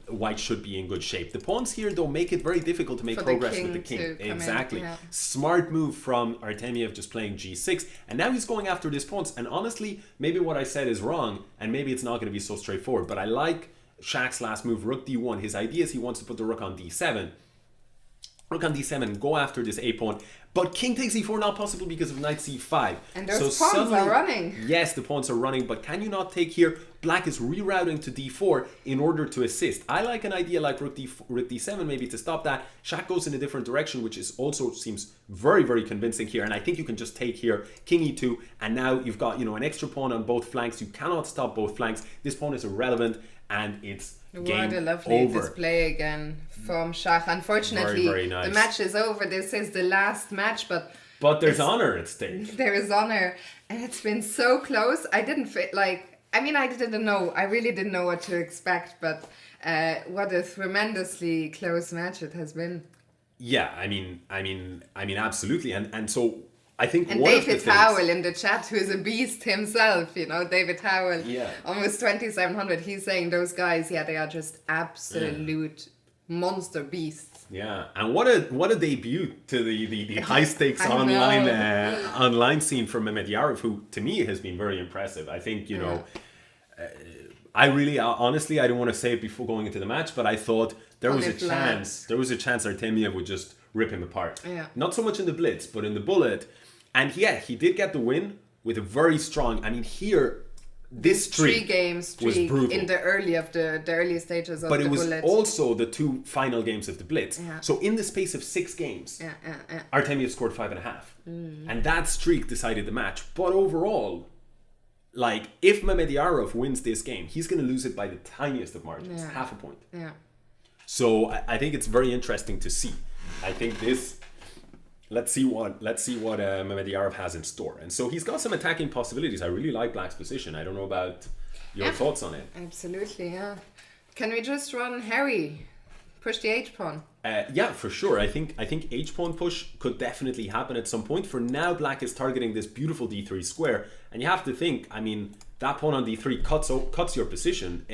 White should be in good shape. The pawns here though make it very difficult to make progress with the king. Exactly. Smart move from Artemiev, just playing g6, and now he's going after these pawns. And honestly, maybe what I said is wrong, and maybe it's not going to be so straightforward, but I like Shaq's last move, rook d1. His idea is he wants to put the rook on d7. Rook on d7, go after this a pawn. But king takes e4 not possible because of knight c5.
And those pawns are running.
Yes, the pawns are running, but can you not take here? Black is rerouting to d4 in order to assist. I like an idea like rook d7 maybe to stop that. Shaq goes in a different direction, which is also seems very, very convincing here. And I think you can just take here, king e2, and now you've got an extra pawn on both flanks. You cannot stop both flanks. This pawn is irrelevant, and it's game
what a lovely
over.
Display again from Shach. Unfortunately,
very, very nice.
The match is over. This is the last match, but
there's honor at stake.
There is honor, and it's been so close. I didn't I didn't know. I really didn't know what to expect, but what a tremendously close match it has been.
Yeah, I mean, absolutely, and so. I think
and David Howell in the chat, who is a beast himself, David Howell, almost 2,700. He's saying those guys, they are just absolute monster beasts.
Yeah, and what a debut to the high stakes online scene from Mamedyarov, who to me has been very impressive. I think I really honestly I don't want to say it before going into the match, but I thought there was a chance Artemiev would just rip him apart.
Yeah.
Not so much in the blitz, but in the bullet. And he did get the win with a very strong. I mean, here this streak
3 game streak
was brutal
in the early stages of the bullet.
But it was also the 2 final games of the blitz. Yeah. So in the space of 6 games, Artemiev scored 5.5, and that streak decided the match. But overall, if Mamedyarov wins this game, he's going to lose it by the tiniest of margins, half a point.
Yeah.
So I think it's very interesting to see. I think this. Let's see what Mamedyarov has in store. And so he's got some attacking possibilities. I really like Black's position. I don't know about your thoughts on it.
Absolutely, yeah. Can we just run Harry? Push the H-pawn?
Yeah, for sure. I think H-pawn push could definitely happen at some point. For now, Black is targeting this beautiful d3 square. And you have to think, that pawn on d3 cuts your position,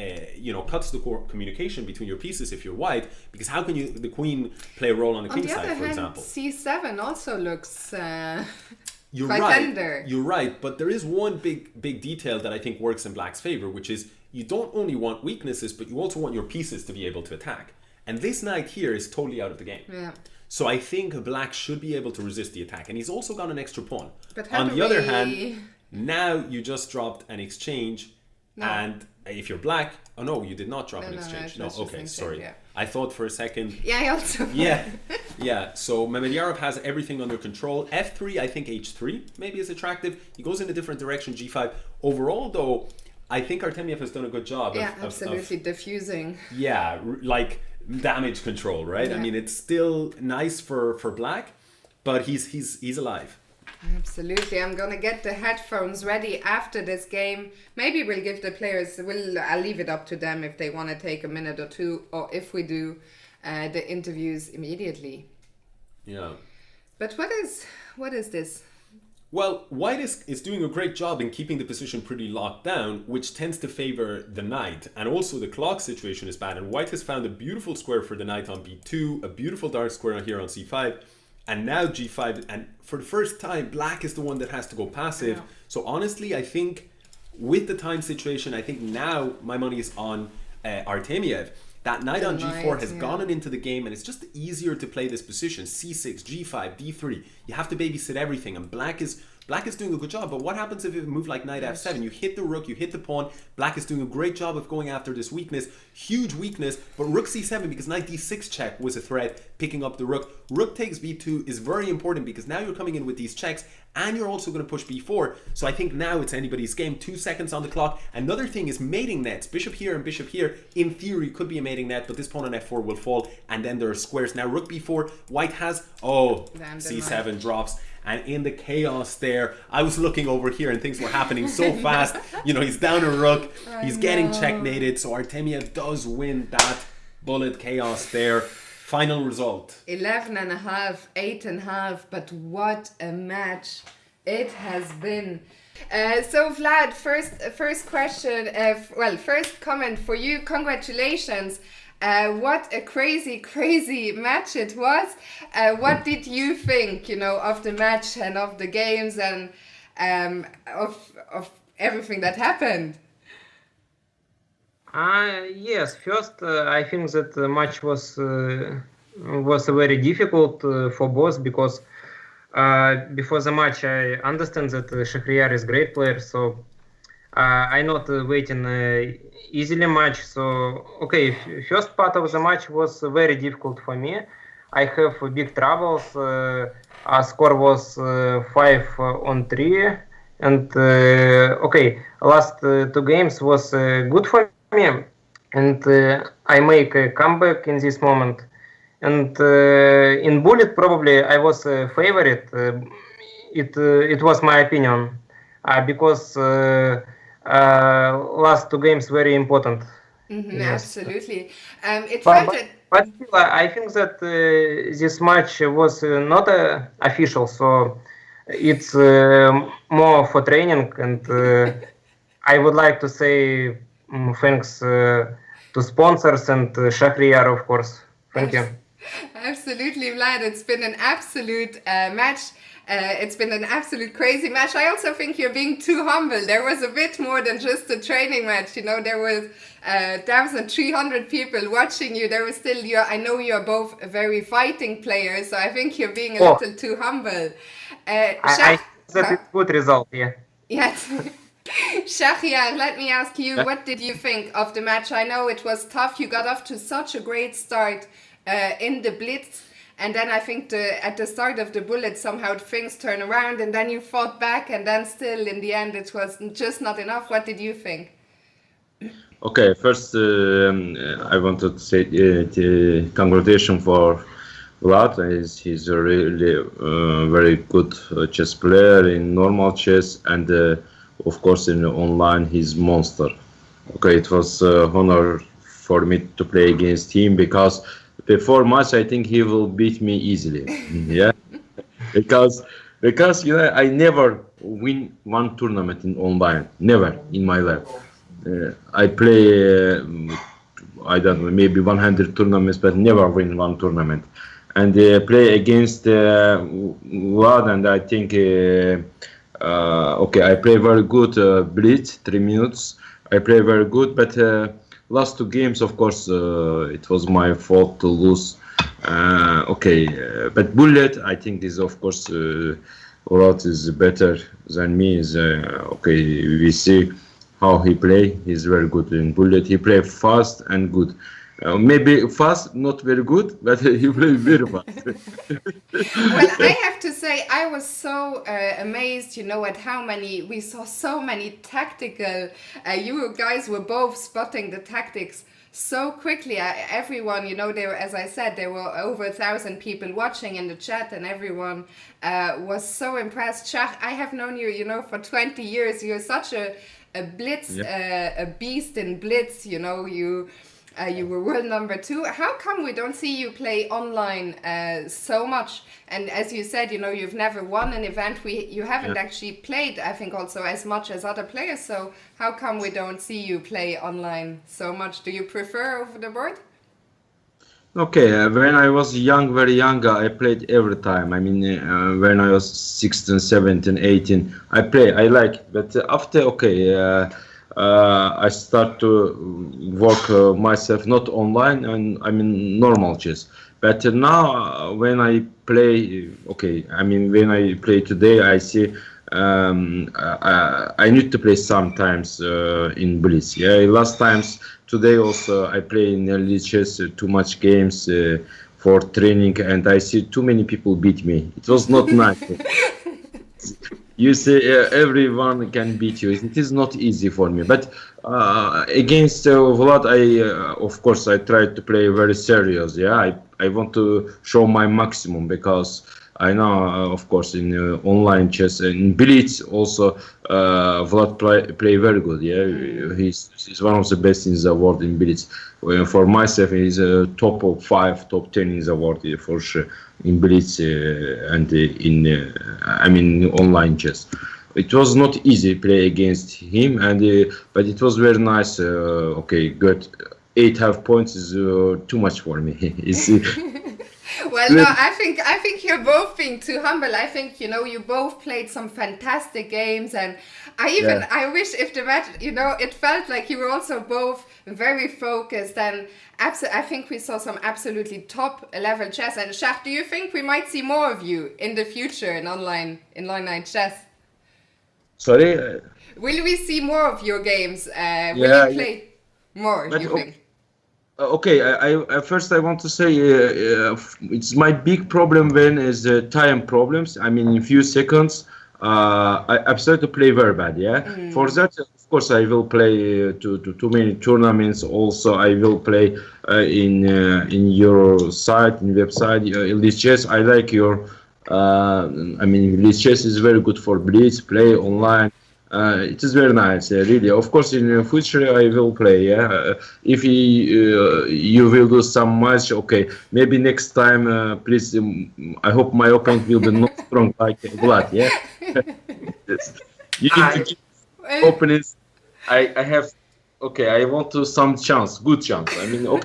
cuts the core communication between your pieces if you're White, because how can the queen play a role on the king side, for example?
c7 also looks
you're
quite
right.
tender.
You're right, but there is one big detail that I think works in Black's favor, which is you don't only want weaknesses, but you also want your pieces to be able to attack. And this knight here is totally out of the game.
Yeah.
So I think black should be able to resist the attack. And he's also got an extra pawn.
But how
On
do
the other
we-
hand, now you just dropped an exchange.
No.
And if you're black, oh no, you did not drop an
No,
exchange.
it
No,
was just
okay,
an
sorry.
exchange,
I thought for a second.
Yeah, I also.
Yeah. So Mamedyarov has everything under control. F3, I think H3 maybe is attractive. He goes in a different direction, G5. Overall, though, I think Artemiev has done a good job.
Yeah, absolutely diffusing.
Like damage control, right? I mean, it's still nice for black, but he's alive.
Absolutely. I'm gonna get the headphones ready after this game. Maybe we'll give the players. I'll leave it up to them if they want to take a minute or two, or if we do the interviews immediately.
Yeah.
But what is this?
Well, white is doing a great job in keeping the position pretty locked down, which tends to favor the knight. And also the clock situation is bad. And white has found a beautiful square for the knight on b2, a beautiful dark square here on c5, and now g5. And for the first time, black is the one that has to go passive.
Yeah.
So honestly, I think with the time situation, I think now my money is on Artemiev. That knight on g4 has gone into the game, and it's just easier to play this position. c6, g5, d3. You have to babysit everything, and black is doing a good job. But what happens if you move like knight f7? You hit the rook, you hit the pawn. Black is doing a great job of going after this weakness, huge weakness. But rook c7, because knight d6 check was a threat, picking up the rook. Rook takes b2 is very important, because now you're coming in with these checks, and you're also going to push b4. So I think now it's anybody's game. 2 seconds on the clock. Another thing is mating nets. Bishop here and bishop here, in theory, could be a mating net, but this pawn on f4 will fall, and then there are squares. Now rook b4, white has, c7 drops. And in the chaos there, I was looking over here and things were happening so fast. He's down a rook, he's getting checkmated. So Artemiev does win that bullet chaos there. Final result.
11.5, 8.5, but what a match it has been. So Vlad, first question, first comment for you. Congratulations. What a crazy match it was. What did you think, of the match and of the games and of everything that happened?
Yes, first I think that the match was very difficult for both, because before the match I understand that Shakhriyar is great player, so I not waiting easily match. So okay, first part of the match was very difficult for me. I have big troubles. Our score was 5-3, and okay, last 2 games was good for me, and I make a comeback in this moment. And in bullet probably I was a favorite. It was my opinion, because last 2 games very important.
Yes. Absolutely.
But still, I think that this match was not official, so it's more for training, and I would like to say thanks to sponsors and Shakhriyar, of course. Thank you.
Absolutely, Vlad. It's been an absolute match. It's been an absolute crazy match. I also think you're being too humble. There was a bit more than just a training match. There was 1,300 people watching you. There was still I know you're both very fighting players, so I think you're being a little too humble.
I that is good result. Yeah.
Yes. Shakhriyar, let me ask you, what did you think of the match? I know it was tough. You got off to such a great start in the Blitz. And then I think at the start of the bullet, somehow things turn around, and then you fought back, and then still in the end it was just not enough. What did you think?
Okay, first I wanted to say congratulations for Vlad. He's a really very good chess player in normal chess, and of course in online he's monster. Okay, it was honor for me to play against him, because before match I think he will beat me easily. Yeah, because I never win one tournament in online, never in my life. I play I don't know, maybe 100 tournaments, but never win one tournament. And play against Vlad, and I think okay, I play very good Blitz 3 minutes. I play very good, but last 2 games, of course, it was my fault to lose. But Bullet, I think, is of course a lot is better than me. We see how he play. He's very good in Bullet. He play fast and good. Maybe fast, not very good, but he play very fast.
Well, I have to say, I was so amazed, at how we saw so many tactical, you guys were both spotting the tactics so quickly. Everyone, they were, as I said, there were over 1,000 people watching in the chat, and everyone was so impressed. Shakh, I have known you, for 20 years. You're such a Blitz, a beast in Blitz, you were world number 2. How come we don't see you play online so much? And as you said, you've never won an event. You haven't actually played, I think, also as much as other players. So how come we don't see you play online so much? Do you prefer over the board?
Okay, when I was very young, I played every time. I mean, when I was 16, 17, 18, I like. But after, I start to work myself, not online, and I mean normal chess. But now when I play, when I play today, I see I need to play sometimes in Blitz. Last times, today also I play in early chess too much games for training, and I see too many people beat me. It was not nice. You see, everyone can beat you. It is not easy for me. But against Vlad, of course, I try to play very serious. I want to show my maximum, because I know, of course, in online chess, in Blitz also, Vlad play very good. He's one of the best in the world in Blitz. For myself, he's top of 5, top 10 in the world for sure in Blitz and in online chess. It was not easy play against him, but it was very nice. Good. 8.5 points is too much for me.
Well, no, I think you're both being too humble. I think, you both played some fantastic games, and I wish if the match, it felt like you were also both very focused, and I think we saw some absolutely top level chess. And Shakh, do you think we might see more of you in the future in online chess?
Sorry?
Will we see more of your games? Will you play more, do you think?
I first I want to say it's my big problem when is time problems. I mean, in few seconds, I've started to play very bad. For that, of course, I will play too many tournaments. Also, I will play in your site, in website, Blitz Chess. I like your. Blitz Chess is very good for Blitz play online. It is very nice, really. Of course, in the future I will play. If you will do some match, maybe next time, please. I hope my opponent will be not strong like Vlad. Yes. You need to give opponents. I have. I want to some chance, good chance. I mean, you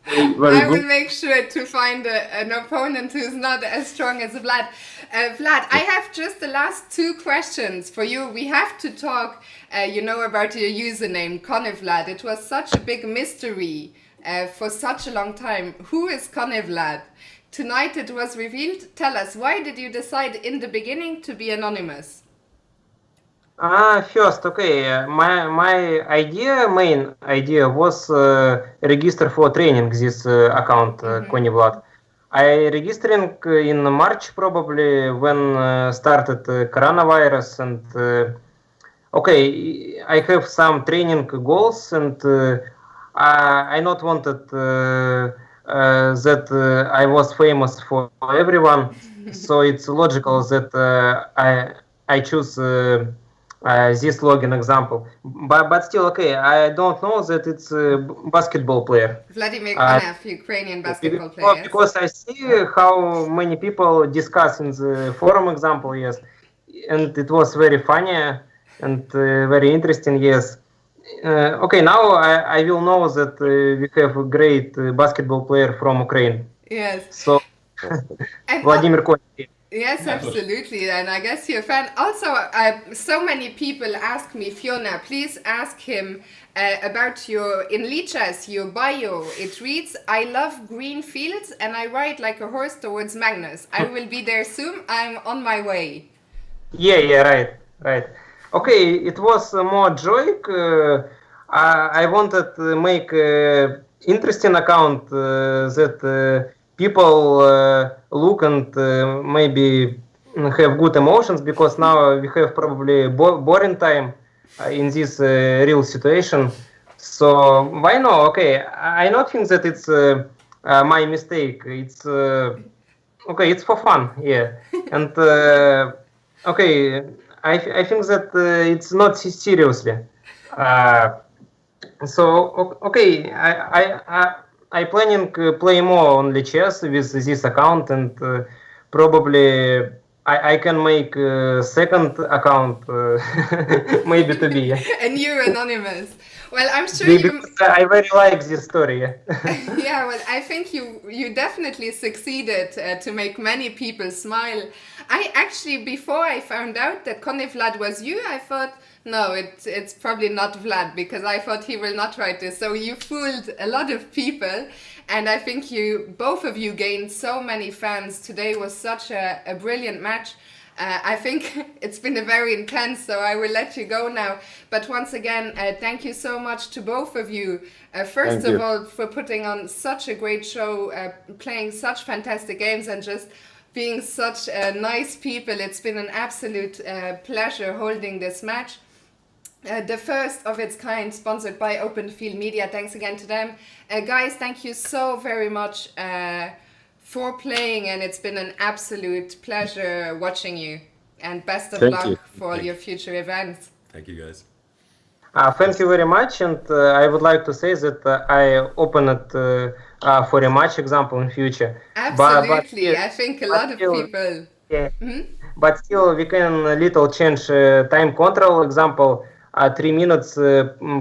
play very
I will
good.
make sure to find an opponent who's not as strong as Vlad. Vlad, I have just the last 2 questions for you. We have to talk, about your username, Konevlad. It was such a big mystery for such a long time. Who is Konevlad? Tonight it was revealed. Tell us, why did you decide in the beginning to be anonymous?
First, my main idea was register for training this account, Konevlad. I registering in March probably when started coronavirus, and I have some training goals, and I not wanted that I was famous for everyone, so it's logical that I choose this login example, but still I don't know that it's a basketball player.
Vladimir Konev, Ukrainian basketball player.
Because I see how many people discuss in the forum example, yes, and it was very funny and very interesting, yes. Now I will know that we have a great basketball player from Ukraine.
Yes.
So Vladimir Konev.
Yes, absolutely. And I guess you're a fan. Also, so many people ask me, Fiona, please ask him about in Lichess, your bio. It reads, I love green fields and I ride like a horse towards Magnus. I will be there soon. I'm on my way.
Yeah, right. Okay, it was more joke. I wanted to make interesting account that people look and maybe have good emotions, because now we have probably boring time in this real situation. So why not? Okay, I not think that it's my mistake. It's okay. It's for fun, yeah. And okay, I think that it's not seriously. So okay, I planning play more on chess with this account, and probably I can make second account maybe to be.
A new anonymous. Well, I'm sure
Because I very like this story.
Yeah, well, I think you definitely succeeded to make many people smile. I actually, before I found out that Konevlad was you, I thought, no, it's probably not Vlad, because I thought he will not write this. So you fooled a lot of people, and I think both of you gained so many fans. Today was such a brilliant match. I think it's been a very intense, so I will let you go now. But once again, thank you so much to both of you. First of all, for putting on such a great show, playing such fantastic games, and just being such nice people. It's been an absolute pleasure holding this match. The first of its kind, sponsored by Open Field Media. Thanks again to them. Guys, thank you so very much for playing, and it's been an absolute pleasure watching you. And best of luck for all your future events.
Thank you, guys.
Thank you very much, and I would like to say that I open it for a match example in future.
Absolutely,
but
I think a lot of people.
Yeah, but still we can little change time control example. 3 minutes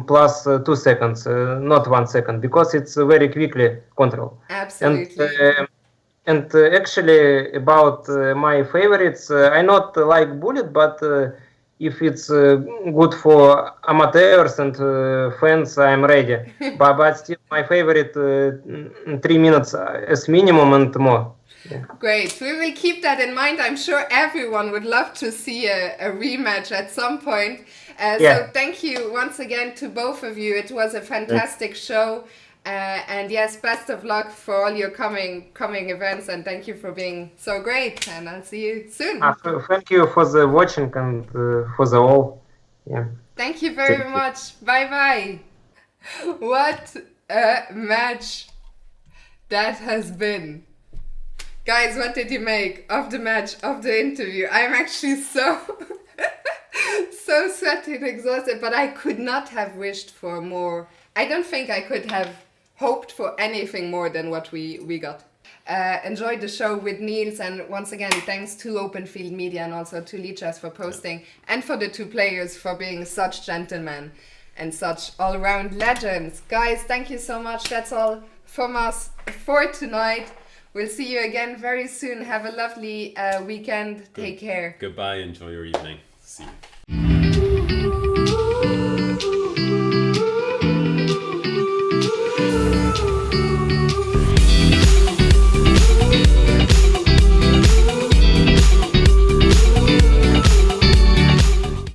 plus 2 seconds, not 1 second, because it's very quickly control.
Absolutely.
And actually about my favorites, I not like bullet, but if it's good for amateurs and fans, I'm ready. but still my favorite 3 minutes as minimum and more. Yeah.
Great. We will keep that in mind. I'm sure everyone would love to see a rematch at some point. So thank you once again to both of you. It was a fantastic show. And yes, best of luck for all your coming events. And thank you for being so great. And I'll see you soon.
Thank you for the watching and for the all. Yeah.
Thank you very much. Bye-bye. What a match that has been. Guys, what did you make of the match, of the interview? I'm actually so sweaty and exhausted, but I could not have wished for more. I don't think I could have hoped for anything more than what we got. Enjoyed the show with Niels, and once again, thanks to Open Field Media and also to Lichess for posting, and for the two players for being such gentlemen and such all-round legends. Guys, thank you so much. That's all from us for tonight. We'll see you again very soon. Have a lovely weekend. Take care.
Goodbye. Enjoy your evening. See you.